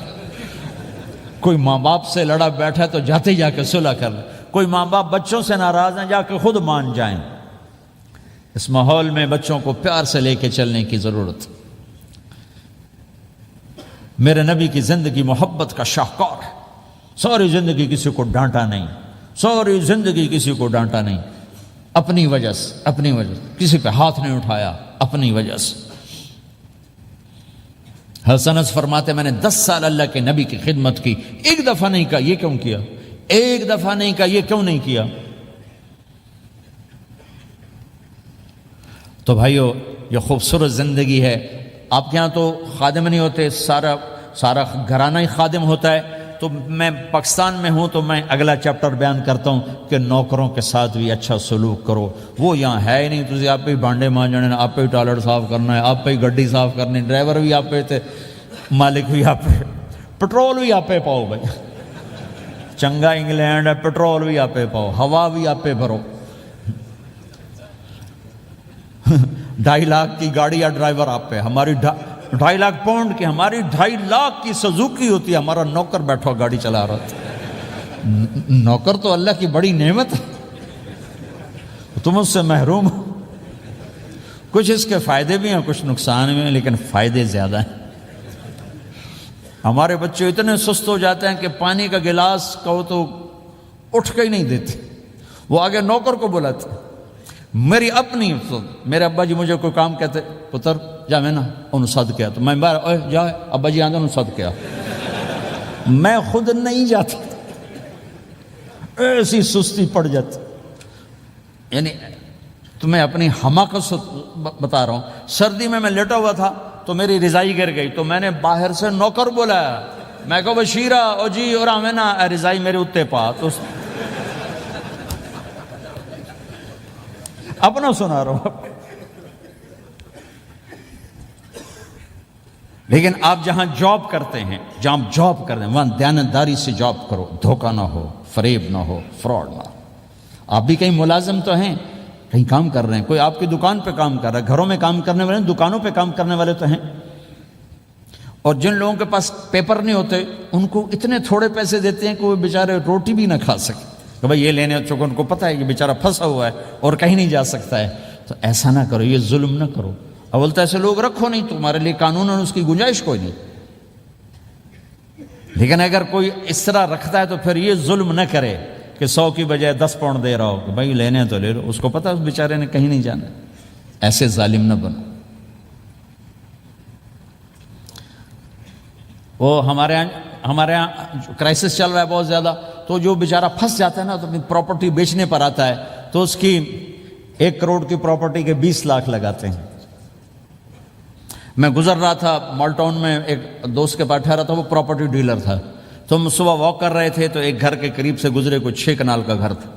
کوئی ماں باپ سے لڑا بیٹھا ہے تو جاتے جا کے صلح کر، کوئی ماں باپ بچوں سے ناراض ہیں جا کے خود مان جائیں۔ اس ماحول میں بچوں کو پیار سے لے کے چلنے کی ضرورت۔ میرے نبی کی زندگی محبت کا شاہکار ہے، ساری زندگی کسی کو ڈانٹا نہیں، ساری زندگی کسی کو ڈانٹا نہیں، اپنی وجہ سے کسی پہ ہاتھ نہیں اٹھایا، اپنی وجہ سے۔ حسن انس فرماتے میں نے 10 سال اللہ کے نبی کی خدمت کی، ایک دفعہ نہیں کہا یہ کیوں کیا، ایک دفعہ نہیں کہا یہ کیوں نہیں کیا۔ تو بھائیو، یہ خوبصورت زندگی ہے۔ آپ کے یہاں تو خادم نہیں ہوتے، سارا گھرانہ ہی خادم ہوتا ہے۔ تو میں پاکستان میں ہوں تو میں اگلا چیپٹر بیان کرتا ہوں کہ نوکروں کے ساتھ بھی اچھا سلوک کرو۔ وہ یہاں ہے ہی نہیں، تو آپ پہ ہی بانڈے مانجنے، آپ پہ ہی ٹوائلٹ صاف کرنا ہے، آپ پہ ہی گڈی صاف کرنی، ڈرائیور بھی آپ پہ تھے، مالک بھی آپ پہ، پٹرول بھی آپ پہ پاؤ بھائی، چنگا انگلینڈ ہے، پٹرول بھی آپ پہ پاؤ، ہوا بھی آپ پہ بھرو۔ 2.5 لاکھ کی گاڑی یا ڈرائیور آپ پہ، ہماری 2.5 لاکھ پاؤنڈ کی، ہماری 2.5 لاکھ کی سزوکی ہوتی ہے، ہمارا نوکر بیٹھا گاڑی چلا رہا تھا۔ نوکر تو اللہ کی بڑی نعمت ہے، تم اس سے محروم ہو۔ کچھ اس کے فائدے بھی ہیں، کچھ نقصان بھی ہیں، لیکن فائدے زیادہ ہیں۔ ہمارے بچے اتنے سست ہو جاتے ہیں کہ پانی کا گلاس کہو تو اٹھ کے ہی نہیں دیتے، وہ آگے نوکر کو بلاتے۔ میری اپنی، میرے ابا جی مجھے کوئی کام کہتے، پتر جا میں نا انہوں صد کیا، تو میں باہر جا ابا جی آندے انہوں صد کیا، میں خود نہیں جاتا، ایسی سستی پڑ جاتی۔ یعنی تمہیں اپنی حماقت سے بتا رہا ہوں۔ سردی میں لیٹا ہوا تھا تو میری رضائی گر گئی، تو میں نے باہر سے نوکر بولایا، میں کہو بشیرہ او جی اور ہمیں نا رضائی میرے اتے پا، تو اپنا سنا رہا ہوں۔ لیکن آپ جہاں جاب کرتے ہیں، وہاں دیانتداری سے جاب کرو، دھوکہ نہ ہو، فریب نہ ہو، فراڈ نہ ہو۔ آپ بھی کہیں ملازم تو ہیں، کہیں کام کر رہے ہیں، کوئی آپ کی دکان پہ کام کر رہا ہے، گھروں میں کام کرنے والے، دکانوں پہ کام کرنے والے تو ہیں۔ اور جن لوگوں کے پاس پیپر نہیں ہوتے، ان کو اتنے تھوڑے پیسے دیتے ہیں کہ وہ بیچارے روٹی بھی نہ کھا سکے، کہ بھائی یہ لینے، چونکہ ان کو پتہ ہے کہ بیچارہ پھنسا ہوا ہے اور کہیں نہیں جا سکتا ہے۔ تو ایسا نہ کرو، یہ ظلم نہ کرو۔ اول تو ایسے لوگ رکھو نہیں، تمہارے لیے قانون اس کی گنجائش کوئی نہیں۔ لیکن اگر کوئی اس طرح رکھتا ہے تو پھر یہ ظلم نہ کرے کہ 100 کی بجائے 10 پاؤنڈ دے رہا ہو، کہ بھائی لینے تو لے لو، اس کو پتہ ہے اس بیچارے نے کہیں نہیں جانا۔ ایسے ظالم نہ بنو۔ وہ ہمارے یہاں کرائسس چل رہا ہے بہت زیادہ، تو جو بیچارہ پھنس جاتا ہے نا، تو اپنی پراپرٹی بیچنے پر آتا ہے، تو اس کی 1 کروڑ کی پراپرٹی کے 20 لاکھ لگاتے ہیں۔ میں گزر رہا تھا مال ٹاؤن میں، ایک دوست کے پاس ٹھہرا تھا، وہ پراپرٹی ڈیلر تھا۔ تو ہم صبح واک کر رہے تھے، تو ایک گھر کے قریب سے گزرے، کوئی 6 کنال کا گھر تھا۔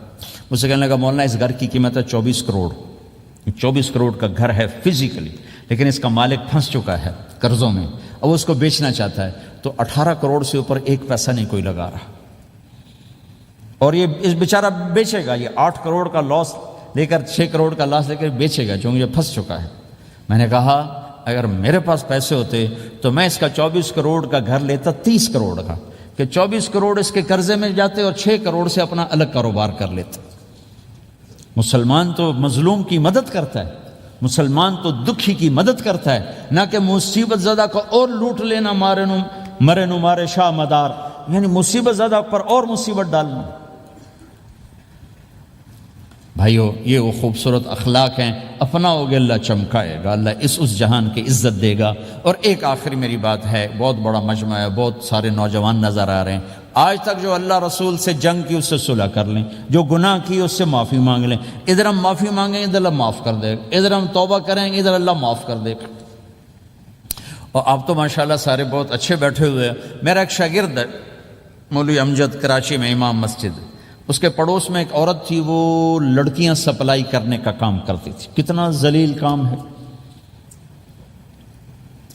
مجھ سے کہنے لگا مولانا اس گھر کی قیمت ہے 24 کروڑ۔ 24 کروڑ کا گھر ہے فزیکلی، لیکن اس کا مالک پھنس چکا ہے قرضوں میں، اب اس کو بیچنا چاہتا ہے، تو 18 کروڑ سے اوپر 1 پیسہ نہیں کوئی لگا رہا، اور یہ اس بیچارہ بیچے گا، یہ 8 کروڑ کا لاس لے کر، 6 کروڑ کا لاس لے کر بیچے گا، چونکہ یہ پھنس چکا ہے۔ میں نے کہا اگر میرے پاس پیسے ہوتے تو میں اس کا 24 کروڑ کا گھر لیتا 30 کروڑ کا، کہ 24 کروڑ اس کے قرضے میں جاتے اور 6 کروڑ سے اپنا الگ کاروبار کر لیتے۔ مسلمان تو مظلوم کی مدد کرتا ہے، مسلمان تو دکھی کی مدد کرتا ہے، نہ کہ مصیبت زدہ کو اور لوٹ لینا، مرے نو مارے شاہ مدار، یعنی مصیبت زدہ پر اور مصیبت ڈالنا۔ بھائیو یہ وہ خوبصورت اخلاق ہیں، اپناؤ گے اللہ چمکائے گا، اللہ اس جہان کی عزت دے گا۔ اور ایک آخری میری بات ہے، بہت بڑا مجمع ہے، بہت سارے نوجوان نظر آ رہے ہیں، آج تک جو اللہ رسول سے جنگ کی اس سے صلح کر لیں، جو گناہ کی اس سے معافی مانگ لیں۔ ادھر ہم معافی مانگیں ادھر اللہ معاف کر دے گا، ادھر ہم توبہ کریں ادھر اللہ معاف کر دے گا۔ اور آپ تو ماشاءاللہ سارے بہت اچھے بیٹھے ہوئے ہیں۔ میرا ایک شاگرد ہے مولوی امجد، کراچی میں امام مسجد، اس کے پڑوس میں ایک عورت تھی، وہ لڑکیاں سپلائی کرنے کا کام کرتی تھی۔ کتنا ذلیل کام ہے،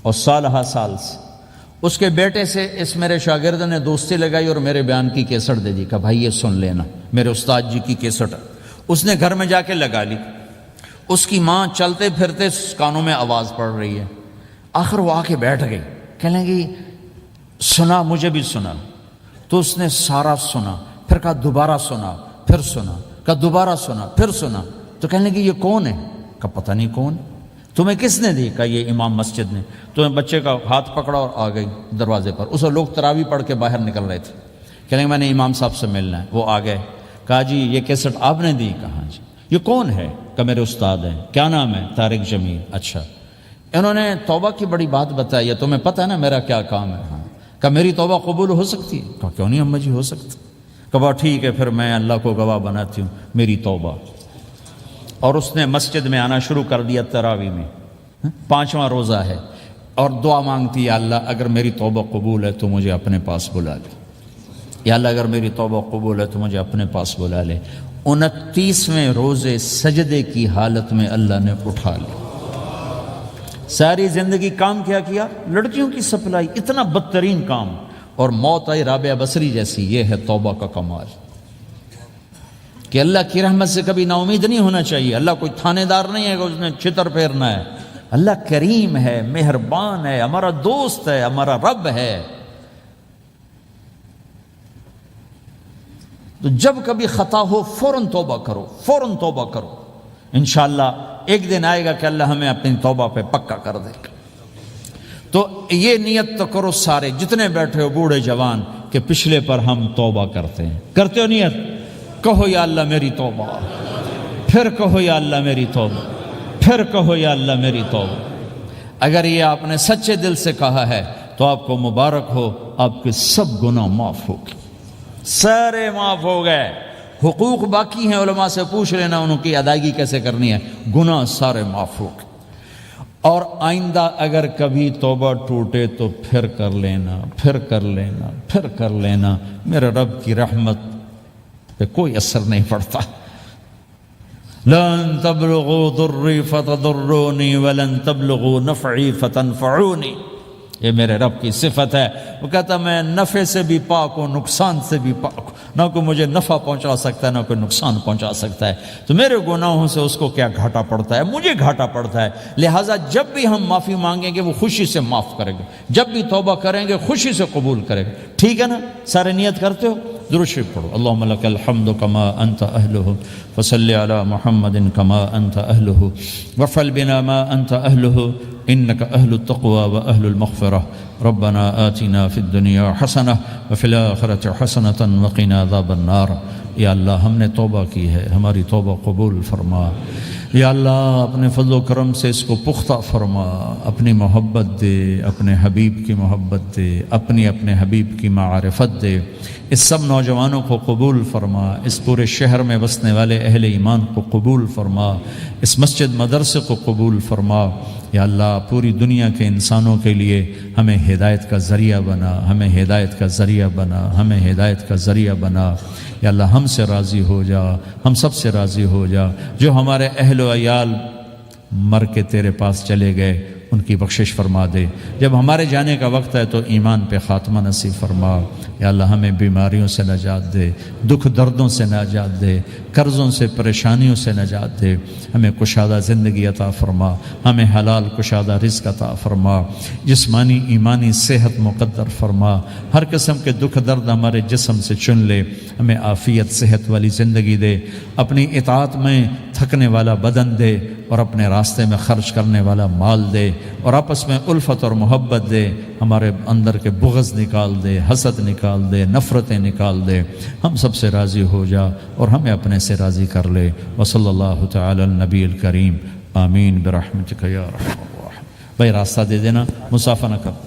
اور سال ہا سال سے اس کے بیٹے سے اس میرے شاگرد نے دوستی لگائی اور میرے بیان کی کیسٹ دے دی کہ بھائی یہ سن لینا، میرے استاد جی کی کیسٹ ہے۔ اس نے گھر میں جا کے لگا لی، اس کی ماں چلتے پھرتے کانوں میں آواز پڑ رہی ہے۔ آخر وہ آ کے بیٹھ گئی، کہنے لگی سنا، مجھے بھی سنا۔ تو اس نے سارا سنا، پھر کہا دوبارہ سنا، پھر سنا، کہا دوبارہ سنا، پھر سنا۔ تو کہنے لگی یہ کون ہے؟ کہا پتہ نہیں کون۔ تمہیں کس نے دی؟ کہا یہ امام مسجد نے۔ تو بچے کا ہاتھ پکڑا اور آ گئی دروازے پر۔ اس لوگ تراویح پڑھ کے باہر نکل رہے تھے، کہنے لگے میں نے امام صاحب سے ملنا ہے۔ وہ آ گئے، کہا جی یہ کیسٹ آپ نے دی؟ کہا جی۔ یہ کون ہے؟ کہا میرے استاد ہیں۔ کیا نام ہے؟ طارق جمیل۔ اچھا، انہوں نے توبہ کی بڑی بات بتائی ہے، تمہیں پتہ ہے نا میرا کیا کام ہے؟ ہاں۔ کہا میری توبہ قبول ہو سکتی ہے؟ کہا کیوں نہیں اماں جی، ہو سکتی۔ کہا ٹھیک ہے، پھر میں اللہ کو گواہ بناتی ہوں میری توبہ۔ اور اس نے مسجد میں آنا شروع کر دیا تراویح میں، 5واں روزہ ہے، اور دعا مانگتی ہے اللہ اگر میری توبہ قبول ہے تو مجھے اپنے پاس بلا لے، یا اللہ اگر میری توبہ قبول ہے تو مجھے اپنے پاس بلا لے۔ 29ویں روزے سجدے کی حالت میں اللہ نے اٹھا لیا۔ ساری زندگی کام کیا؟ لڑکیوں کی سپلائی، اتنا بدترین کام، اور موت آئی رابعہ بصری جیسی۔ یہ ہے توبہ کا کمال، کہ اللہ کی رحمت سے کبھی نا امید نہیں ہونا چاہیے۔ اللہ کوئی تھانے دار نہیں ہے کہ اس نے چھتر پھیرنا ہے، اللہ کریم ہے، مہربان ہے، ہمارا دوست ہے، ہمارا رب ہے۔ تو جب کبھی خطا ہو فوراً توبہ کرو، فوراً توبہ کرو، انشاءاللہ ایک دن آئے گا کہ اللہ ہمیں اپنی توبہ پہ پکا کر دے گا۔ تو یہ نیت تو کرو سارے جتنے بیٹھے ہو، بوڑھے جوان، کہ پچھلے پر ہم توبہ کرتے ہیں۔ کرتے ہو نیت؟ کہو یا اللہ میری توبہ، پھر کہو یا اللہ میری توبہ، پھر کہو یا اللہ میری توبہ۔ اگر یہ آپ نے سچے دل سے کہا ہے تو آپ کو مبارک ہو، آپ کے سب گناہ معاف ہو گئے، سارے معاف ہو گئے۔ حقوق باقی ہیں، علماء سے پوچھ لینا ان کی ادائیگی کیسے کرنی ہے، گناہ سارے معاف ہو گئے۔ اور آئندہ اگر کبھی توبہ ٹوٹے تو پھر کر لینا، پھر کر لینا، پھر کر لینا، میرے رب کی رحمت پہ کوئی اثر نہیں پڑتا۔ لن تبلغوا ضری فتضرونی ولن تبلغوا نفعی فتنفعونی، یہ میرے رب کی صفت ہے۔ وہ کہتا میں نفع سے بھی پاک ہوں، نقصان سے بھی پاک ہوں، نہ کوئی مجھے نفع پہنچا سکتا ہے نہ کوئی نقصان پہنچا سکتا ہے۔ تو میرے گناہوں سے اس کو کیا گھاٹا پڑتا ہے؟ مجھے گھاٹا پڑتا ہے۔ لہٰذا جب بھی ہم معافی مانگیں گے وہ خوشی سے معاف کریں گے، جب بھی توبہ کریں گے خوشی سے قبول کریں گے۔ ٹھیک ہے نا؟ سارے نیت کرتے ہو؟ درود شریف پڑھو۔ اللہم لک الحمد کما انت اہلہ فصلی علی محمد کما انت اہلہ وافعل بنا ما انت اہلہ انک اہل التقوی و اہل المغفرہ ربنا آتنا فی الدنیا حسنہ وفی الآخرۃ حسنۃ وقنا عذاب النار۔ یا اللہ ہم نے توبہ کی ہے، ہماری توبہ قبول فرما۔ یا اللہ اپنے فضل و کرم سے اس کو پختہ فرما، اپنی محبت دے، اپنے حبیب کی محبت دے، اپنے حبیب کی معرفت دے۔ اس سب نوجوانوں کو قبول فرما، اس پورے شہر میں بسنے والے اہل ایمان کو قبول فرما، اس مسجد مدرسے کو قبول فرما۔ یا اللہ پوری دنیا کے انسانوں کے لیے ہمیں ہدایت کا ذریعہ بنا، ہمیں ہدایت کا ذریعہ بنا، ہمیں ہدایت کا ذریعہ بنا۔ یا اللہ ہم سے راضی ہو جا، ہم سب سے راضی ہو جا۔ جو ہمارے اہل و عیال مر کے تیرے پاس چلے گئے ان کی بخشش فرما دے۔ جب ہمارے جانے کا وقت ہے تو ایمان پہ خاتمہ نصیب فرما۔ یا اللہ ہمیں بیماریوں سے نجات دے، دکھ دردوں سے نجات دے، قرضوں سے پریشانیوں سے نجات دے۔ ہمیں کشادہ زندگی عطا فرما، ہمیں حلال کشادہ رزق عطا فرما، جسمانی ایمانی صحت مقدر فرما۔ ہر قسم کے دکھ درد ہمارے جسم سے چن لے، ہمیں عافیت صحت والی زندگی دے۔ اپنی اطاعت میں تھکنے والا بدن دے اور اپنے راستے میں خرچ کرنے والا مال دے، اور آپس میں الفت اور محبت دے، ہمارے اندر کے بغض نکال دے، حسد نکال دے، نفرتیں نکال دے، ہم سب سے راضی ہو جا اور ہمیں اپنے سے راضی کر لے۔ وصلی اللہ تعالی النبی الکریم، آمین برحمتک یا رحم الرحیم۔ بھائی راستہ دے دینا، مسافہ نہ کر۔